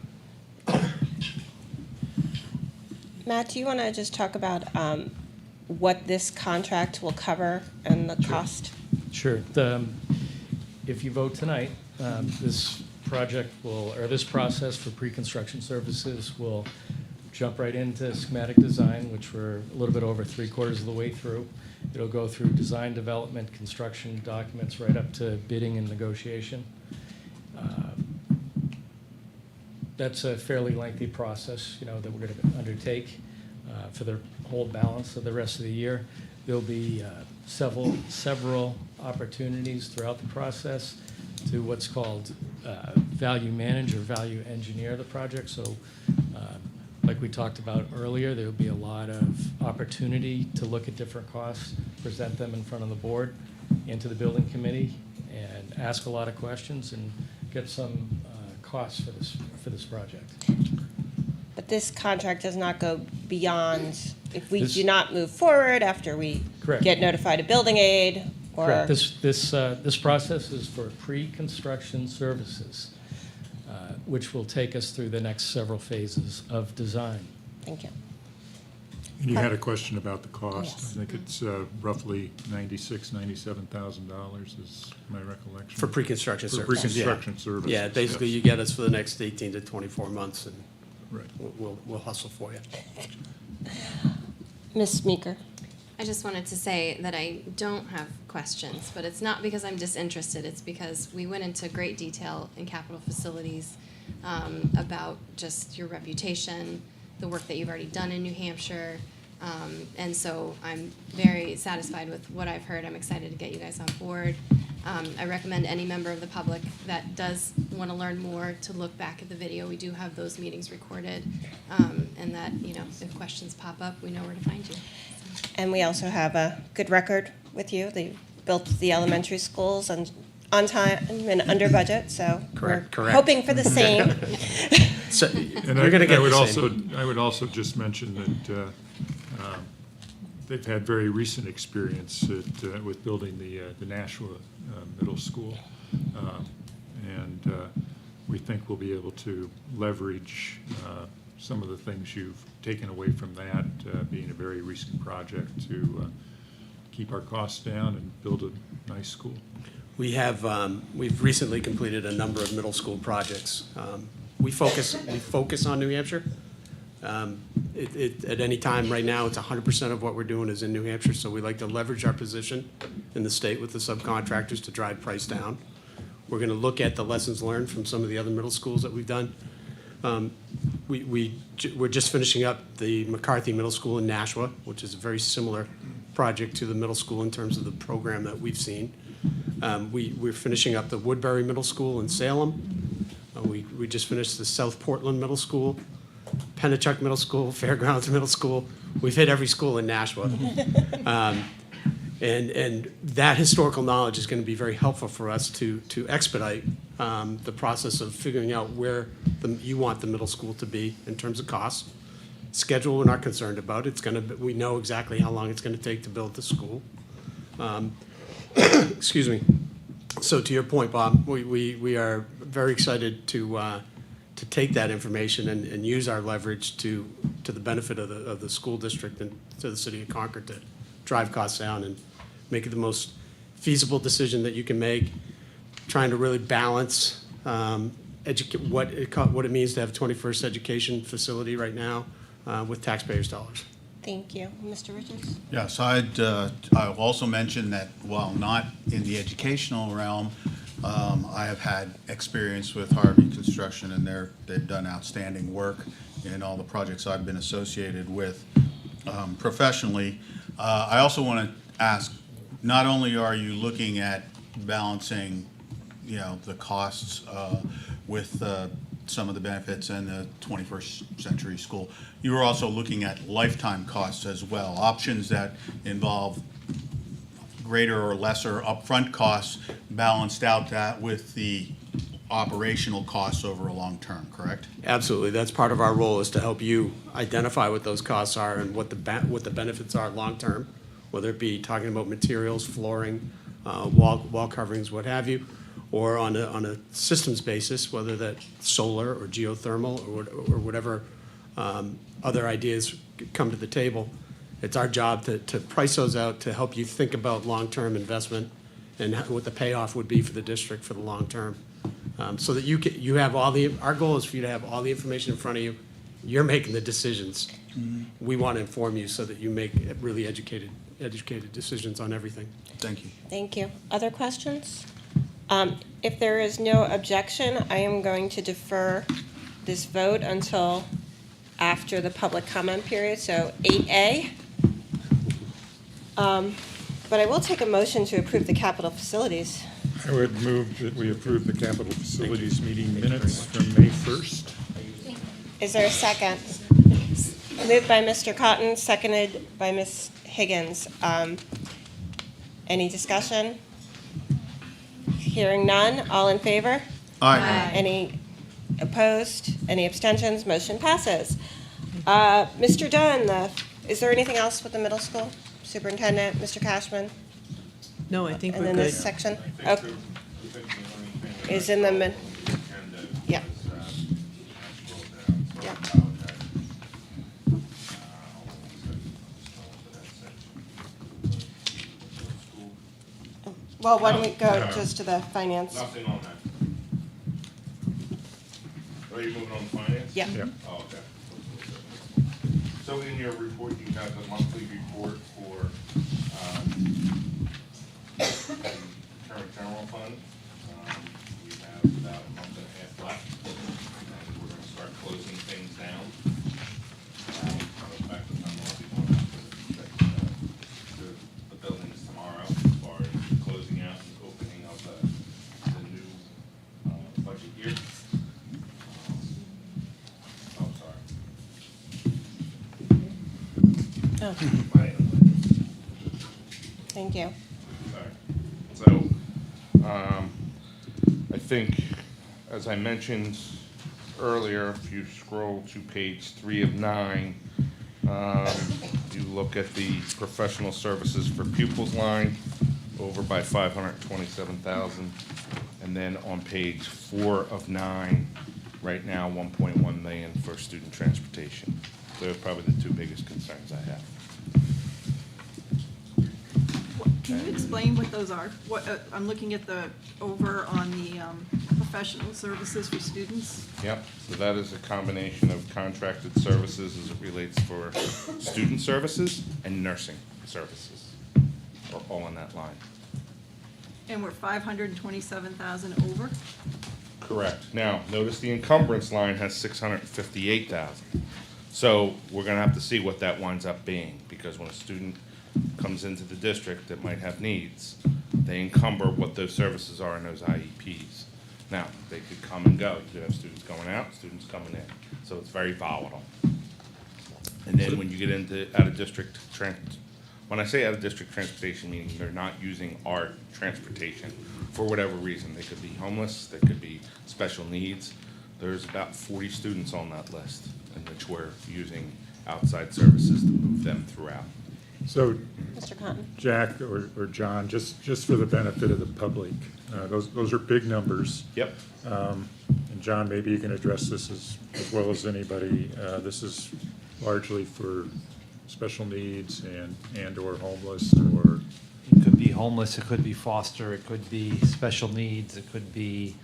Matt, do you want to just talk about what this contract will cover and the cost? Sure. If you vote tonight, this project will, or this process for pre-construction services will jump right into schematic design, which we're a little bit over 3/4 of the way through. It'll go through design, development, construction documents, right up to bidding and negotiation. That's a fairly lengthy process, that we're going to undertake for the whole balance of the rest of the year. There'll be several opportunities throughout the process to what's called value manage or value engineer the project. So like we talked about earlier, there'll be a lot of opportunity to look at different costs, present them in front of the board and to the building committee, and ask a lot of questions and get some costs for this project. But this contract does not go beyond, if we This- do not move forward after we Correct. get notified of building aid, or? Correct. This process is for pre-construction services, which will take us through the next several phases of design. Thank you. And you had a question about the cost. Yes. I think it's roughly $97,000 is my recollection. For pre-construction For services. pre-construction services. Yeah, basically yes. you get us for the next 18 to 24 months, and Right. we'll hustle for you. Ms. Meeker? I just wanted to say that I don't have questions, but it's not because I'm disinterested. It's because we went into great detail in capital facilities about just your reputation, the work that you've already done in New Hampshire. And so I'm very satisfied with what I've heard. I'm excited to get you guys on board. I recommend any member of the public that does want to learn more to look back at the video. We do have those meetings recorded, and that, you know, if questions pop up, we know where to find you. And we also have a good record with you. They built the elementary schools on time and under budget, so Correct. we're hoping for the same. So, And you're gonna get I would the also, same. I would also just mention that they've had very recent experience with building the Nashua Middle School. And we think we'll be able to leverage some of the things you've taken away from that, being a very recent project, to keep our costs down and build a nice school. We have, we've recently completed a number of middle school projects. We focus on New Hampshire. At any time right now, it's 100% of what we're doing is in New Hampshire, so we like to leverage our position in the state with the subcontractors to drive price down. We're going to look at the lessons learned from some of the other middle schools that we've done. We're just finishing up the McCarthy Middle School in Nashua, which is a very similar project to the middle school in terms of the program that we've seen. We're finishing up the Woodbury Middle School in Salem. We just finished the South Portland Middle School, Pennachuck Middle School, Fairgrounds Middle School. We've hit every school in Nashua. And that historical knowledge is going to be very helpful for us to expedite the process of figuring out where you want the middle school to be in terms of costs. Schedule we're not concerned about. We know exactly how long it's going to take to build the school. Excuse me. So to your point, Bob, we are very excited to take that information and use our leverage to the benefit of the school district and to the city of Concord to drive costs down and make it the most feasible decision that you can make, trying to really balance what it means to have a 21st education facility right now with taxpayers' dollars. Thank you. Mr. Richards? Yes, I'll also mention that while not in the educational realm, I have had experience with Harvey Construction, and they've done outstanding work in all the projects I've been associated with professionally. I also want to ask, not only are you looking at balancing, the costs with some of the benefits in the 21st century school, you are also looking at lifetime costs as well, options that involve greater or lesser upfront costs balanced out that with the operational costs over a long term, correct? Absolutely. That's part of our role, is to help you identify what those costs are and what the benefits are long term, whether it be talking about materials, flooring, wall coverings, what have you, or on a systems basis, whether that's solar or geothermal or whatever other ideas come to the table. It's our job to price those out to help you think about long-term investment and what the payoff would be for the district for the long term. So that you have our goal is for you to have all the information in front of you. You're making the decisions. Mm-hmm. We want to inform you so that you make really educated decisions on everything. Thank you. Thank you. Other questions? If there is no objection, I am going to defer this vote until after the public comment period, so 8A. But I will take a motion to approve the capital facilities. I would move that we approve the capital facilities meeting minutes from May 1st. Is there a second? Moved by Mr. Cotton, seconded by Ms. Higgins. Any discussion? Hearing none, all in favor? Aye. Any opposed? Any abstentions? Motion passes. Mr. Dunn, is there anything else with the middle school? Superintendent, Mr. Cashman? No, I think And we're then good. this section? Okay. Is in the mid. Yeah. Yeah. Well, why don't we go just to the finance? Nothing on that. Are you moving on to finance? Yeah. Oh, okay. So in your report, you have the monthly report for current general fund. We have about a month and a half left, and we're going to start closing things down. In fact, I'm going to be going out to the buildings tomorrow as far as closing out and opening up budget here. Oh, sorry. Oh, My- thank you. So, I think, as I mentioned earlier, if you scroll to page 3 of 9, you look at the professional services for pupils line, over by 527,000. And then on page 4 of 9, right now, 1.1 million for student transportation. They're probably the two biggest concerns I have. Can you explain what those are? What, I'm looking at the, over on the professional services for students. Yep, so that is a combination of contracted services as it relates for student services and nursing services, are all in that line. And we're 527,000 over? Correct. Now, notice the encumbrance line has 658,000. So we're gonna have to see what that winds up being, because when a student comes into the district that might have needs, they encumber what those services are in those IEPs. Now, they could come and go. You could have students going out, students coming in. So it's very volatile. And then when you get into out-of-district when I say out-of-district transportation, meaning they're not using our transportation for whatever reason. They could be homeless, they could be special needs. There's about 40 students on that list in which we're using outside services to move them throughout. So, Mr. Cotton? Jack or John, just for the benefit of the public, those are big numbers. Yep. And John, maybe you can address this as well as anybody. This is largely for special needs and/or homeless, or It could be homeless, it could be foster, it could be special needs, it could be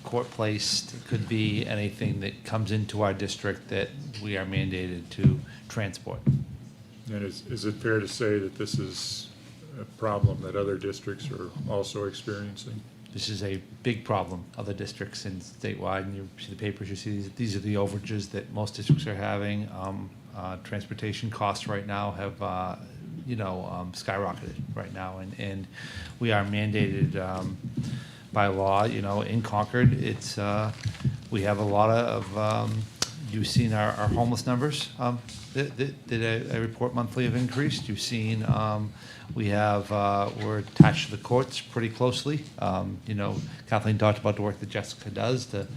court-placed, it could be anything that comes into our district that we are mandated to transport. and is it fair to say that this is a problem that other districts are also experiencing? This is a big problem, other districts and statewide, and you see the papers, you see these are the overages that most districts are having. Transportation costs right now have, skyrocketed right now, and we are mandated by law, in Concord, it's, we have a lot of, you've seen our homeless numbers, that I report monthly have increased. You've seen, we have, we're attached to the courts pretty closely. Kathleen talked about the work that Jessica does to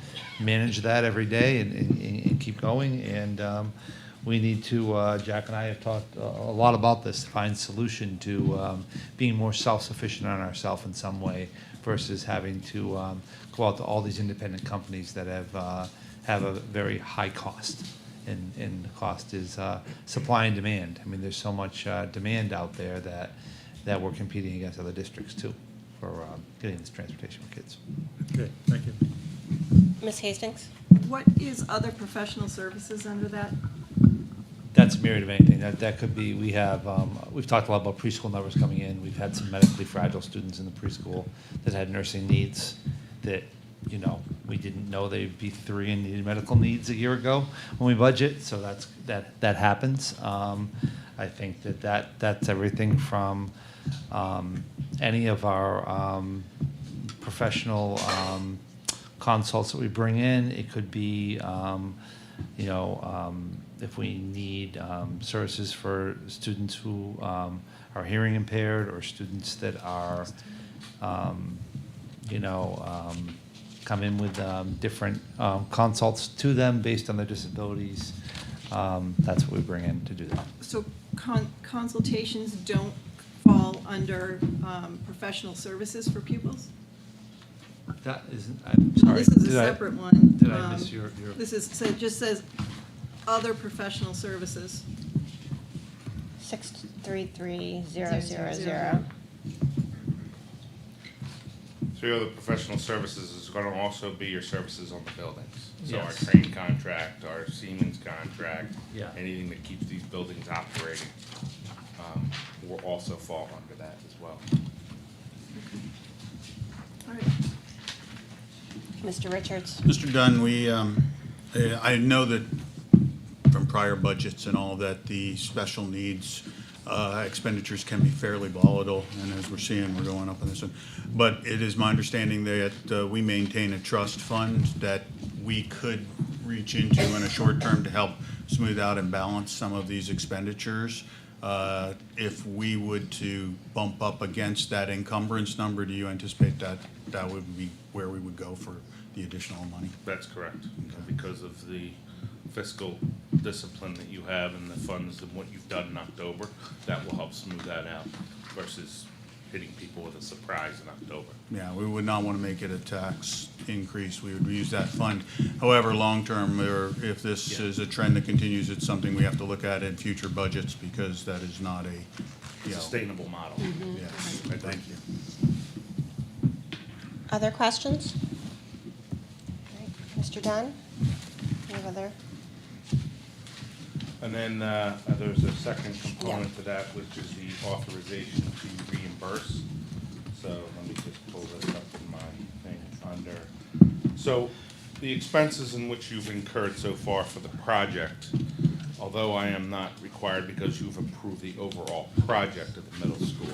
manage that every day and keep going. And we need to, Jack and I have talked a lot about this, to find solution to being more self-sufficient on ourselves in some way versus having to go out to all these independent companies that have a very high cost. And the cost is supply and demand. I mean, there's so much demand out there that we're competing against other districts too for getting this transportation for kids. Okay, thank you. Ms. Hastings? What is other professional services under that? That's a myriad of anything. That could be, we have, we've talked a lot about preschool numbers coming in. We've had some medically fragile students in the preschool that had nursing needs that, we didn't know they'd be 3 and needed medical needs a year ago when we budget. So that happens. I think that's everything from any of our professional consults that we bring in. It could be, if we need services for students who are hearing impaired or students that are, come in with different consults to them based on their disabilities. That's what we bring in to do that. So consultations don't fall under professional services for pupils? That isn't, I'm sorry. This is a separate one. Did I miss your? This is, so it just says other professional services. 633000. So your other professional services is gonna also be your services on the buildings. So our Yes. train contract, our Siemens contract, Yeah. anything that keeps these buildings operating, will also fall under that as well. All right. Mr. Richards? Mr. Dunn, I know that from prior budgets and all that the special needs expenditures can be fairly volatile, and as we're seeing, we're going up on this one. But it is my understanding that we maintain a trust fund that we could reach into in a short term to help smooth out and balance some of these expenditures. If we would to bump up against that encumbrance number, do you anticipate that that would be where we would go for the additional money? That's correct, because of the fiscal discipline that you have and the funds and what you've done in October, that will help smooth that out versus hitting people with a surprise in October. Yeah, we would not want to make it a tax increase. We would use that fund. However, long-term, or if this is a trend that continues, it's something we have to look at in future budgets because that is not a, Sustainable model. Yes, thank you. Other questions? All right, Mr. Dunn? Any other? And then there's a second component to that, which is the authorization to reimburse. So let me just pull this up in my thing under. So the expenses in which you've incurred so far for the project, although I am not required because you've approved the overall project of the middle school,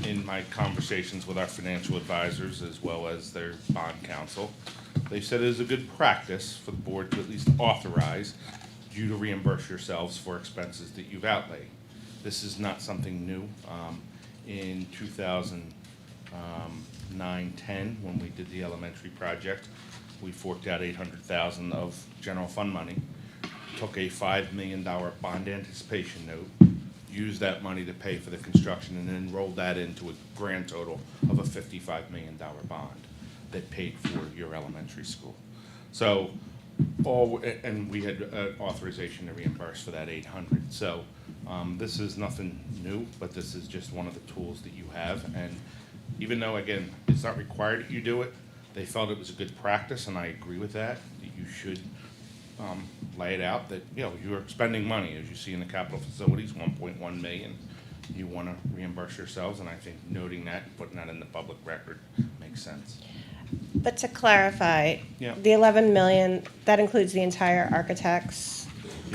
in my conversations with our financial advisors as well as their bond counsel, they said it is a good practice for the board to at least authorize you to reimburse yourselves for expenses that you've outlaid. This is not something new. In 2009-10, when we did the elementary project, we forked out $800,000 of general fund money, took a $5 million bond anticipation note, used that money to pay for the construction, and then rolled that into a grand total of a $55 million bond that paid for your elementary school. So, and we had authorization to reimburse for that 800. So this is nothing new, but this is just one of the tools that you have. And even though, again, it's not required that you do it, they felt it was a good practice, and I agree with that you should lay it out that, you're spending money, as you see in the capital facilities, 1.1 million. You want to reimburse yourselves, and I think noting that, putting that in the public record makes sense. But to clarify, Yeah. the 11 million, that includes the entire architect's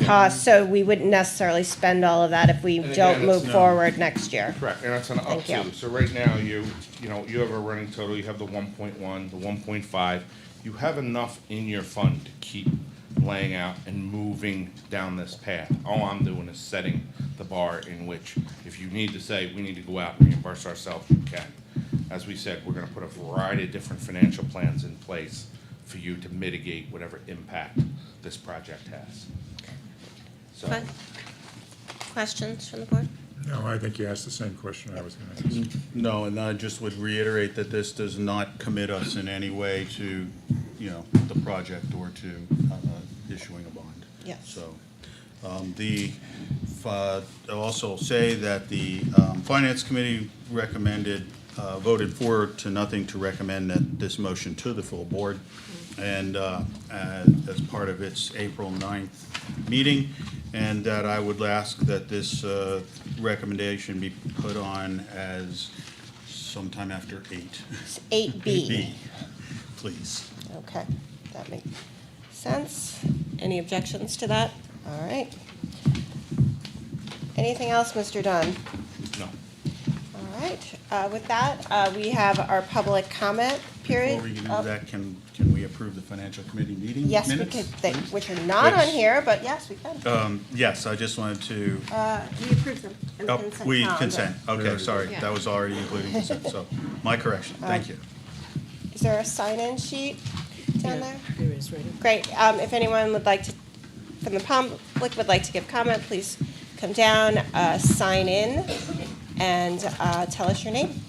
cost, so we wouldn't necessarily spend all of that if we And again, don't move it's- forward next year. Correct, and that's an up Thank you. to. So right now, you have a running total, you have the 1.1, the 1.5. You have enough in your fund to keep laying out and moving down this path. All I'm doing is setting the bar in which, if you need to say, we need to go out and reimburse ourselves, you can. As we said, we're gonna put a variety of different financial plans in place for you to mitigate whatever impact this project has. So, Fine. Questions from the board? No, I think you asked the same question I was going to ask. No, and I just would reiterate that this does not commit us in any way to, the project or to issuing a bond. Yes. So, I'll also say that the Finance Committee voted 4-0 to recommend that this motion to the full board. And as part of its April 9th meeting, and that I would ask that this recommendation be put on as sometime after 8. 8B. 8B, please. Okay, that makes sense. Any objections to that? All right. Anything else, Mr. Dunn? no. All right, with that, we have our public comment period. Before we do Oh, that, can we approve the Financial Committee meeting Yes, we minutes? could, which are not on Which- here, but yes, we can. Yes, I just wanted to, We approved them. in oh, consent we calendar. consent, okay, sorry, Yeah. that was already including consent, so, my correction, thank you. Is there a sign-in sheet down there? There is, right? Great. If anyone would like to, from the public would like to give comment, please come down, sign in, and tell us your name.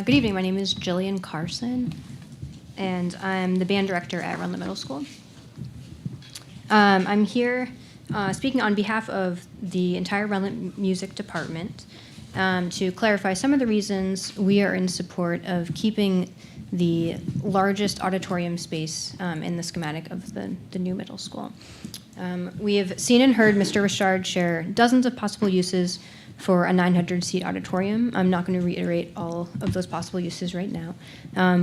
Good evening. My name is Jillian Carson, and I'm the band director at Runland Middle School. I'm here speaking on behalf of the entire Rutland Music Department, to clarify some of the reasons we are in support of keeping the largest auditorium space in the schematic of the new middle school. We have seen and heard Mr. Richard share dozens of possible uses for a 900-seat auditorium. I'm not going to reiterate all of those possible uses right now.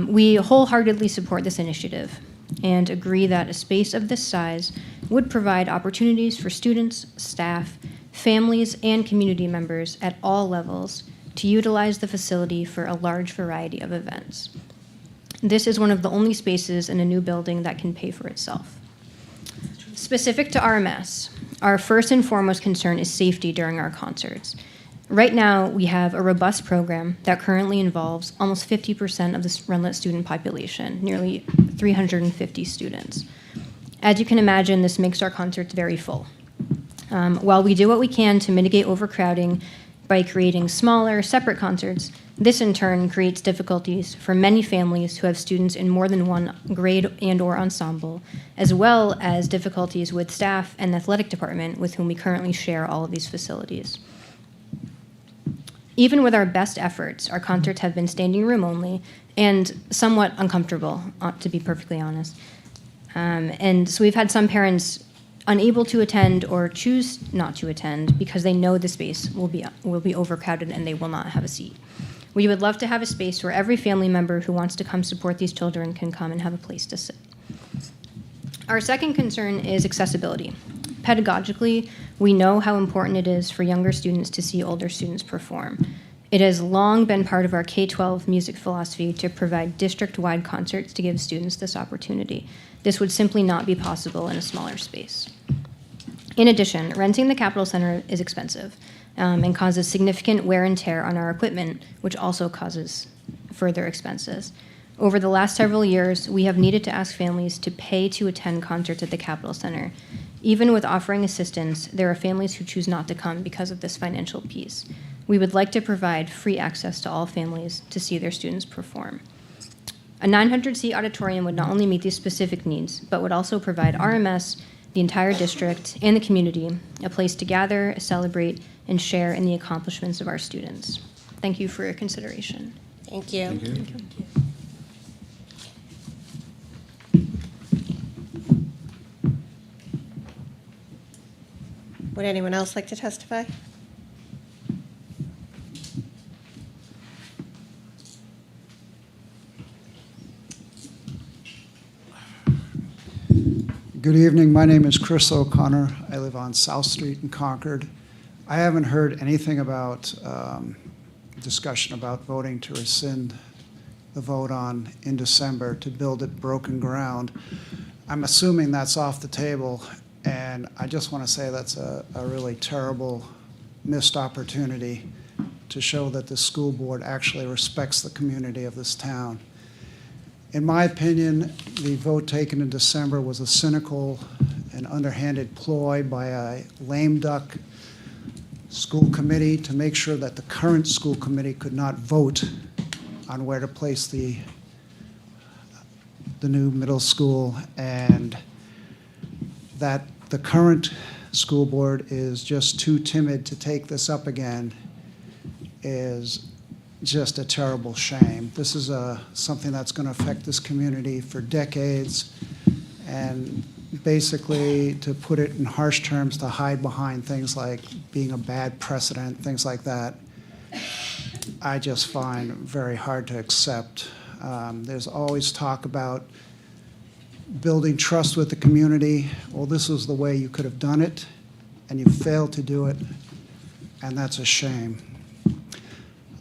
We wholeheartedly support this initiative and agree that a space of this size would provide opportunities for students, staff, families, and community members at all levels to utilize the facility for a large variety of events. This is one of the only spaces in a new building that can pay for itself. Specific to RMS, our first and foremost concern is safety during our concerts. Right now, we have a robust program that currently involves almost 50% of the Runlet student population, nearly 350 students. As you can imagine, this makes our concerts very full. While we do what we can to mitigate overcrowding by creating smaller, separate concerts, this in turn creates difficulties for many families who have students in more than one grade and/or ensemble, as well as difficulties with staff and the athletic department with whom we currently share all of these facilities. Even with our best efforts, our concerts have been standing room only and somewhat uncomfortable, to be perfectly honest. And so we've had some parents unable to attend or choose not to attend because they know the space will be overcrowded and they will not have a seat. We would love to have a space where every family member who wants to come support these children can come and have a place to sit. Our second concern is accessibility. Pedagogically, we know how important it is for younger students to see older students perform. It has long been part of our K-12 music philosophy to provide district-wide concerts to give students this opportunity. This would simply not be possible in a smaller space. In addition, renting the Capitol Center is expensive and causes significant wear and tear on our equipment, which also causes further expenses. Over the last several years, we have needed to ask families to pay to attend concerts at the Capitol Center. Even with offering assistance, there are families who choose not to come because of this financial piece. We would like to provide free access to all families to see their students perform. A 900-seat auditorium would not only meet these specific needs, but would also provide RMS, the entire district, and the community a place to gather, celebrate, and share in the accomplishments of our students. Thank you for your consideration. Thank you. Thank you. Thank you. Would anyone else like to testify? Good evening. My name is Chris O'Connor. I live on South Street in Concord. I haven't heard anything about discussion about voting to rescind the vote on in December to build at broken ground. I'm assuming that's off the table, and I just want to say that's a really terrible missed opportunity to show that the school board actually respects the community of this town. In my opinion, the vote taken in December was a cynical and underhanded ploy by a lame duck school committee to make sure that the current school committee could not vote on where to place the new middle school, and that the current school board is just too timid to take this up again is just a terrible shame. This is something that's going to affect this community for decades, and basically, to put it in harsh terms, to hide behind things like being a bad precedent, things like that, I just find very hard to accept. There's always talk about building trust with the community. Well, this was the way you could have done it, and you failed to do it, and that's a shame.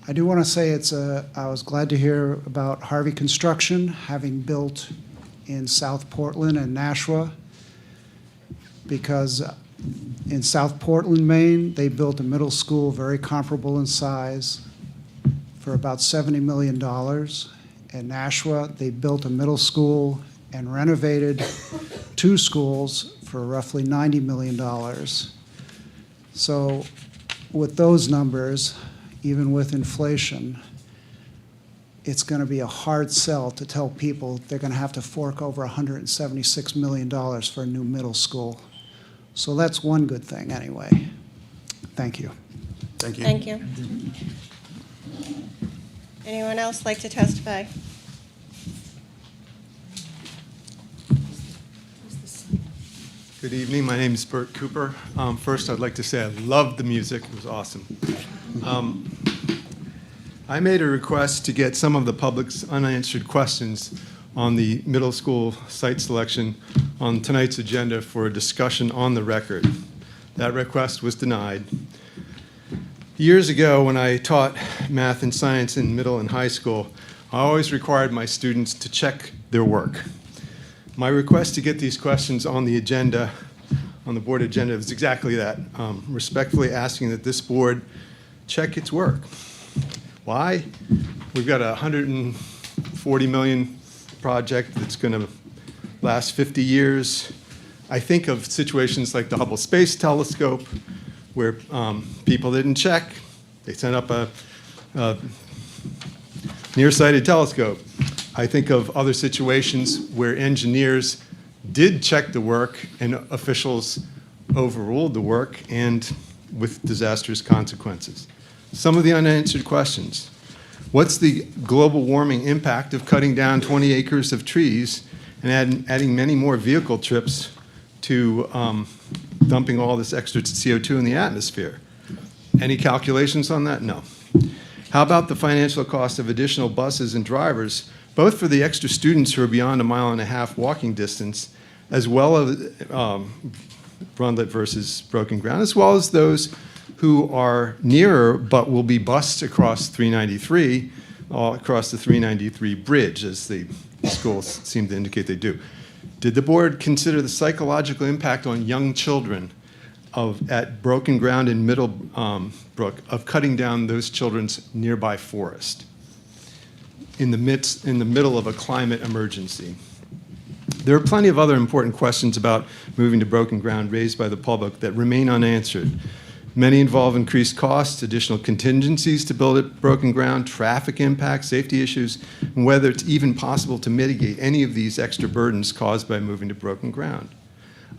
I do want to say I was glad to hear about Harvey Construction having built in South Portland and Nashua, because in South Portland, Maine, they built a middle school very comparable in size for about $70 million. In Nashua, they built a middle school and renovated 2 schools for roughly $90 million. So with those numbers, even with inflation, it's going to be a hard sell to tell people they're going to have to fork over $176 million for a new middle school. So that's one good thing, anyway. Thank you. Thank you. Thank you. Anyone else like to testify? Good evening. My name is Bert Cooper. First, I'd like to say I loved the music. It was awesome. I made a request to get some of the public's unanswered questions on the middle school site selection on tonight's agenda for a discussion on the record. That request was denied. Years ago, when I taught math and science in middle and high school, I always required my students to check their work. My request to get these questions on the agenda, on the board agenda, is exactly that. Respectfully asking that this board check its work. Why? We've got a $140 million project that's going to last 50 years. I think of situations like the Hubble Space Telescope, where people didn't check. They sent up a nearsighted telescope. I think of other situations where engineers did check the work and officials overruled the work, and with disastrous consequences. Some of the unanswered questions. What's the global warming impact of cutting down 20 acres of trees and adding many more vehicle trips to dumping all this extra CO2 in the atmosphere? Any calculations on that? No. How about the financial cost of additional buses and drivers, both for the extra students who are beyond 1.5 miles walking distance, as well as Rundlet versus Broken Ground, as well as those who are nearer but will be bused across 393, across the 393 bridge, as the schools seem to indicate they do. Did the board consider the psychological impact on young children at Broken Ground in Middlebrook of cutting down those children's nearby forest in the middle of a climate emergency? There are plenty of other important questions about moving to Broken Ground raised by the public that remain unanswered. Many involve increased costs, additional contingencies to build at Broken Ground, traffic impacts, safety issues, and whether it's even possible to mitigate any of these extra burdens caused by moving to Broken Ground.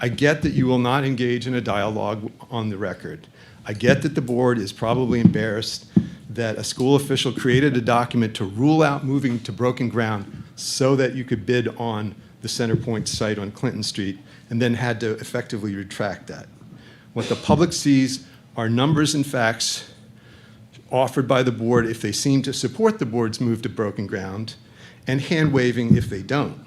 I get that you will not engage in a dialogue on the record. I get that the board is probably embarrassed that a school official created a document to rule out moving to Broken Ground so that you could bid on the Centerpoint site on Clinton Street, and then had to effectively retract that. What the public sees are numbers and facts offered by the board if they seem to support the board's move to Broken Ground, and hand-waving if they don't.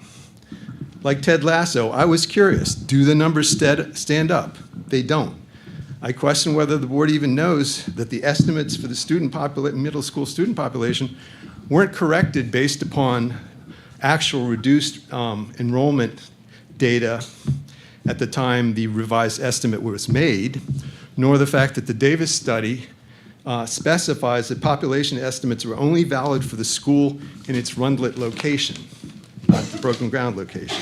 Like Ted Lasso, I was curious, do the numbers stand up? They don't. I question whether the board even knows that the estimates for the middle school student population weren't corrected based upon actual reduced enrollment data at the time the revised estimate was made, nor the fact that the Davis study specifies that population estimates were only valid for the school in its Rundlet location, not the Broken Ground location.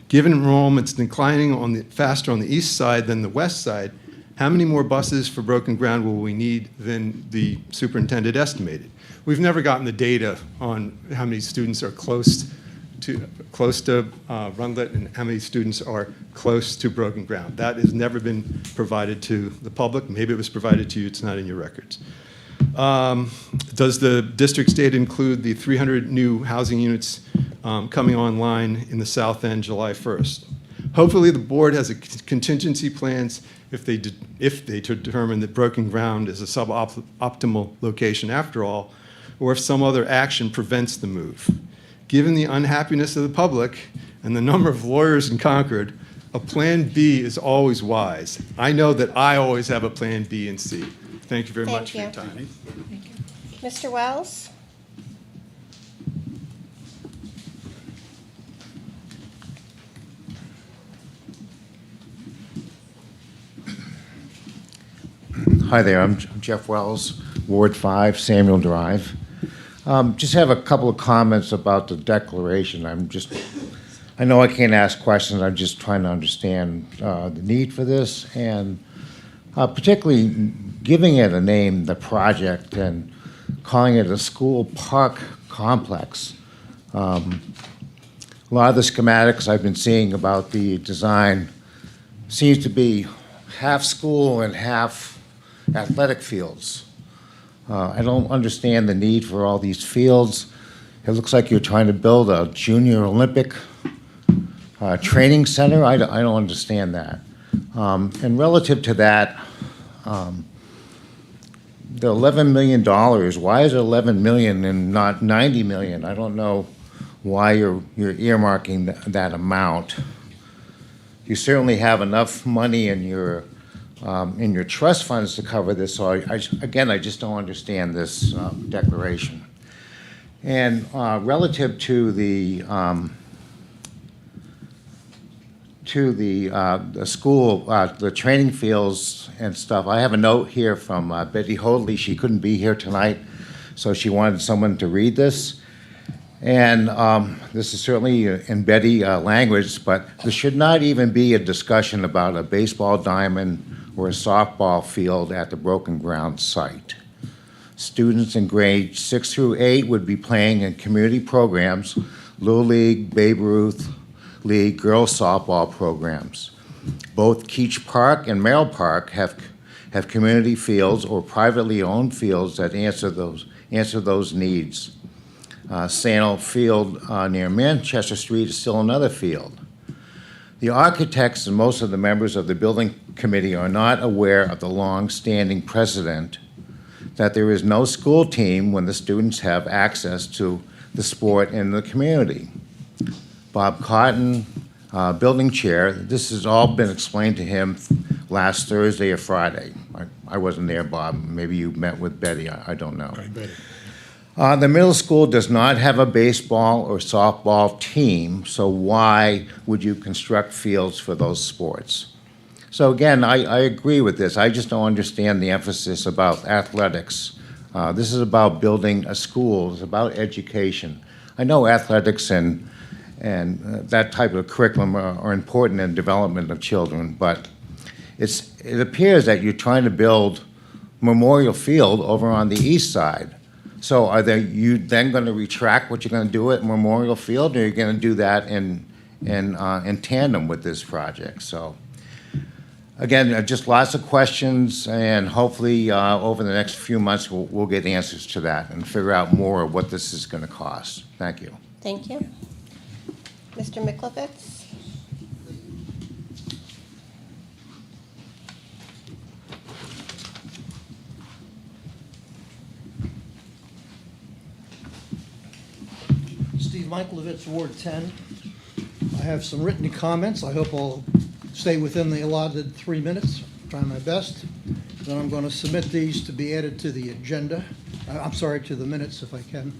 Given enrollments declining faster on the east side than the west side, how many more buses for Broken Ground will we need than the superintendent estimated? We've never gotten the data on how many students are close to Rundlet and how many students are close to Broken Ground. That has never been provided to the public. Maybe it was provided to you, it's not in your records. Does the district's data include the 300 new housing units coming online in the south end July 1st? Hopefully the board has a contingency plans if they determine that Broken Ground is a suboptimal location after all, or if some other action prevents the move. Given the unhappiness of the public and the number of lawyers in Concord, a plan B is always wise. I know that I always have a plan B and C. Thank you very much for your time. Thank you. Mr. Wells? Hi there, I'm Jeff Wells, Ward 5, Samuel Drive. Just have a couple of comments about the declaration. I know I can't ask questions, I'm just trying to understand the need for this, and particularly giving it a name, the project, and calling it a school park complex. A lot of the schematics I've been seeing about the design seems to be half school and half athletic fields. I don't understand the need for all these fields. It looks like you're trying to build a junior Olympic training center. I don't understand that. And relative to that, the $11 million, why is it 11 million and not 90 million? I don't know why you're earmarking that amount. You certainly have enough money in your trust funds to cover this, so again, I just don't understand this declaration. And relative to the school, the training fields and stuff, I have a note here from Betty Hoadley. She couldn't be here tonight, so she wanted someone to read this. And this is certainly in Betty language, but there should not even be a discussion about a baseball diamond or a softball field at the Broken Ground site. Students in grades 6 through 8 would be playing in community programs, Little League, Babe Ruth League, girls softball programs. Both Keach Park and Merrill Park have community fields or privately owned fields that answer those needs. Sano Field near Manchester Street is still another field. The architects and most of the members of the building committee are not aware of the long-standing precedent that there is no school team when the students have access to the sport in the community. Bob Cotton, building chair, this has all been explained to him last Thursday or Friday. I wasn't there, Bob. Maybe you met with Betty. I don't know. The middle school does not have a baseball or softball team, so why would you construct fields for those sports? So again, I agree with this. I just don't understand the emphasis about athletics. This is about building a school. It's about education. I know athletics and that type of curriculum are important in development of children, but it appears that you're trying to build Memorial Field over on the east side. So are you then going to retract what you're going to do at Memorial Field, or are you going to do that in tandem with this project? So again, just lots of questions, and hopefully over the next few months we'll get answers to that and figure out more of what this is going to cost. Thank you. Thank you. Mr. Miklovitz? Steve Michaelovitz, Ward 10. I have some written comments. I hope I'll stay within the allotted 3 minutes. Try my best. Then I'm going to submit these to be added to the agenda. I'm sorry, to the minutes if I can.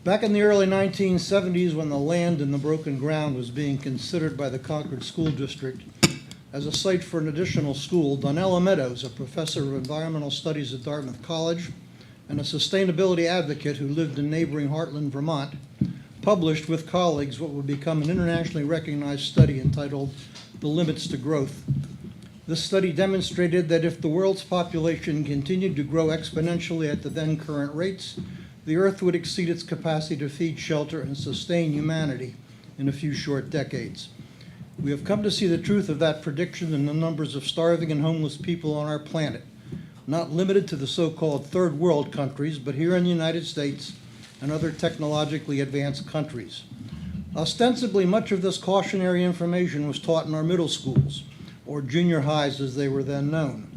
Back in the early 1970s, when the land in the Broken Ground was being considered by the Concord School District as a site for an additional school, Donella Meadows, a professor of environmental studies at Dartmouth College and a sustainability advocate who lived in neighboring Heartland, Vermont, published with colleagues what would become an internationally recognized study entitled The Limits to Growth. This study demonstrated that if the world's population continued to grow exponentially at the then current rates, the Earth would exceed its capacity to feed, shelter, and sustain humanity in a few short decades. We have come to see the truth of that prediction in the numbers of starving and homeless people on our planet, not limited to the so-called third world countries, but here in the United States and other technologically advanced countries. Ostensibly, much of this cautionary information was taught in our middle schools, or junior highs as they were then known.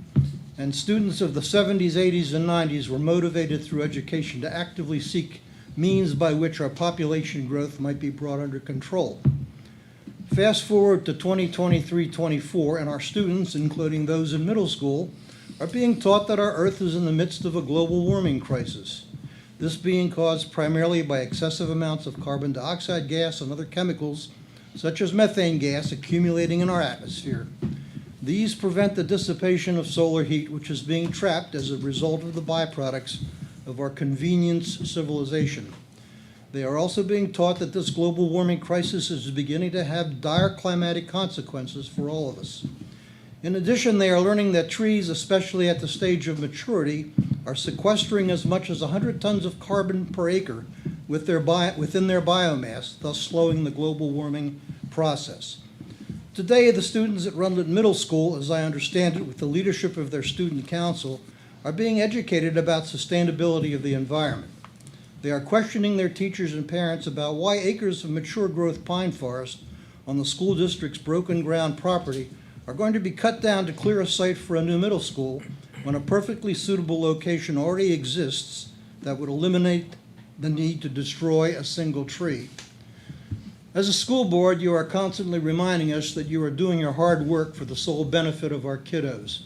And students of the 70s, 80s, and 90s were motivated through education to actively seek means by which our population growth might be brought under control. Fast forward to 2023-24, and our students, including those in middle school, are being taught that our Earth is in the midst of a global warming crisis. This being caused primarily by excessive amounts of carbon dioxide gas and other chemicals, such as methane gas, accumulating in our atmosphere. These prevent the dissipation of solar heat, which is being trapped as a result of the byproducts of our convenience civilization. They are also being taught that this global warming crisis is beginning to have dire climatic consequences for all of us. In addition, they are learning that trees, especially at the stage of maturity, are sequestering as much as 100 tons of carbon per acre within their biomass, thus slowing the global warming process. Today, the students at Rundlet Middle School, as I understand it, with the leadership of their student council, are being educated about sustainability of the environment. They are questioning their teachers and parents about why acres of mature growth pine forest on the school district's broken ground property are going to be cut down to clear a site for a new middle school when a perfectly suitable location already exists that would eliminate the need to destroy a single tree. As a school board, you are constantly reminding us that you are doing your hard work for the sole benefit of our kiddos.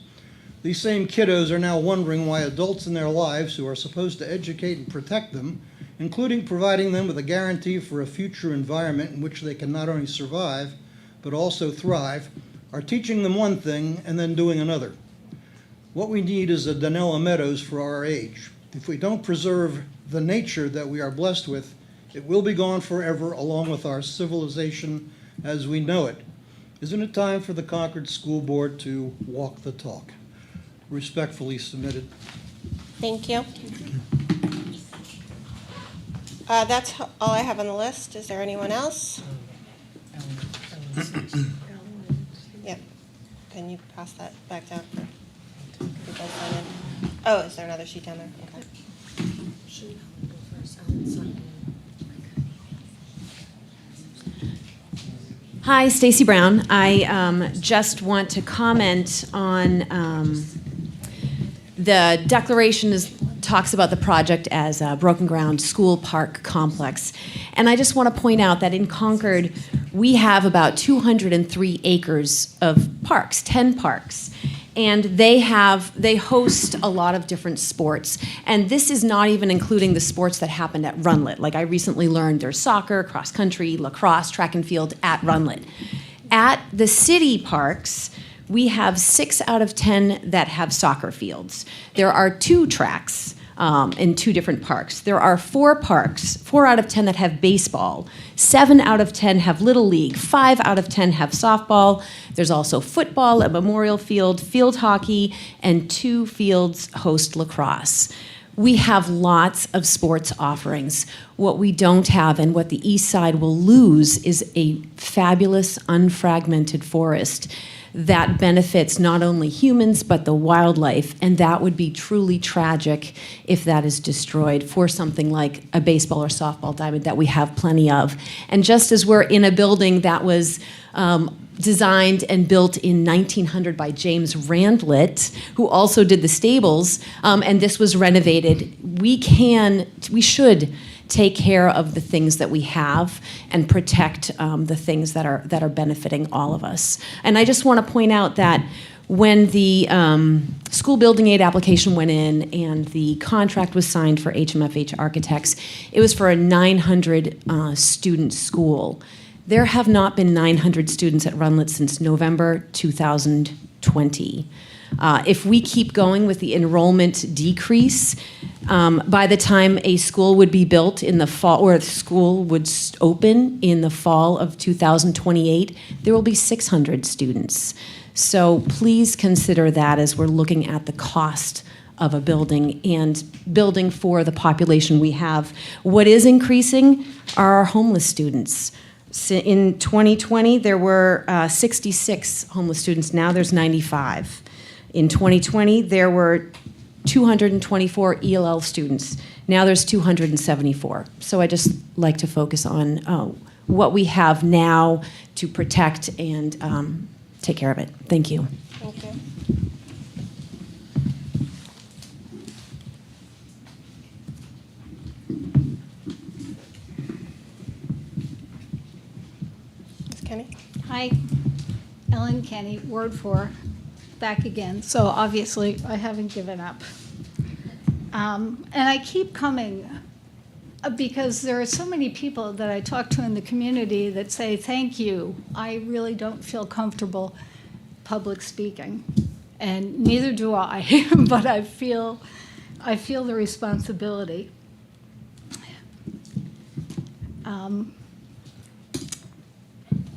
These same kiddos are now wondering why adults in their lives who are supposed to educate and protect them, including providing them with a guarantee for a future environment in which they can not only survive, but also thrive, are teaching them one thing and then doing another. What we need is a Danella Meadows for our age. If we don't preserve the nature that we are blessed with, it will be gone forever along with our civilization as we know it. Isn't it time for the Concord School Board to walk the talk? Respectfully submitted. Thank you. That's all I have on the list. Is there anyone else? Yep. Can you pass that back down for people to sign in? Oh, is there another sheet down there? Okay. Hi, Stacy Brown. I just want to comment on the declaration talks about the project as a broken ground school park complex. And I just want to point out that in Concord, we have about 203 acres of parks, 10 parks. And they host a lot of different sports. And this is not even including the sports that happened at Rundlet. Like I recently learned there's soccer, cross country, lacrosse, track and field at Rundlet. At the city parks, we have 6 out of 10 that have soccer fields. There are 2 tracks in 2 different parks. There are 4 parks, 4 out of 10 that have baseball. 7 out of 10 have Little League. 5 out of 10 have softball. There's also football at Memorial Field, field hockey, and 2 fields host lacrosse. We have lots of sports offerings. What we don't have and what the East Side will lose is a fabulous unfragmented forest that benefits not only humans but the wildlife, and that would be truly tragic if that is destroyed for something like a baseball or softball diamond that we have plenty of. And just as we're in a building that was designed and built in 1900 by James Randlett, who also did the stables, and this was renovated, we should take care of the things that we have and protect the things that are benefiting all of us. And I just want to point out that when the school building aid application went in and the contract was signed for HMFH Architects, it was for a 900 student school. There have not been 900 students at Rundlet since November 2020. If we keep going with the enrollment decrease, by the time a school would be built in the fall, or the school would open in the fall of 2028, there will be 600 students. So please consider that as we're looking at the cost of a building and building for the population we have. What is increasing are our homeless students. In 2020, there were 66 homeless students. Now there's 95. In 2020, there were 224 ELL students. Now there's 274. So I just like to focus on what we have now to protect and take care of it. Thank you. Thank you. Ms. Kenny? Hi, Ellen Kenny, Ward 4, back again. So obviously, I haven't given up. And I keep coming because there are so many people that I talk to in the community that say, thank you. I really don't feel comfortable public speaking. And neither do I, but I feel the responsibility.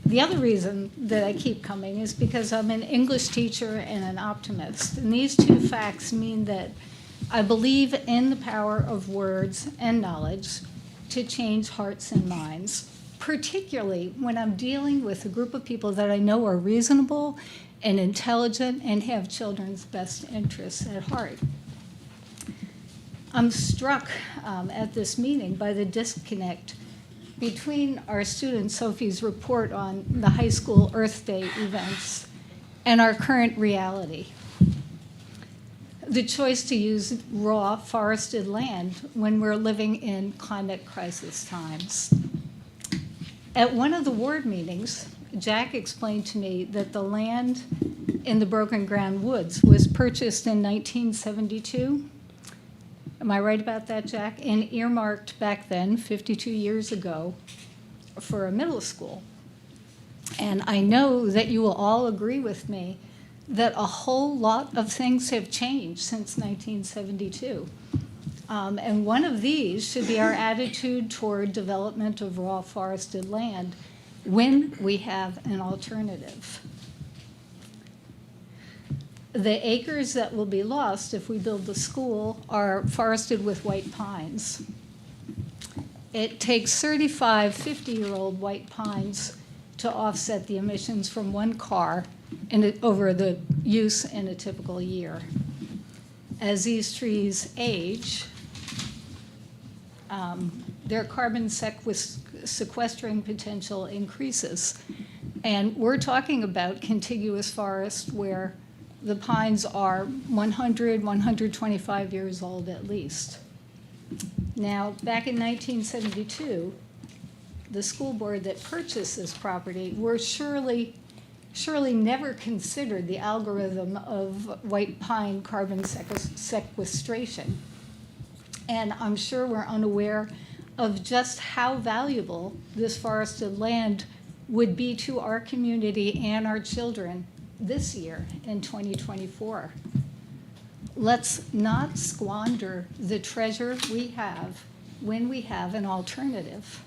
The other reason that I keep coming is because I'm an English teacher and an optimist. And these two facts mean that I believe in the power of words and knowledge to change hearts and minds. particularly when I'm dealing with a group of people that I know are reasonable and intelligent and have children's best interests at heart. I'm struck at this meeting by the disconnect between our student Sophie's report on the high school Earth Day events and our current reality. The choice to use raw forested land when we're living in climate crisis times. At one of the ward meetings, Jack explained to me that the land in the Broken Ground Woods was purchased in 1972. Am I right about that, Jack? And earmarked back then, 52 years ago, for a middle school. And I know that you will all agree with me that a whole lot of things have changed since 1972. And one of these should be our attitude toward development of raw forested land when we have an alternative. The acres that will be lost if we build the school are forested with white pines. It takes 35 50-year-old white pines to offset the emissions from one car over the use in a typical year. As these trees age, their carbon sequestering potential increases. And we're talking about contiguous forests where the pines are 100, 125 years old at least. Now, back in 1972, the school board that purchased this property were surely never considered the algorithm of white pine carbon sequestration. And I'm sure we're unaware of just how valuable this forested land would be to our community and our children this year in 2024. Let's not squander the treasure we have when we have an alternative.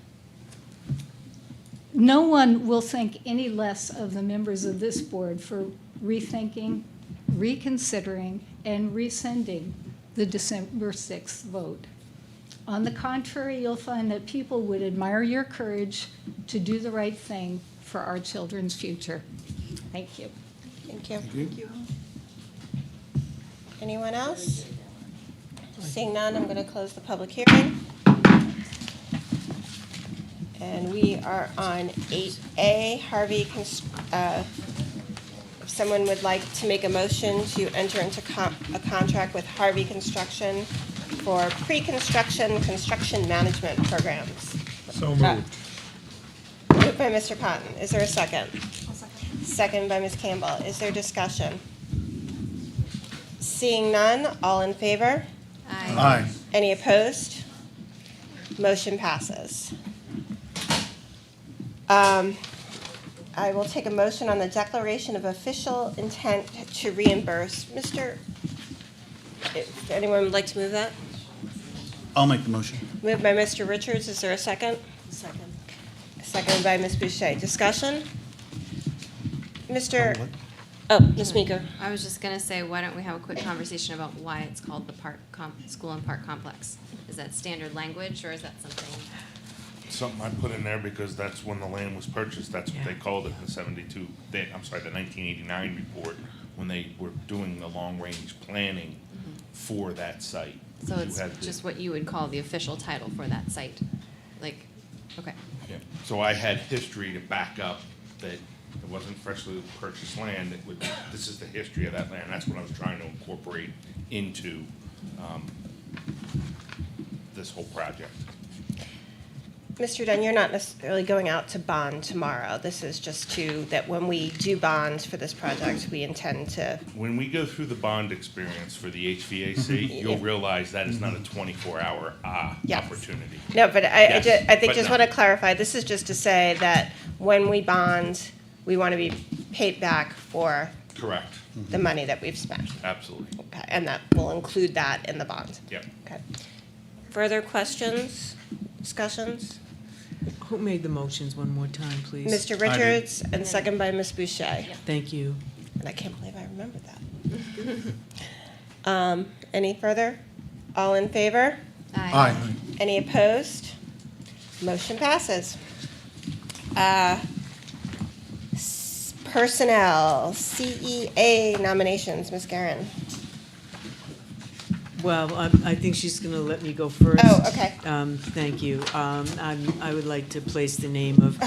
No one will think any less of the members of this board for rethinking, reconsidering, and rescinding the December 6th vote. On the contrary, you'll find that people would admire your courage to do the right thing for our children's future. Thank you. Thank you. Thank you. Anyone else? Seeing none, I'm going to close the public hearing. And we are on 8A, Harvey, if someone would like to make a motion to enter into a contract with Harvey Construction for pre-construction construction management programs. So moved. Moved by Mr. Cotton. Is there a second? Second by Ms. Campbell. Is there discussion? Seeing none, all in favor? Aye. Aye. Any opposed? Motion passes. I will take a motion on the declaration of official intent to reimburse. If anyone would like to move that? I'll make the motion. Moved by Mr. Richards. Is there a second? Second. Seconded by Ms. Boucher. Discussion? Ms. Meeker. I was just gonna say, why don't we have a quick conversation about why it's called the school and park complex? Is that standard language, or is that something? Something I put in there because that's when the land was purchased, that's what they called it in the the 1989 report, when they were doing the long-range planning for that site. So it's just what you would call the official title for that site? Like, okay. Yeah. So I had history to back up that it wasn't freshly purchased land, this is the history of that land, that's what I was trying to incorporate into this whole project. Mr. Dunn, you're not necessarily going out to bond tomorrow. This is just that when we do bond for this project, we intend to. When we go through the bond experience for the HVAC, you'll realize that is not a 24-hour opportunity. No, but I think But want to clarify, this is just to say that when we bond, we want to be paid back for Correct. the money that we've spent. Absolutely. Okay, and that will include that in the bond. Yep. Okay. Further questions, discussions? Who made the motions one more time, please? Mr. Richards, and second by Ms. Boucher. Thank you. And I can't believe I remembered that. Any further? All in favor? Aye. Any opposed? Motion passes. Personnel, CEA nominations, Ms. Guerin. Well, I think she's going to let me go first. Oh, okay. Thank you. I would like to place the name of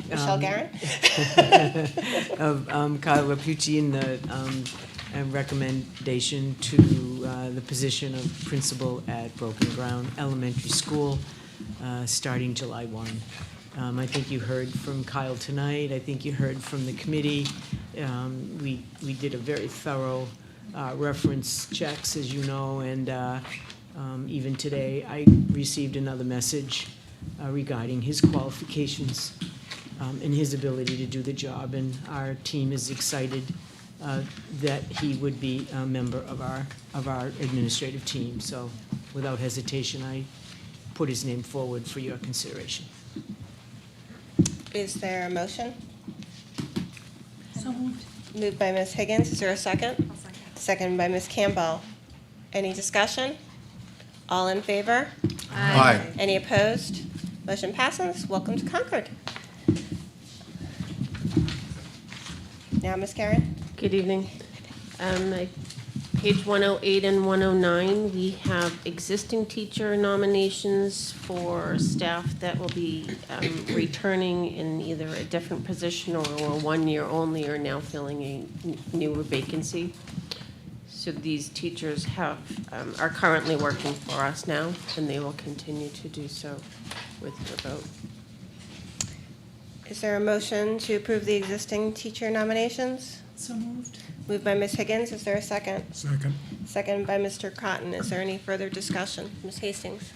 Michelle Guerin? of Kyle Rapucci in the recommendation to the position of principal at Broken Ground Elementary School, starting July 1. I think you heard from Kyle tonight. I think you heard from the committee. We did a very thorough reference checks, as you know, and even today I received another message regarding his qualifications and his ability to do the job, and our team is excited that he would be a member of our administrative team. So without hesitation, I put his name forward for your consideration. Is there a motion? So moved. Moved by Ms. Higgins. Is there a second? Second by Ms. Campbell. Any discussion? All in favor? Aye. Any opposed? Motion passes. Welcome to Concord. Now, Ms. Karen? Good evening. Page 108 and 109, we have existing teacher nominations for staff that will be returning in either a different position or 1 year only, or now filling a newer vacancy. So these teachers are currently working for us now, and they will continue to do so with your vote. Is there a motion to approve the existing teacher nominations? So moved. Moved by Ms. Higgins. Is there a second? Second. Second by Mr. Cotton. Is there any further discussion? Ms. Hastings?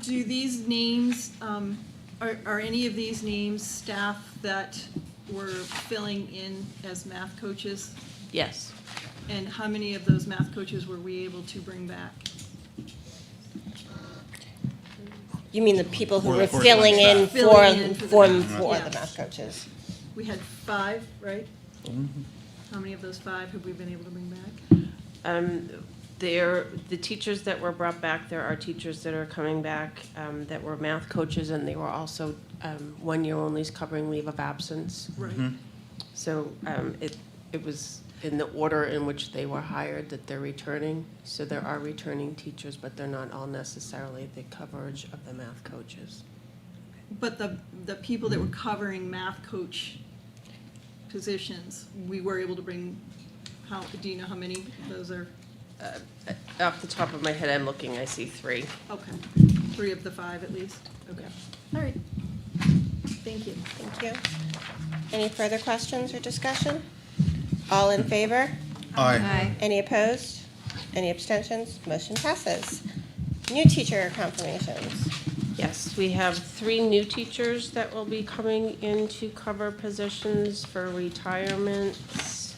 Do these names, are any of these names staff that were filling in as math coaches? Yes. And how many of those math coaches were we able to bring back? You mean the people who For were the filling in for Filling in for the the math. math coaches? We had 5, right? How many of those 5 have we been able to bring back? The teachers that were brought back, there are teachers that are coming back that were math coaches, and they were also 1 year onlys covering leave of absence. Right. So it was in the order in which they were hired that they're returning. So there are returning teachers, but they're not all necessarily the coverage of the math coaches. But the people that were covering math coach positions, we were able to bring, do you know how many of those are? Off the top of my head, I'm looking, I see 3. Okay, 3 of the 5 at least? Okay. All right. Thank you. Thank you. Any further questions or discussion? All in favor? Aye. Any opposed? Any abstentions? Motion passes. New teacher confirmations. Yes, we have 3 new teachers that will be coming in to cover positions for retirements,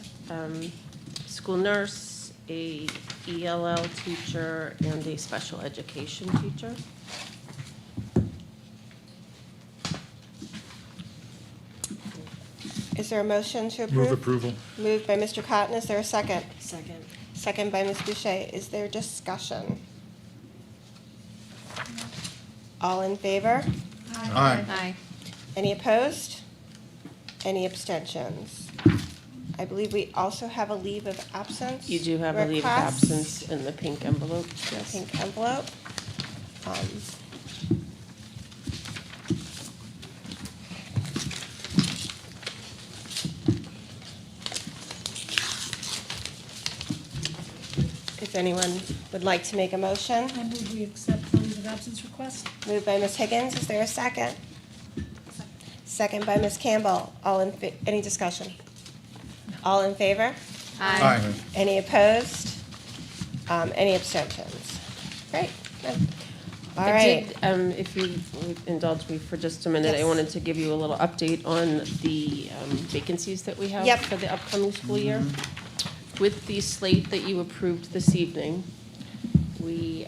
school nurse, a ELL teacher, and a special education teacher. Is there a motion to approve? Move approval. Moved by Mr. Cotton. Is there a second? Second. Second by Ms. Boucher. Is there discussion? All in favor? Aye. Aye. Any opposed? Any abstentions? I believe we also have a leave of absence. You do have a leave of request. absence in the pink envelope, yes. Pink envelope. If anyone would like to make a motion. I move we accept the leave of absence request. Moved by Ms. Higgins. Is there a second? Second by Ms. Campbell. Any discussion? All in favor? Aye. Any opposed? Any abstentions? Great. Good. All right. If you would indulge me for just a minute, I Yes. wanted to give you a little update on the vacancies that we have Yep. for the upcoming school year. With the slate that you approved this evening, we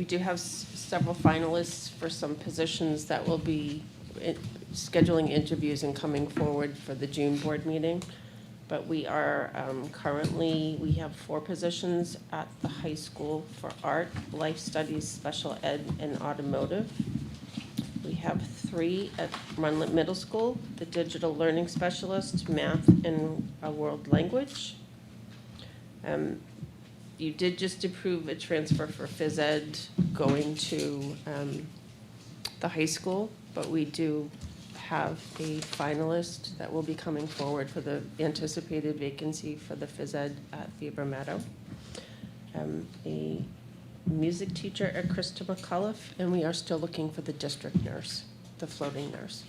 do have several finalists for some positions that will be scheduling interviews and coming forward for the June board meeting. But we are we have 4 positions at the high school for art, life studies, special ed, and automotive. We have 3 at Runlet Middle School, the digital learning specialist, math, and a world language. You did just approve a transfer for phys ed going to the high school, but we do have a finalist that will be coming forward for the anticipated vacancy for the phys ed at Beaver Meadow. A music teacher at Krista McCullough, and we are still looking for the district nurse, the floating nurse.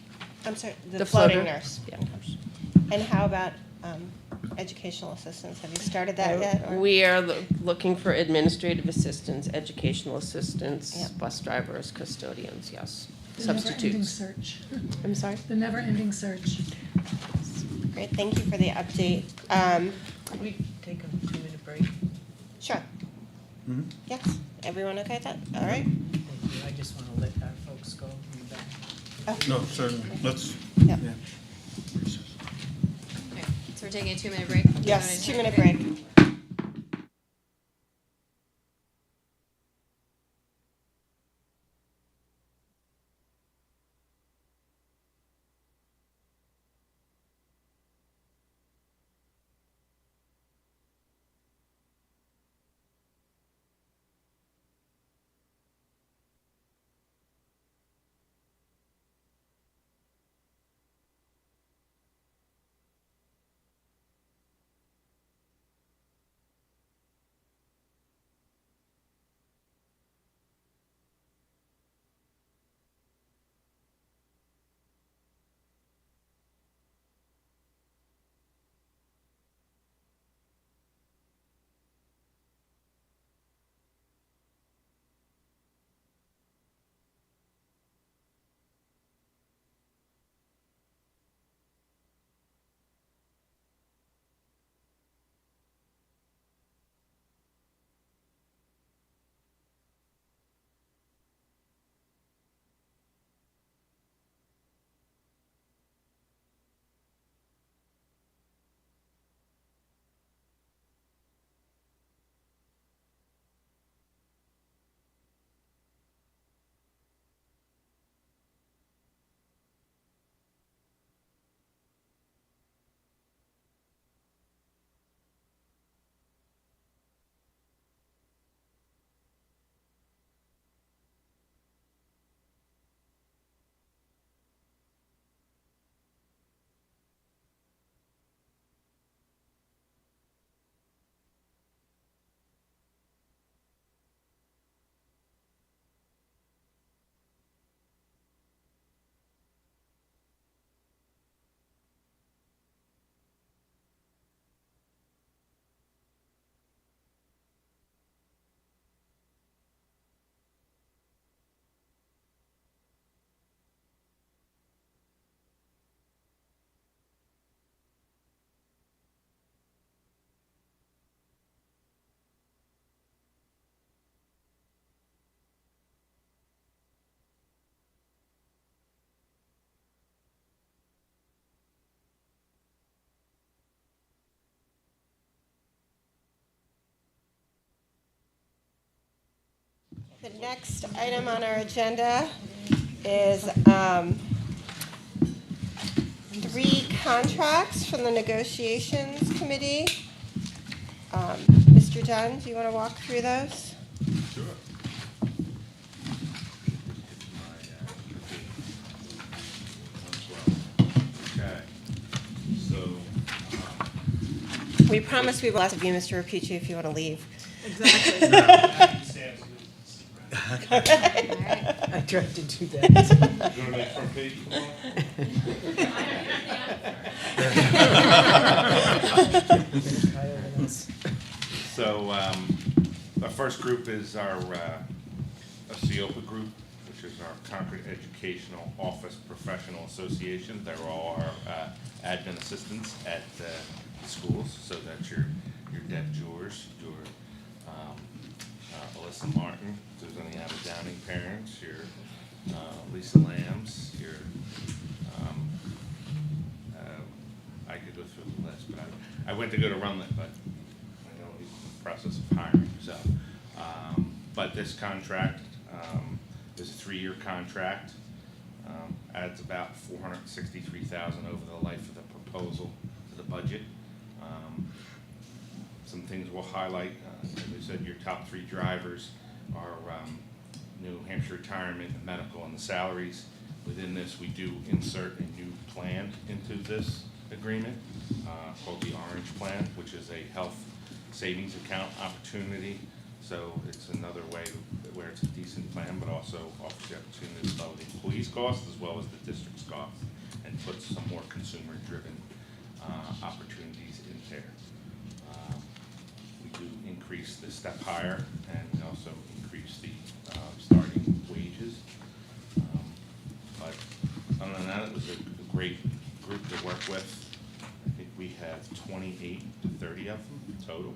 I'm sorry, the The floating floater. nurse. Yeah. And how about educational assistants? Have you started that yet? or- We are looking for administrative assistants, educational assistants, Yep. bus drivers, custodians, yes. The never-ending Substitutes. search. I'm sorry? The never-ending search. Great, thank you for the update. Could we take a 2-minute break? Sure. Yes, everyone okay with that? All right. Thank you. I just want to let our folks go in the back. No, certainly, let's, Yep. yeah. Okay, so we're taking a 2-minute break? Yes, Everybody's 2-minute break. The next item on our agenda is 3 contracts from the negotiations committee. Mr. Dunn, do you want to walk through those? Sure. Okay, so, We promise we will ask of you, Mr. Rapici, if you want to leave. I tried to do that. you want to make front page So, our first group is our CEOPA group, which is our Concord Educational Office Professional Association. They're all our admin assistants at the schools. So that's your Deb Jewers, your Alyssa Martin, if there's any out of Downing parents, your Lisa Lambs, your I could go through the list, but I went to go to Runlet, but I know he's in the process of hiring, so. But this contract is a 3-year contract. Adds about $463,000 over the life of the proposal to the budget. Some things we'll highlight, as we said, your top 3 drivers are New Hampshire retirement and medical and the salaries. Within this, we do insert a new plan into this agreement called the Orange Plan, which is a health savings account opportunity. So it's another way where it's a decent plan, but also offers the opportunity to lower the employees' costs as well as the district's costs, and puts some more consumer-driven opportunities in there. We do increase the step higher, and we also increase the starting wages. But other than that, it was a great group to work with. I think we have 28 to 30 of them total.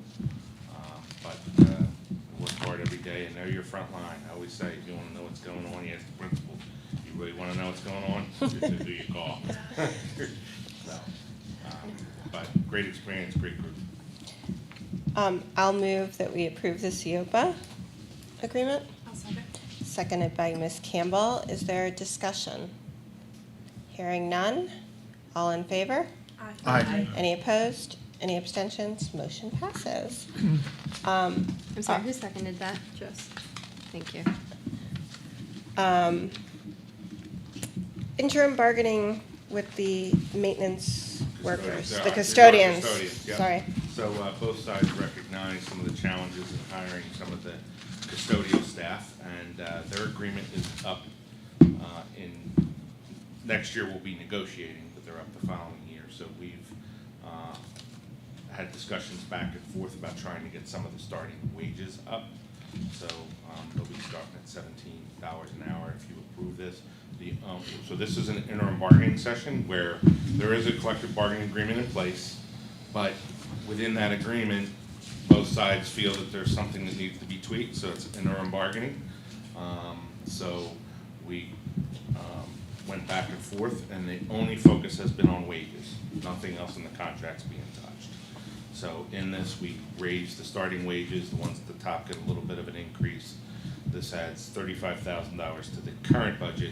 But work hard every day, and they're your front line. I always say, if you want to know what's going on, you ask the principal. You really want to know what's going on, this is who you call. So, but great experience, great group. I'll move that we approve the CEOPA agreement. I'll second. Seconded by Ms. Campbell. Is there a discussion? Hearing none. All in favor? Aye. Any opposed? Any abstentions? Motion passes. I'm sorry, who seconded that? Just. Thank you. Interim bargaining with the maintenance workers, the Custodians, custodians. yeah. Sorry. So both sides recognize some of the challenges in hiring some of the custodial staff, and their agreement is up in, next year we'll be negotiating, but they're up the following year. So we've had discussions back and forth about trying to get some of the starting wages up. So they'll be starting at $17 an hour if you approve this. So this is an interim bargaining session where there is a collective bargaining agreement in place, but within that agreement, both sides feel that there's something that needs to be tweaked, so it's interim bargaining. So we went back and forth, and the only focus has been on wages. Nothing else in the contract's being touched. So in this, we raised the starting wages. The ones at the top get a little bit of an increase. This adds $35,000 to the current budget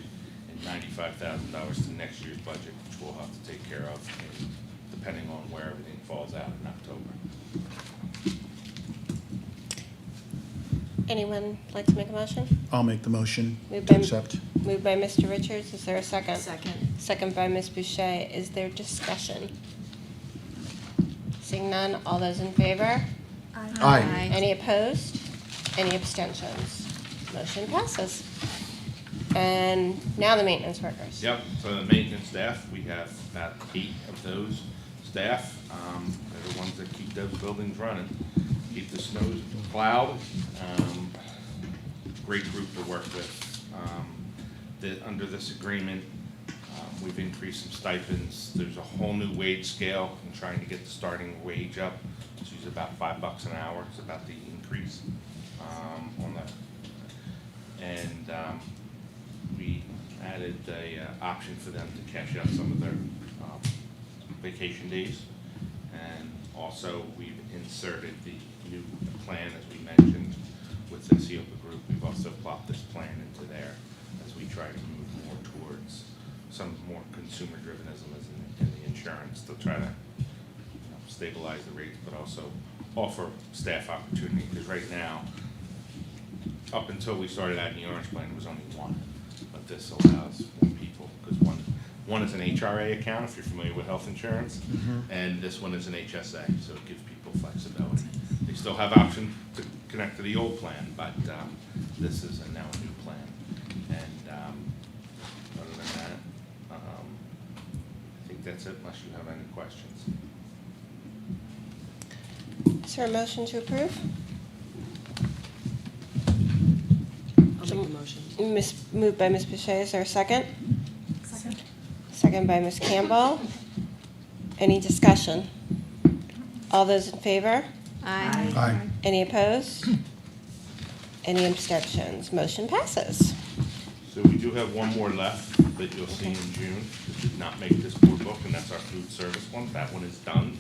and $95,000 to next year's budget, which we'll have to take care of, depending on where everything falls out in October. Anyone like to make a motion? I'll make the motion Moved to by- accept. Moved by Mr. Richards. Is there a second? Second. Second by Ms. Boucher. Is there discussion? Seeing none, all those in favor? Aye. Any opposed? Any abstentions? Motion passes. And now the maintenance workers. Yep, so the maintenance staff, we have about 8 of those staff. They're the ones that keep those buildings running, keep the snows plowed. Great group to work with. Under this agreement, we've increased some stipends. There's a whole new wage scale in trying to get the starting wage up. It's usually about $5 an hour. It's about the increase on that. And we added a option for them to cash out some of their vacation days. And also, we've inserted the new plan, as we mentioned, with the CEOPA group. We've also plopped this plan into there as we try to move more towards some more consumer-drivenism as in the insurance to try to stabilize the rates, but also offer staff opportunity. Because right now, up until we started adding the Orange Plan, it was only 1. But this allows more people, because one is an HRA account, if you're familiar with health insurance, and this one is an HSA, so it gives people flexibility. They still have option to connect to the old plan, but this is now a new plan. And other than that, I think that's it, unless you have any questions. Is there a motion to approve? I'll make the motion. Moved by Ms. Boucher. Is there a second? Second. Second by Ms. Campbell. Any discussion? All those in favor? Aye. Aye. Any opposed? Any abstentions? Motion passes. So we do have one more left that you'll see in June. That did not make this board book, and that's our food service one. That one is done.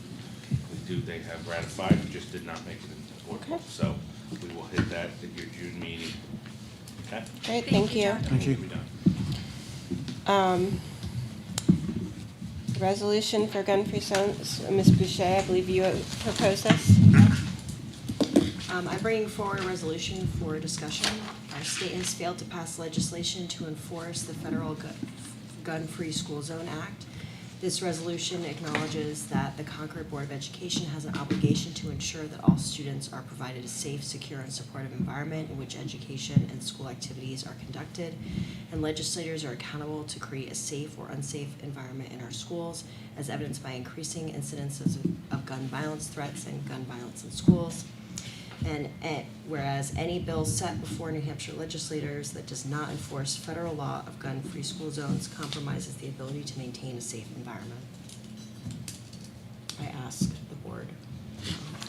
They have ratified, we just did not make it into the board book. So we will hit that at your June meeting. Okay? Great, thank you. Thank you. We'll be Resolution for gun-free zones. Ms. Boucher, I believe you proposed this. I'm bringing forward a resolution for discussion. Our state has failed to pass legislation to enforce the federal Gun-Free School Zone Act. This resolution acknowledges that the Concord Board of Education has an obligation to ensure that all students are provided a safe, secure, and supportive environment in which education and school activities are conducted, and legislators are accountable to create a safe or unsafe environment in our schools, as evidenced by increasing incidences of gun violence threats and gun violence in schools. And whereas any bill set before New Hampshire legislators that does not enforce federal law of gun-free school zones compromises the ability to maintain a safe environment. I ask the board.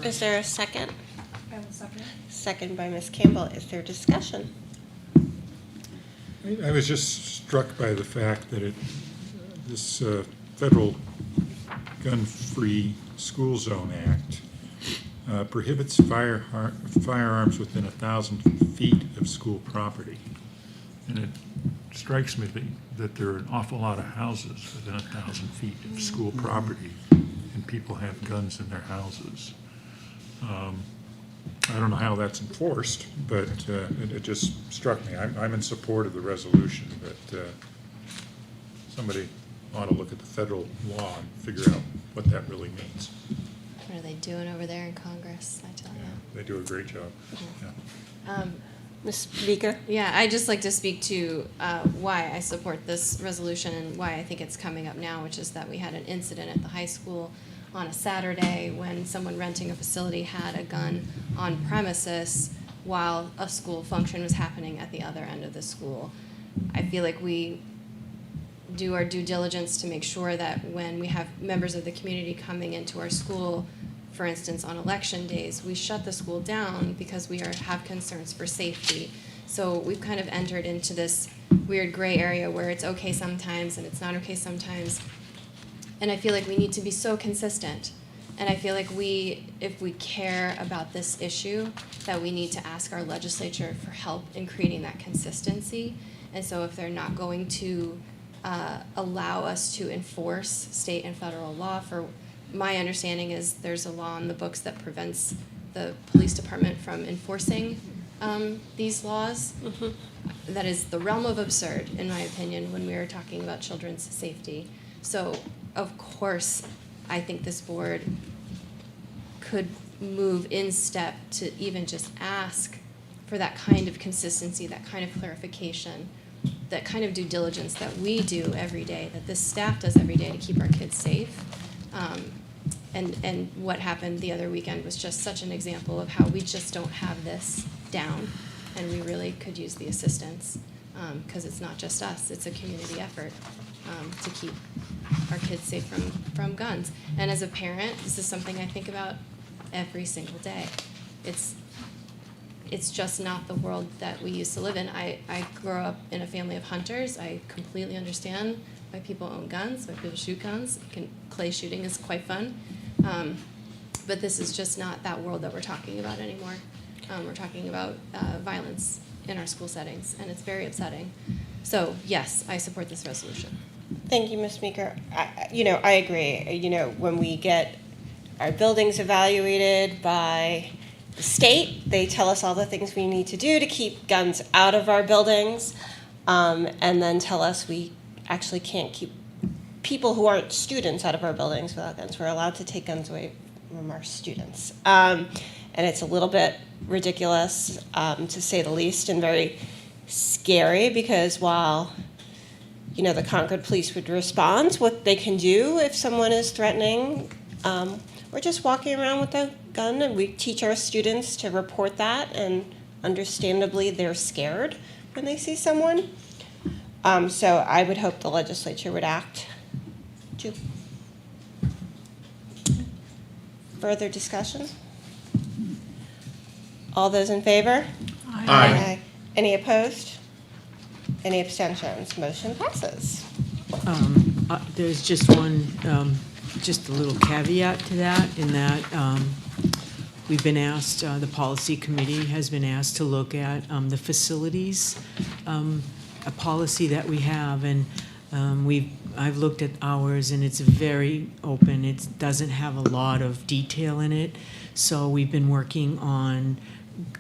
Is there a second? I will second. Second by Ms. Campbell. Is there discussion? I was just struck by the fact that this federal Gun-Free School Zone Act prohibits firearms within 1,000 feet of school property. And it strikes me that there are an awful lot of houses within 1,000 feet of school property, and people have guns in their houses. I don't know how that's enforced, but it just struck me. I'm in support of the resolution, but somebody ought to look at the federal law and figure out what that really means. What are they doing over there in Congress, I tell you? They do a great job. Yeah. Ms. Beaker? Yeah, I'd just like to speak to why I support this resolution and why I think it's coming up now, which is that we had an incident at the high school on a Saturday when someone renting a facility had a gun on premises while a school function was happening at the other end of the school. I feel like we do our due diligence to make sure that when we have members of the community coming into our school, for instance, on election days, we shut the school down because we have concerns for safety. So we've kind of entered into this weird gray area where it's okay sometimes and it's not okay sometimes. And I feel like we need to be so consistent. And I feel like if we care about this issue, that we need to ask our legislature for help in creating that consistency. And so if they're not going to allow us to enforce state and federal law, for my understanding is there's a law in the books that prevents the police department from enforcing these laws. Mm-hmm. That is the realm of absurd, in my opinion, when we are talking about children's safety. So, of course, I think this board could move in step to even just ask for that kind of consistency, that kind of clarification, that kind of due diligence that we do every day, that this staff does every day to keep our kids safe. And what happened the other weekend was just such an example of how we just don't have this down, and we really could use the assistance, because it's not just us, it's a community effort to keep our kids safe from guns. And as a parent, this is something I think about every single day. It's just not the world that we used to live in. I grew up in a family of hunters. I completely understand why people own guns, why people shoot guns. Clay shooting is quite fun. But this is just not that world that we're talking about anymore. We're talking about violence in our school settings, and it's very upsetting. So, yes, I support this resolution. Thank you, Ms. Meeker. I agree. When we get our buildings evaluated by the state, they tell us all the things we need to do to keep guns out of our buildings, and then tell us we actually can't keep people who aren't students out of our buildings without guns. We're allowed to take guns away from our students. And it's a little bit ridiculous, to say the least, and very scary, because while the Concord police would respond, what they can do if someone is threatening, we're just walking around with a gun, and we teach our students to report that, and understandably they're scared when they see someone. So I would hope the legislature would act too. Further discussion? All those in favor? Aye. Aye. Any opposed? Any abstentions? Motion passes. There's just one, just a little caveat to that, in that we've been asked, the policy committee has been asked to look at the facilities, a policy that we have, and I've looked at ours, and it's very open. It doesn't have a lot of detail in it. So we've been working on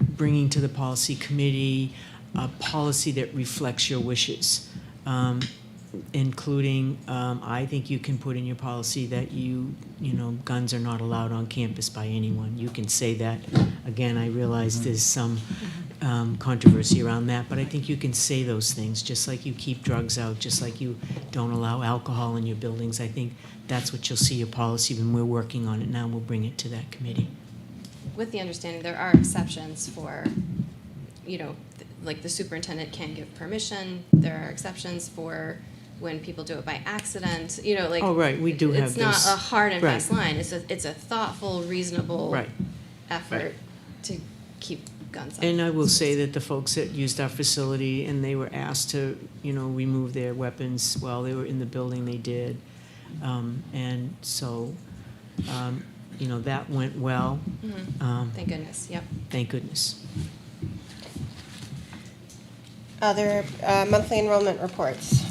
bringing to the policy committee a policy that reflects your wishes, including, I think you can put in your policy that guns are not allowed on campus by anyone. You can say that. Again, I realize there's some controversy around that, but I think you can say those things, just like you keep drugs out, just like you don't allow alcohol in your buildings. I think that's what you'll see your policy when we're working on it now. We'll bring it to that committee. With the understanding there are exceptions for, like the superintendent can give permission. There are exceptions for when people do it by accident. Oh, right, we do have It's not this. a hard and Right. fast line. It's a thoughtful, reasonable Right. effort to keep guns out. And I will say that the folks that used our facility and they were asked to, remove their weapons while they were in the building, they did. And so, that went well. Thank goodness. Yep. Thank goodness. Other monthly enrollment reports.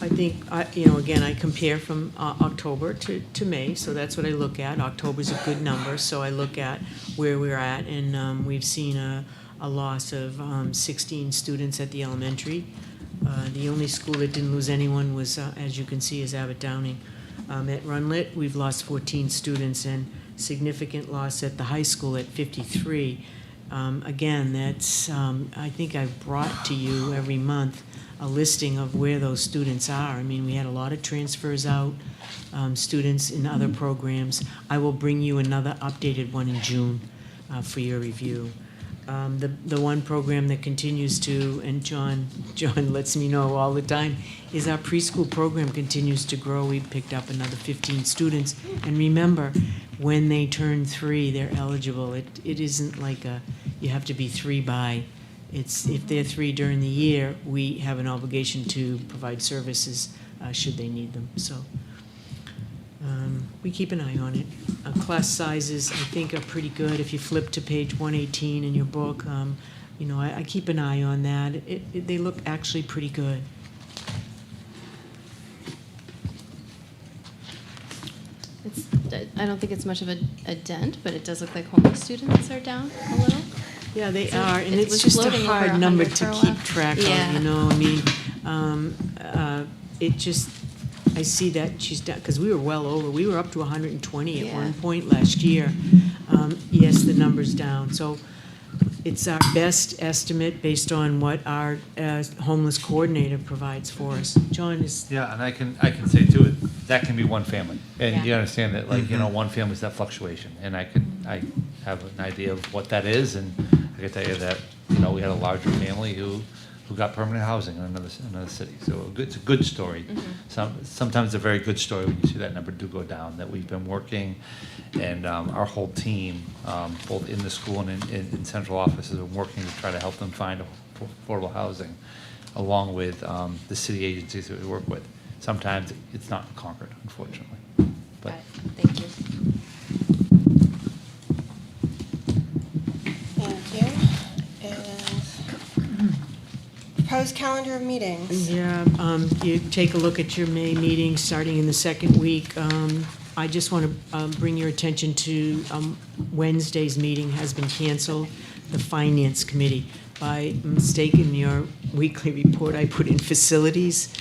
I think, again, I compare from October to May, so that's what I look at. October's a good number, so I look at where we're at, and we've seen a loss of 16 students at the elementary. The only school that didn't lose anyone was, as you can see, is Abbott Downing. At Runlet, we've lost 14 students, and significant loss at the high school at 53. Again, that's, I think I've brought to you every month a listing of where those students are. I mean, we had a lot of transfers out, students in other programs. I will bring you another updated one in June for your review. The one program that continues to, and John lets me know all the time, is our preschool program continues to grow. We picked up another 15 students. And remember, when they turn 3, they're eligible. It isn't like you have to be 3 by. It's if they're 3 during the year, we have an obligation to provide services should they need them. So we keep an eye on it. Class sizes, I think, are pretty good. If you flip to page 118 in your book, I keep an eye on that. They look actually pretty good. I don't think it's much of a dent, but it does look like homeless students are down a little. Yeah, they So are, and it it's was just a floating over hard number 100 to for a keep while. track of, Yeah. I mean, it just, I see that she's down, because we were well over, we were up to 120 at Yeah. one point last year. Yes, the number's down, so it's our best estimate based on what our homeless coordinator provides for us. John is, Yeah, and I can say too, that can be one family. And Yeah. you understand that, like, one family's that fluctuation. And I have an idea of what that is, and I can tell you that, we had a larger family who got permanent housing in another city. So it's a good story. Sometimes a very good story when you see that number do go down, that we've been working, and our whole team, both in the school and in central offices, are working to try to help them find affordable housing, along with the city agencies that we work with. Sometimes it's not in Concord, unfortunately. But Thank you. Thank you. And proposed calendar of meetings. yeah, you take a look at your May meeting, starting in the second week. I just want to bring your attention to Wednesday's meeting has been canceled, the Finance Committee. By mistake in your weekly report, I put in facilities.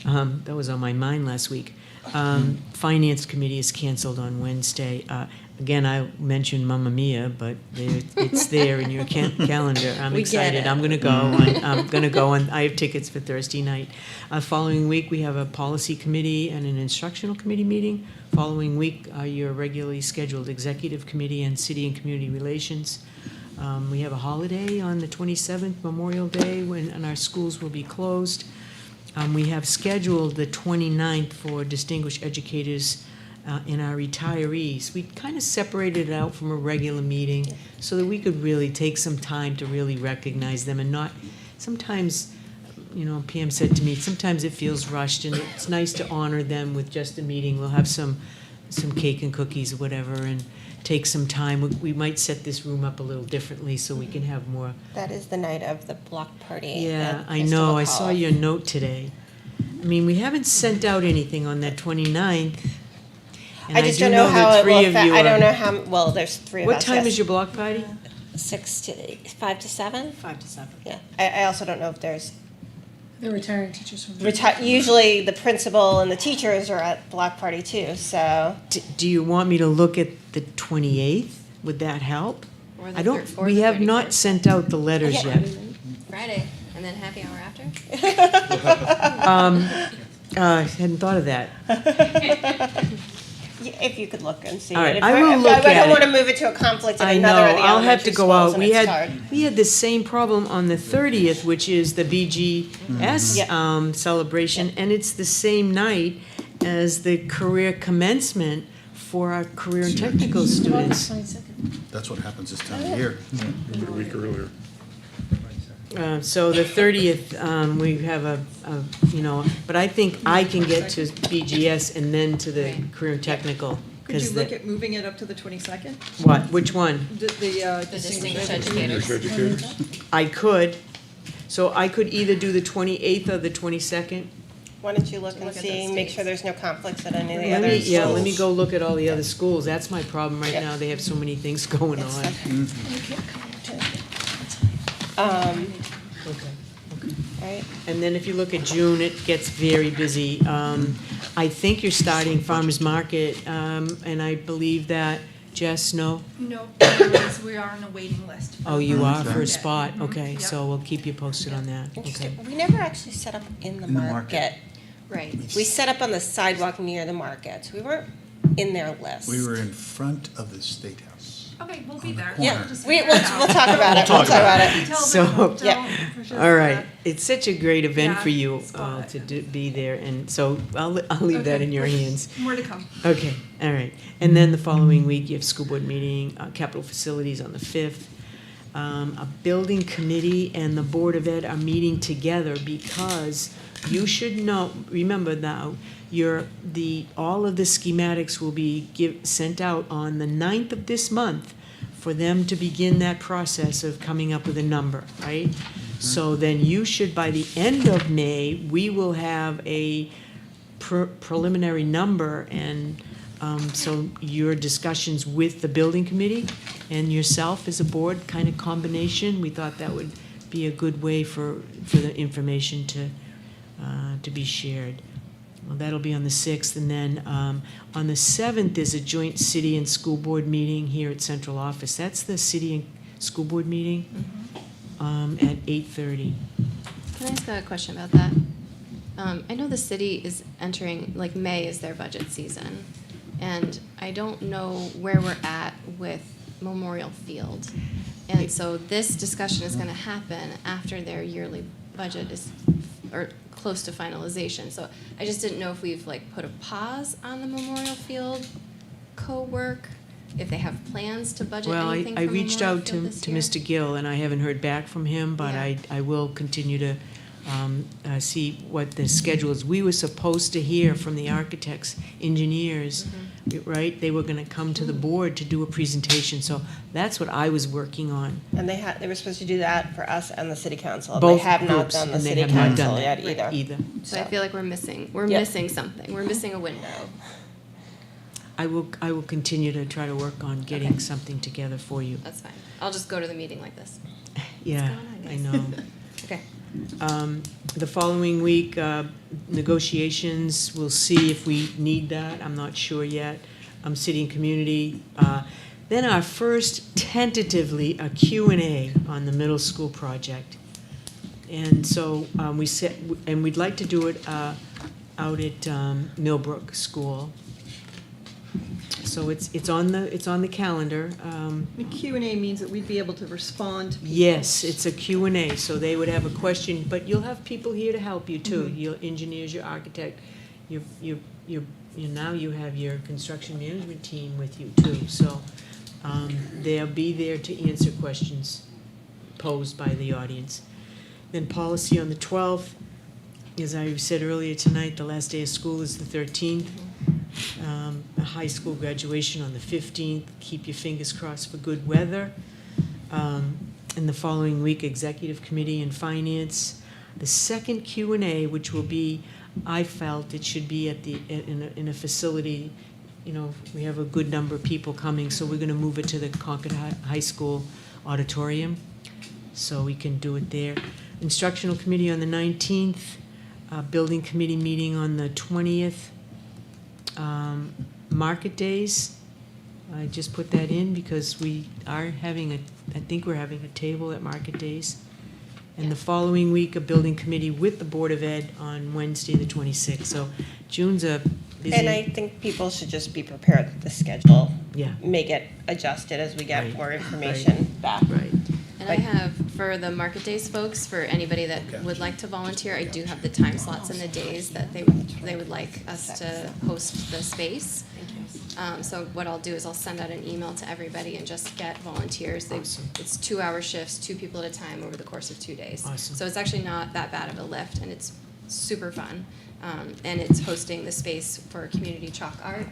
That was on my mind last week. Finance Committee is canceled on Wednesday. Again, I mentioned Mamma Mia, but it's there in your calendar. I'm We get excited. it. I'm going to go. I'm going to go, and I have tickets for Thursday night. Following week, we have a Policy Committee and an Instructional Committee meeting. Following week, your regularly scheduled Executive Committee and City and Community Relations. We have a holiday on the 27th, Memorial Day, and our schools will be closed. We have scheduled the 29th for distinguished educators and our retirees. We kind of separated it out from a regular meeting so that we could really take some time to really recognize them and not, sometimes, Pam said to me, sometimes it feels rushed, and it's nice to honor them with just a meeting. We'll have some cake and cookies or whatever, and take some time. We might set this room up a little differently so we can have more. That is the night of the block party. Yeah, at I Crystal know, I Hall. saw your note today. I mean, we haven't sent out anything on that 29th. And I just do don't know how that it will three of affect, you I don't are- know how, well, there's three of us. What time yes. is your block party? 5 to 7? 5 to 7. Yeah, I also don't know if there's, The retiring teachers from. usually the principal and the teachers are at block party too, so. Do you want me to look at the 28th? Would that help? Or the I don't, or we the have not 31st. sent out the letters Yeah. yet. Friday, and then happy hour after? Hadn't thought of that. If you could look and see. All right, If I will look I at don't it. want to move it to a conflict in I another know, of the I'll have to elementary go schools, out. and We it's had, hard. we had the same problem on the 30th, which is the BGS Yeah. celebration, and it's the same night as the career commencement for our career and technical students. That's what happens this time of year. Maybe a week earlier. So the 30th, we have but I think I can get to BGS and then to the career and technical. Could you 'cause look the- at moving it up to the 22nd? What, which one? The distinguished educators. Educators? I could. So I could either do the 28th or the 22nd. Why don't you look and Look at see, those make dates. sure there's no conflicts at any of the Let other me, schools. yeah, let me go look at all the other schools. That's my problem right Yep. now. They have so many things going It's on. Okay. Right. And then if you look at June, it gets very busy. I think you're starting farmer's market, and I believe that, Jess, no? No, we are on a waiting list. Oh, you are for a Yeah. spot? Mhm. Okay, Yep. so we'll keep you posted on that. Okay. Interesting. We never actually set up in the market. Right. We set up on the sidewalk near the market. We weren't in their list. We were in front of the State House. Okay, we'll be there. Yeah, Just we'll figure it out. talk about it. We'll talk about it. So, Yeah. all right. It's such a great event Yeah, for you spot. to be there, and so I'll leave that Okay. in your hands. More to come. Okay, all right. And then the following week, you have school board meeting, capital facilities on the 5th. A building committee and the Board of Ed are meeting together because you should know, remember now, all of the schematics will be sent out on the 9th of this month for them to begin that process of coming up with a number, right? So then you should, by the end of May, we will have a preliminary number, and so your discussions with the building committee and yourself as a board kind of combination, we thought that would be a good way for the information to be shared. Well, that'll be on the 6th, and then on the 7th is a joint city and school board meeting here at central office. That's the city and school board meeting at 8:30. Can I ask a question about that? I know the city is entering, like, May is their budget season, and I don't know where we're at with Memorial Field. And so this discussion is gonna happen after their yearly budget is, or close to finalization. So I just didn't know if we've, like, put a pause on the Memorial Field co-work, if they have plans to budget Well, anything I for reached Memorial out Field to this to year? Mr. Gill, and I haven't heard back from him, but Yeah. I will continue to see what the schedule is. We were supposed to hear from the architects, engineers, right? They were gonna come to the board to do a presentation, so that's what I was working on. And they were supposed to do that for us and the city council. Both They have not groups, done the and they city have not done council that yet either. So I feel like we're missing something. We're missing a window. I will continue to try to work on getting something together for you. That's fine. I'll just go to the meeting like this. Yeah, I know. Okay. The following week, negotiations, we'll see if we need that, I'm not sure yet. City and community. Then our first, tentatively, a Q&A on the middle school project. And so we'd like to do it out at Millbrook School. So it's on the calendar. The Q&A means that we'd be able to respond to people. Yes, it's a Q&A, so they would have a question, but you'll have people here to help you too. Your engineers, your architect, now you have your construction management team with you too. So they'll be there to answer questions posed by the audience. Then policy on the 12th, as I said earlier tonight, the last day of school is the 13th. A high school graduation on the 15th. Keep your fingers crossed for good weather. And the following week, Executive Committee and Finance. The second Q&A, which will be, I felt it should be at in a facility. You know, we have a good number of people coming, so we're going to move it to the Concord High School auditorium, so we can do it there. Instructional Committee on the 19th, Building Committee meeting on the 20th. Market Days, I just put that in because we are having I think we're having a table at Market Days. And the following week, a Building Committee with the Board of Ed on Wednesday, the 26th. So June's a busy. And I think people should just be prepared with the schedule. Yeah. Make it adjusted as we get Right. more information back. Right. And I have, for the Market Days folks, for anybody that would like to volunteer, I do have the time slots and the days that they would like us to host the space. So what I'll do is I'll send out an email to everybody and just get volunteers. It's 2-hour shifts, 2 people at a time over the course of 2 days. Awesome. So it's actually not that bad of a lift, and it's super fun. And it's hosting the space for community chalk art.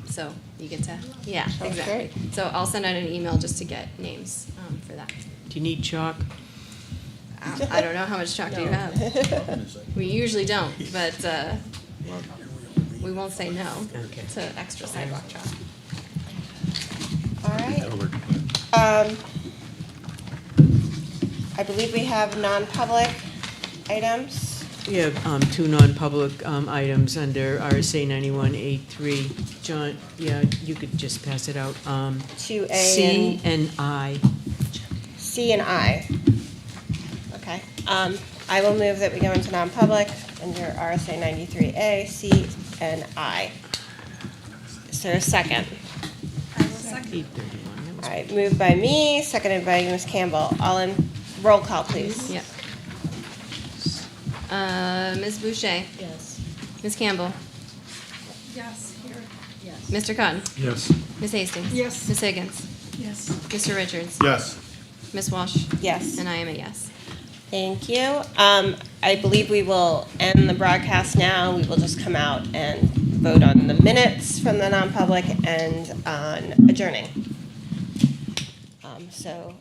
So you get to, yeah, Sounds exactly. So I'll send out an email just to get names for that. Do you need chalk? I don't know, how much chalk do you have? We usually don't, but we won't say no to extra sidewalk chalk. All right. I believe we have non-public items. We have 2 non-public items under RSA 91A3. John, yeah, you could just pass it out. 2A C and I. C and I. Okay. I will move that we go into non-public under RSA 93A, C and I. Is there a second? All right, moved by me, seconded by Ms. Campbell. All in, roll call, please. Yep. Ms. Boucher? Yes. Ms. Campbell? Yes, here. Yes. Mr. Cotton? Yes. Ms. Hastings? Yes. Ms. Higgins? Yes. Mr. Richards? Yes. Ms. Walsh? Yes. And I am a yes. Thank you. I believe we will end the broadcast now. We will just come out and vote on the minutes from the non-public and on adjourning. So